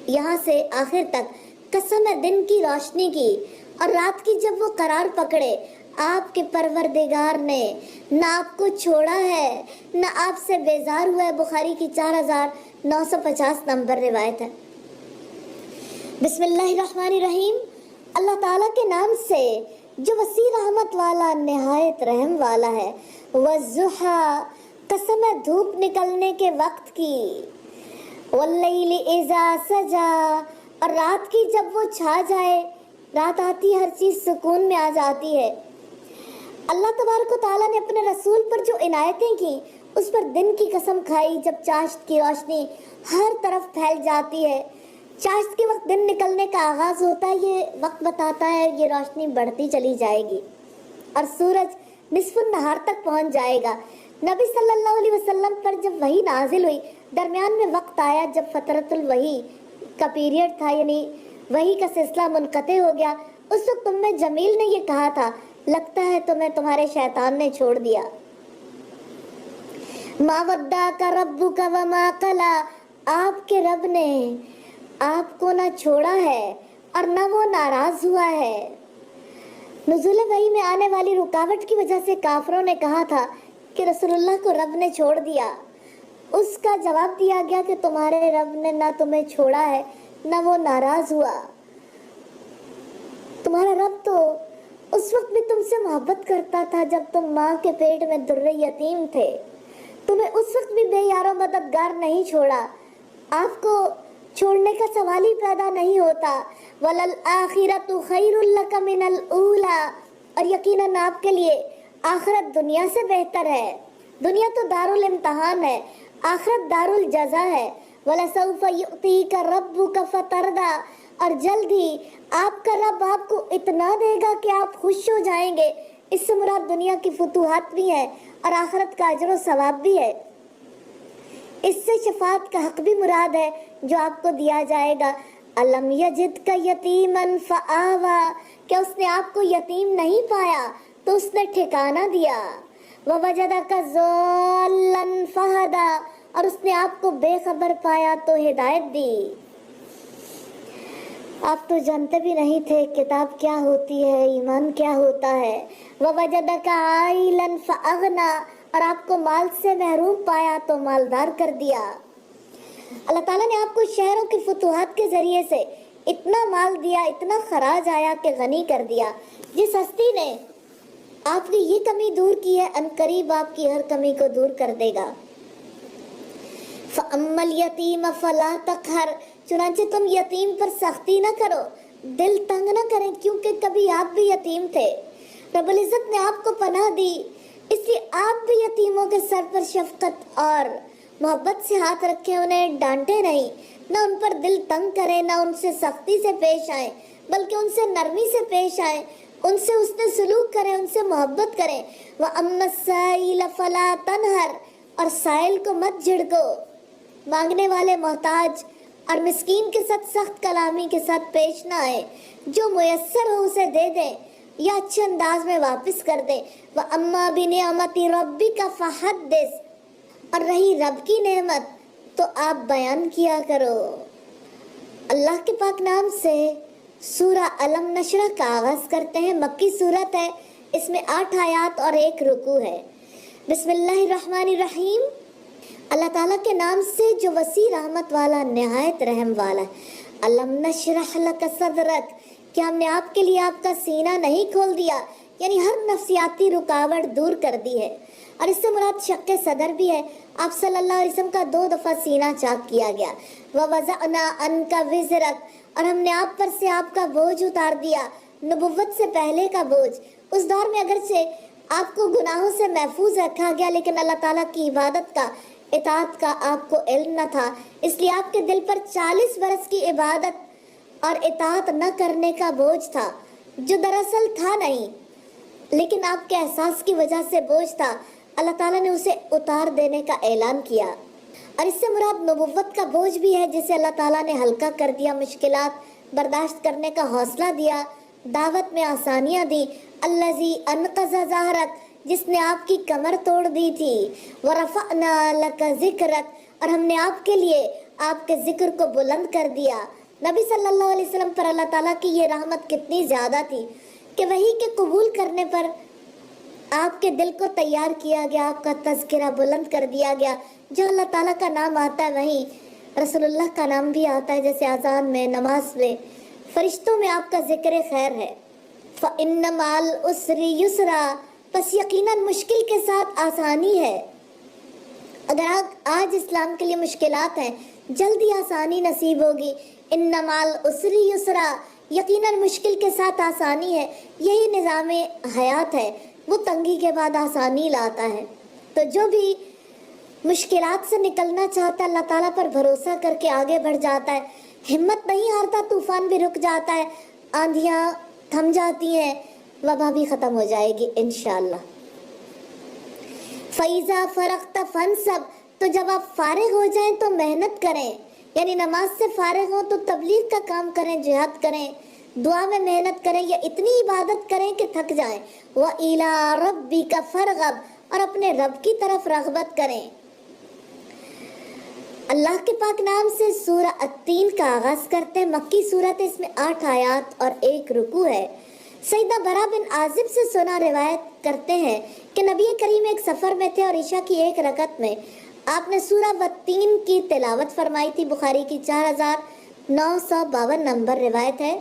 یہاں سے آخر تک، قسم ہے دن کی روشنی کی اور رات کی جب وہ قرار پکڑے، آپ کے پروردگار نے نہ آپ کو چھوڑا ہے نہ آپ سے بیزار ہوا ہے۔ بخاری کی 4950 نمبر روایت ہے۔ بسم اللہ الرحمن الرحیم، اللہ تعالیٰ کے نام سے جو وسیع رحمت والا نہایت رحم والا ہے۔ والضحیٰ، قسم ہے دھوپ نکلنے کے وقت کی۔ واللیل اذا سجا، اور رات کی جب وہ چھا جائے، رات آتی ہر چیز سکون میں آ جاتی ہے۔ اللہ تبارک و تعالیٰ نے اپنے رسول پر جو عنایتیں کی اس پر دن کی قسم کھائی جب چاشت کی روشنی ہر طرف پھیل جاتی ہے۔ چاشت کے وقت دن نکلنے کا آغاز ہوتا ہے، یہ وقت بتاتا ہے یہ روشنی بڑھتی چلی جائے گی اور سورج نصف النہار تک پہنچ جائے گا۔ نبی صلی اللہ علیہ وسلم پر جب وحی نازل ہوئی، درمیان میں وقت آیا جب فترۃ الوحی کا پیریڈ تھا، یعنی وحی کا سلسلہ منقطع ہو گیا۔ اس وقت ام جمیل نے یہ کہا تھا، لگتا ہے تمہیں تمہارے شیطان نے چھوڑ دیا۔ ما ودعک ربک وما قلی، آپ کے رب نے آپ کو نہ چھوڑا ہے اور نہ وہ ناراض ہوا ہے۔ نزول وحی میں آنے والی رکاوٹ کی وجہ سے کافروں نے کہا تھا کہ رسول اللہ کو رب نے چھوڑ دیا، اس کا جواب دیا گیا کہ تمہارے رب نے نہ تمہیں چھوڑا ہے نہ وہ ناراض ہوا، تمہارا رب تو اس وقت بھی تم سے محبت کرتا تھا جب تم ماں کے پیٹ میں در یتیم تھے، تمہیں اس وقت بھی بے یار و مددگار نہیں چھوڑا، آپ کو چھوڑنے کا سوال ہی پیدا نہیں ہوتا۔ وَلَلْآخِرَةُ خَيْرٌ لَكَ مِنَ الْأُولَى، اور یقیناً آپ کے لیے آخرت دنیا سے بہتر ہے۔ دنیا تو دارالامتحان ہے، آخرت دارالجزا ہے۔ وَلَسَوْفَ يُؤْتِيكَ رَبُّكَ فَتَرْضَىٰ، اور جلد ہی آپ کا رب آپ کو اتنا دے گا کہ آپ خوش ہو جائیں گے۔ اس سے مراد دنیا کی فتوحات بھی ہے اور آخرت کا اجر و ثواب بھی ہے۔ اس سے شفاعت کا حق بھی مراد ہے جو آپ کو دیا جائے گا۔ الم یجدک یتیما فآویٰ، کیا اس نے آپ کو یتیم نہیں پایا تو اس نے ٹھکانہ دیا۔ ووجدک ضالا فہدیٰ، اور اس نے آپ کو بے خبر پایا تو ہدایت دی۔ آپ تو جانتے بھی نہیں تھے کتاب کیا ہوتی ہے، ایمان کیا ہوتا ہے۔ ووجدک عائلا فاغنیٰ، اور آپ کو مال سے محروم پایا تو مالدار کر دیا۔ اللہ تعالیٰ نے آپ کو شہروں کی فتوحات کے ذریعے سے اتنا مال دیا، اتنا خراج آیا کہ غنی کر دیا۔ جس ہستی نے آپ کی یہ کمی دور کی ہے، عنقریب آپ کی ہر کمی کو دور کر دے گا۔ فَأَمَّا الْيَتِيمَ فَلَا تَقْهَرْ، چنانچہ تم یتیم پر سختی نہ کرو، دل تنگ نہ کریں، کیونکہ کبھی آپ بھی یتیم تھے۔ رب العزت نے آپ کو پناہ دی، اس لیے آپ بھی یتیموں کے سر پر شفقت اور محبت سے ہاتھ رکھیں، انہیں ڈانٹے نہیں، نہ ان پر دل تنگ کریں، نہ ان سے سختی سے پیش آئیں، بلکہ ان سے نرمی سے پیش آئیں، ان سے حسن سلوک کریں، ان سے محبت کریں۔ وَأَمَّا السَّائِلَ فَلَا تَنْهَرْ، اور سائل کو مت جھڑکو، مانگنے والے محتاج اور مسکین کے ساتھ سخت کلامی کے ساتھ پیش نہ آئے، جو میسر ہو اسے دے دیں یا اچھے انداز میں واپس کر دیں۔ وَأَمَّا بِنِعْمَتِ رَبِّكَ فَحَدِّثْ، اور رہی رب کی نعمت تو آپ بیان کیا کرو۔ اللہ کے پاک نام سے سورہ علم نشرہ کا آغاز کرتے ہیں۔ مکی سورت ہے، اس میں 8 آیات اور 1 رکوع ہے۔ بسم اللہ الرحمن الرحیم، اللہ تعالیٰ کے نام سے جو وسیع رحمت والا، نہایت رحم والا ہے۔ علم نشرح لک صدرک، کیا ہم نے آپ کے لیے آپ کا سینہ نہیں کھول دیا، یعنی ہر نفسیاتی رکاوٹ دور کر دی ہے۔ اور اس سے مراد شق صدر بھی ہے۔ آپ صلی اللہ علیہ وسلم کا 2 دفعہ سینہ چاک کیا گیا۔ وَوَضَعْنَا عَنْكَ وِزْرَكَ، اور ہم نے آپ پر سے آپ کا بوجھ اتار دیا، نبوت سے پہلے کا بوجھ۔ اس دور میں اگرچہ آپ کو گناہوں سے محفوظ رکھا گیا، لیکن اللہ تعالیٰ کی عبادت کا، اطاعت کا آپ کو علم نہ تھا، اس لیے آپ کے دل پر 40 برس کی عبادت اور اطاعت نہ کرنے کا بوجھ تھا، جو دراصل تھا نہیں، لیکن آپ کے احساس کی وجہ سے بوجھ تھا۔ اللہ تعالیٰ نے اسے اتار دینے کا اعلان کیا، اور اس سے مراد نبوت کا بوجھ بھی ہے، جسے اللہ تعالیٰ نے ہلکا کر دیا، مشکلات برداشت کرنے کا حوصلہ دیا، دعوت میں آسانیاں دی۔ الذی انقض ظہرک، جس نے آپ کی کمر توڑ دی تھی۔ ورفعنا لک ذکرک، اور ہم نے آپ کے لیے آپ کے ذکر کو بلند کر دیا۔ نبی صلی اللہ علیہ وسلم پر اللہ تعالیٰ کی یہ رحمت کتنی زیادہ تھی کہ وحی کے قبول کرنے پر آپ کے دل کو تیار کیا گیا، آپ کا تذکرہ بلند کر دیا گیا۔ جو اللہ تعالیٰ کا نام آتا ہے وہیں رسول اللہ کا نام بھی آتا ہے، جیسے اذان میں، نماز میں، فرشتوں میں آپ کا ذکر خیر ہے۔ فَإِنَّ مَعَ الْعُسْرِ يُسْرًا، پس یقیناً مشکل کے ساتھ آسانی ہے۔ اگر آج اسلام کے لیے مشکلات ہیں، جلدی آسانی نصیب ہوگی۔ اِنَّ مَعَ الْعُسْرِ يُسْرًا، یقیناً مشکل کے ساتھ آسانی ہے۔ یہی نظام حیات ہے، وہ تنگی کے بعد آسانی لاتا ہے۔ تو جو بھی مشکلات سے نکلنا چاہتا ہے، اللہ تعالیٰ پر بھروسہ کر کے آگے بڑھ جاتا ہے، ہمت نہیں ہارتا، طوفان بھی رک جاتا ہے، آندھیاں تھم جاتی ہیں، وبا بھی ختم ہو جائے گی انشاءاللہ۔ فَإِذَا فَرَغْتَ فَانْصَبْ، تو جب آپ فارغ ہو جائیں تو محنت کریں، یعنی نماز سے فارغ ہوں تو تبلیغ کا کام کریں، جہاد کریں، دعا میں محنت کریں، یا اتنی عبادت کریں کہ تھک جائیں۔ وَإِلَىٰ رَبِّكَ فَارْغَب، اور اپنے رب کی طرف رغبت کریں۔ اللہ کے پاک نام سے سورہ التین کا آغاز کرتے ہیں۔ مکی سورت ہے، اس میں 8 آیات اور 1 رکوع ہے۔ سیدنا برا بن عازب سے سنا روایت کرتے ہیں کہ نبی کریم ایک سفر میں تھے اور عشاء کی ایک رکعت میں آپ نے سورہ والتین کی تلاوت فرمائی تھی۔ بخاری کی 4952 نمبر روایت ہے۔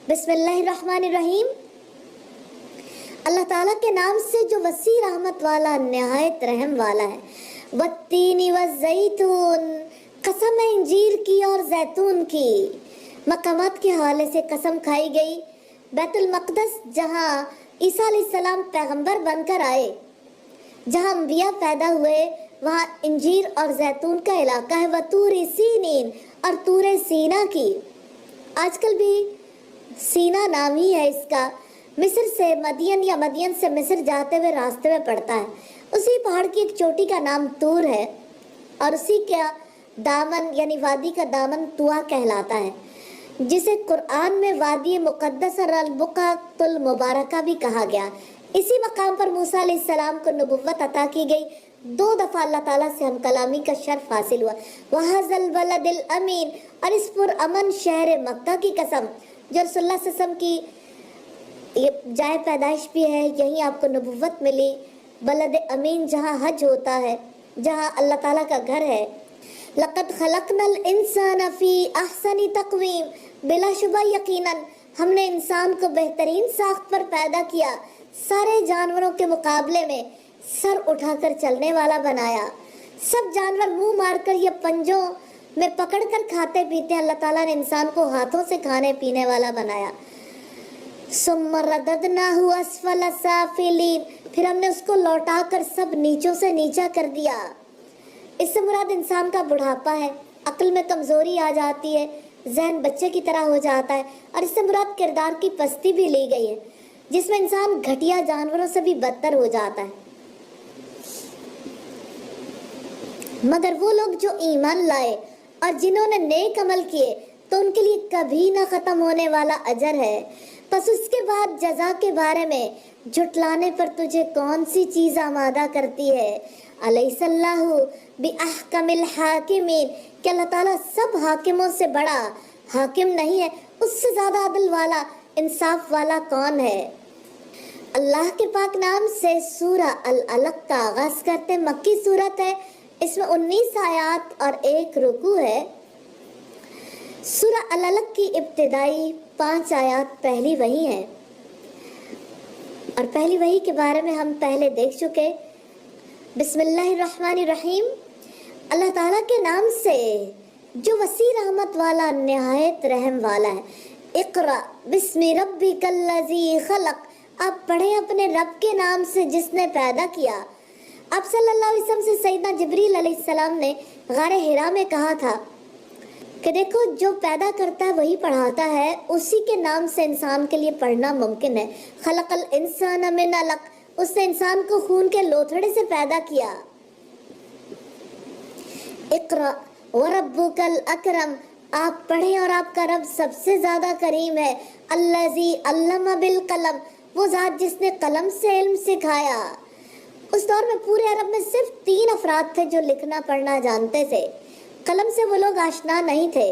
بسم اللہ الرحمن الرحیم، اللہ تعالیٰ کے نام سے جو وسیع رحمت والا نہایت رحم والا ہے۔ والتین والزیتون، قسم ہے انجیر کی اور زیتون کی۔ مقامات کے حوالے سے قسم کھائی گئی۔ بیت المقدس جہاں عیسیٰ علیہ السلام پیغمبر بن کر آئے، جہاں انبیاء پیدا ہوئے، وہاں انجیر اور زیتون کا علاقہ ہے۔ وطور سینین، اور طور سینا کی، آج کل بھی سینا نام ہی ہے اس کا، مصر سے مدین یا مدین سے مصر جاتے ہوئے راستے میں پڑتا ہے۔ اسی پہاڑ کی ایک چوٹی کا نام طور ہے اور اسی کا دامن یعنی وادی کا دامن طوا کہلاتا ہے، جسے قرآن میں وادی مقدس اور البقعۃ المبارکہ بھی کہا گیا۔ اسی مقام پر موسیٰ علیہ السلام کو نبوت عطا کی گئی۔ 2 دفعہ اللہ تعالیٰ سے ہم کلامی کا شرف حاصل ہوا۔ وَهَذَا الْبَلَدِ الْأَمِينَ، اور اس پرامن شہر مکہ کی قسم، جو رسول اللہ صلی اللہ علیہ وسلم کی یہ جائے پیدائش بھی ہے، یہیں آپ کو نبوت ملی۔ بلد امین، جہاں حج ہوتا ہے، جہاں اللہ تعالیٰ کا گھر ہے۔ لَقَدْ خَلَقْنَا الْإِنسَانَ فِي أَحْسَنِ تَقْوِيمٍ، بلا شبہ یقیناً ہم نے انسان کو بہترین ساخت پر پیدا کیا، سارے جانوروں کے مقابلے میں سر اٹھا کر چلنے والا بنایا۔ سب جانور منہ مار کر یا پنجوں میں پکڑ کر کھاتے پیتے ہیں، اللہ تعالیٰ نے انسان کو ہاتھوں سے کھانے پینے والا بنایا۔ ثم رددناہ اسفل سافلین، پھر ہم نے اس کو لوٹا کر سب نیچوں سے نیچا کر دیا۔ اس سے مراد انسان کا بڑھاپا ہے، عقل میں کمزوری آ جاتی ہے، ذہن بچے کی طرح ہو جاتا ہے، اور اس سے مراد کردار کی پستی بھی لی گئی ہے، جس میں انسان گھٹیا جانوروں سے بھی بدتر ہو جاتا ہے۔ مگر وہ لوگ جو ایمان لائے اور جنہوں نے نیک عمل کیے تو ان کے لیے کبھی نہ ختم ہونے والا اجر ہے۔ پس اس کے بعد جزا کے بارے میں جھٹلانے پر تجھے کون سی چیز آمادہ کرتی ہے؟ الیس اللہ باحکم الحاکمین، کہ اللہ تعالیٰ سب حاکموں سے بڑا حاکم نہیں ہے؟ اس سے زیادہ عدل والا، انصاف والا کون ہے؟ اللہ کے پاک نام سے سورہ العلق کا آغاز کرتے، مکی صورت ہے، اس میں 19 آیات اور 1 رکوع ہے۔ سورہ العلق کی ابتدائی 5 آیات پہلی وحی ہیں، اور پہلی وحی کے بارے میں ہم پہلے دیکھ چکے۔ بسم اللہ الرحمن الرحیم، اللہ تعالیٰ کے نام سے جو وسیع رحمت والا نہایت رحم والا ہے۔ اقرأ بسم ربک الذی خلق، آپ پڑھیں اپنے رب کے نام سے جس نے پیدا کیا۔ آپ صلی اللہ علیہ وسلم سے سیدنا جبریل علیہ السلام نے غار حرا میں کہا تھا کہ دیکھو جو پیدا کرتا ہے وہی پڑھاتا ہے، اسی کے نام سے انسان کے لیے پڑھنا ممکن ہے۔ خلق الانسان من علق، اس نے انسان کو خون کے لوتھڑے سے پیدا کیا۔ اقرأ وربک الاکرم، آپ پڑھیں اور آپ کا رب سب سے زیادہ کریم ہے۔ الذی علم بالقلم، وہ ذات جس نے قلم سے علم سکھایا۔ اس دور میں پورے عرب میں صرف 3 افراد تھے جو لکھنا پڑھنا جانتے تھے، قلم سے وہ لوگ آشنا نہیں تھے۔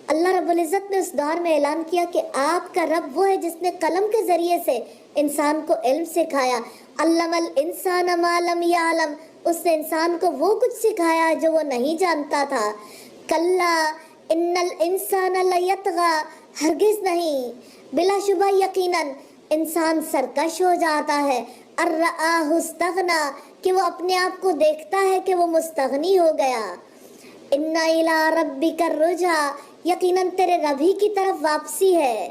اللہ رب العزت نے اس دور میں اعلان کیا کہ آپ کا رب وہ ہے جس نے قلم کے ذریعے سے انسان کو علم سکھایا۔ علم الانسان ما لم یعلم، اس نے انسان کو وہ کچھ سکھایا جو وہ نہیں جانتا تھا۔ کلا ان الانسان لیطغی، ہرگز نہیں، بلا شبہ یقیناً انسان سرکش ہو جاتا ہے۔ ارآہ استغنی، کہ وہ اپنے آپ کو دیکھتا ہے کہ وہ مستغنی ہو گیا۔ ان الی ربک الرجعی، یقیناً تیرے رب ہی کی طرف واپسی ہے،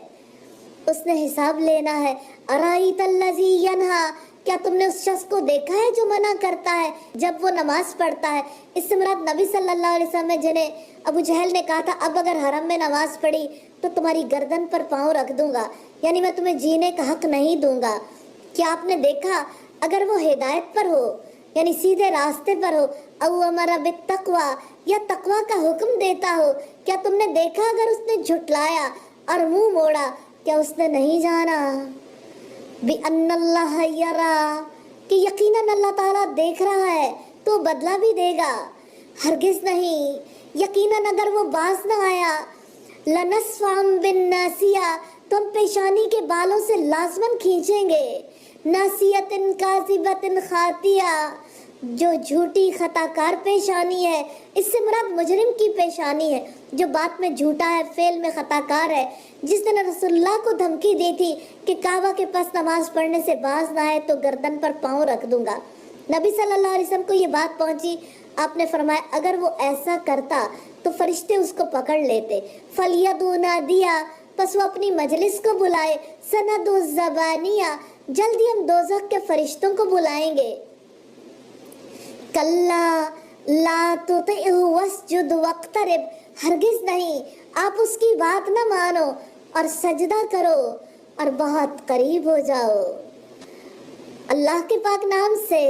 اس نے حساب لینا ہے۔ ارایت الذی ینہی، کیا تم نے اس شخص کو دیکھا ہے جو منع کرتا ہے جب وہ نماز پڑھتا ہے؟ اس سے مراد نبی صلی اللہ علیہ وسلم جنہیں ابو جہل نے کہا تھا اب اگر حرم میں نماز پڑھی تو تمہاری گردن پر پاؤں رکھ دوں گا، یعنی میں تمہیں جینے کا حق نہیں دوں گا۔ کیا آپ نے دیکھا اگر وہ ہدایت پر ہو یعنی سیدھے راستے پر ہو، او امر بالتقوی، یا تقوی کا حکم دیتا ہو، کیا تم نے دیکھا اگر اس نے جھٹلایا اور منہ موڑا، کیا اس نے نہیں جانا بِأَنَّ اللَّهَ يَرَى، کہ یقیناً اللہ تعالیٰ دیکھ رہا ہے تو بدلہ بھی دے گا؟ ہرگز نہیں، یقیناً اگر وہ باز نہ آیا، لَنَسْفَعًا بِالنَّاسِیَةِ، تو ہم پیشانی کے بالوں سے لازمن کھینچیں گے. ناسیتن کاذبتن خاطیہ، جو جھوٹی خطا کار پیشانی ہے، اس سے مراد مجرم کی پیشانی ہے جو بات میں جھوٹا ہے، فعل میں خطا کار ہے. جس نے رسول اللہ کو دھمکی دی تھی کہ کعبہ کے پاس نماز پڑھنے سے باز نہ آئے تو گردن پر پاؤں رکھ دوں گا. نبی صلی اللہ علیہ وسلم کو یہ بات پہنچی. آپ نے فرمایا اگر وہ ایسا کرتا تو فرشتے اس کو پکڑ لیتے. فَلْيَدْعُ نَادِيَهَا، پس وہ اپنی مجلس کو بلائے. سَنَدُ الزَّبَانِيَّ، جلدی ہم دوزخ کے فرشتوں کو بلائیں گے. کَلَّا لَا تُطِعْهُ وَاسْجُدْ وَاقْتَرِبْ، ہرگز نہیں، آپ اس کی بات نہ مانو اور سجدہ کرو اور بہت قریب ہو جاؤ. اللہ کے پاک نام سے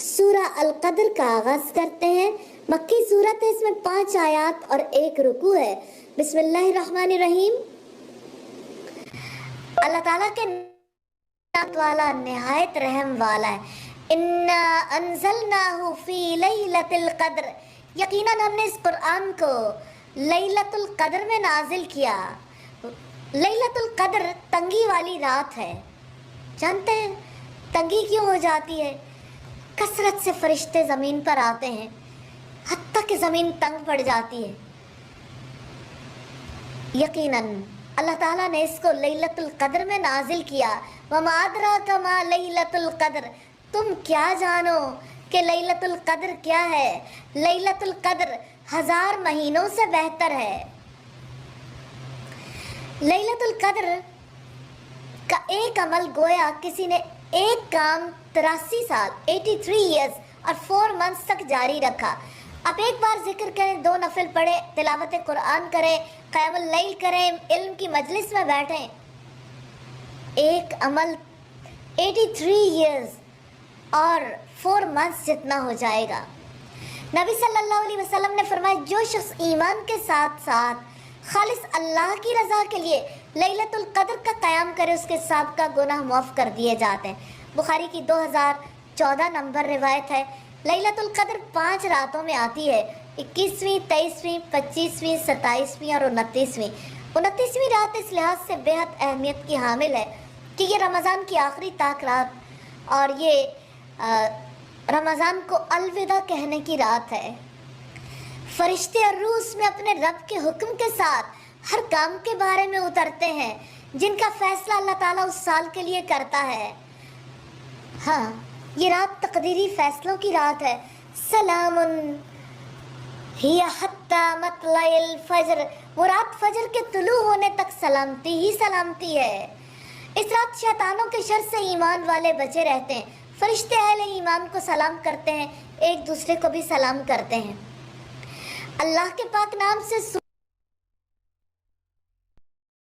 سورہ القدر کا آغاز کرتے ہیں. مکی سورت ہے، اس میں 5 آیات اور 1 رکوع ہے. بسم اللہ الرحمن الرحیم. اللہ تعالیٰ کے نام والا نہایت رحم والا ہے. انا انزلناہ فی لیلۃ القدر، یقیناً ہم نے اس قرآن کو لیلۃ القدر میں نازل کیا. لیلۃ القدر تنگی والی رات ہے. جانتے ہیں تنگی کیوں ہو جاتی ہے؟ کثرت سے فرشتے زمین پر آتے ہیں، حتیٰ کہ زمین تنگ پڑ جاتی ہے. یقیناً اللہ تعالیٰ نے اس کو لیلۃ القدر میں نازل کیا. وَمَا أَدْرَاكَ مَا لیلۃ القدر، تم کیا جانو کہ لیلۃ القدر کیا ہے؟ لیلۃ القدر 1000 مہینوں سے بہتر ہے. لیلۃ القدر کا ایک عمل گویا کسی نے ایک کام 83 سال 83 ایئرز اور 4 منتھس تک جاری رکھا. آپ ایک بار ذکر کریں، 2 نفل پڑھیں، تلاوت قرآن کریں، قیام اللیل کریں، علم کی مجلس میں بیٹھیں، ایک عمل 83 ایئرز اور 4 منتھس جتنا ہو جائے گا. نبی صلی اللہ علیہ وسلم نے فرمایا جو شخص ایمان کے ساتھ ساتھ خالص اللہ کی رضا کے لیے لیلۃ القدر کا قیام کرے، اس کے سابقہ گناہ معاف کر دیے جاتے ہیں. بخاری کی 2014 نمبر روایت ہے. لیلۃ القدر 5 راتوں میں آتی ہے، 21ویں، 23ویں، 25ویں، 27ویں اور 29ویں. 29ویں رات اس لحاظ سے بے حد اہمیت کی حامل ہے کہ یہ رمضان کی آخری طاق رات اور یہ رمضان کو الوداع کہنے کی رات ہے. فرشتے اور روح اس میں اپنے رب کے حکم کے ساتھ ہر کام کے بارے میں اترتے ہیں جن کا فیصلہ اللہ تعالیٰ اس سال کے لیے کرتا ہے. ہاں، یہ رات تقدیری فیصلوں کی رات ہے. سلام ہی حتی مطلع الفجر، وہ رات فجر کے طلوع ہونے تک سلامتی ہی سلامتی ہے. اس رات شیطانوں کے شر سے ایمان والے بچے رہتے ہیں. فرشتے اہل ایمان کو سلام کرتے ہیں، ایک دوسرے کو بھی سلام کرتے ہیں. اللہ کے پاک نام سے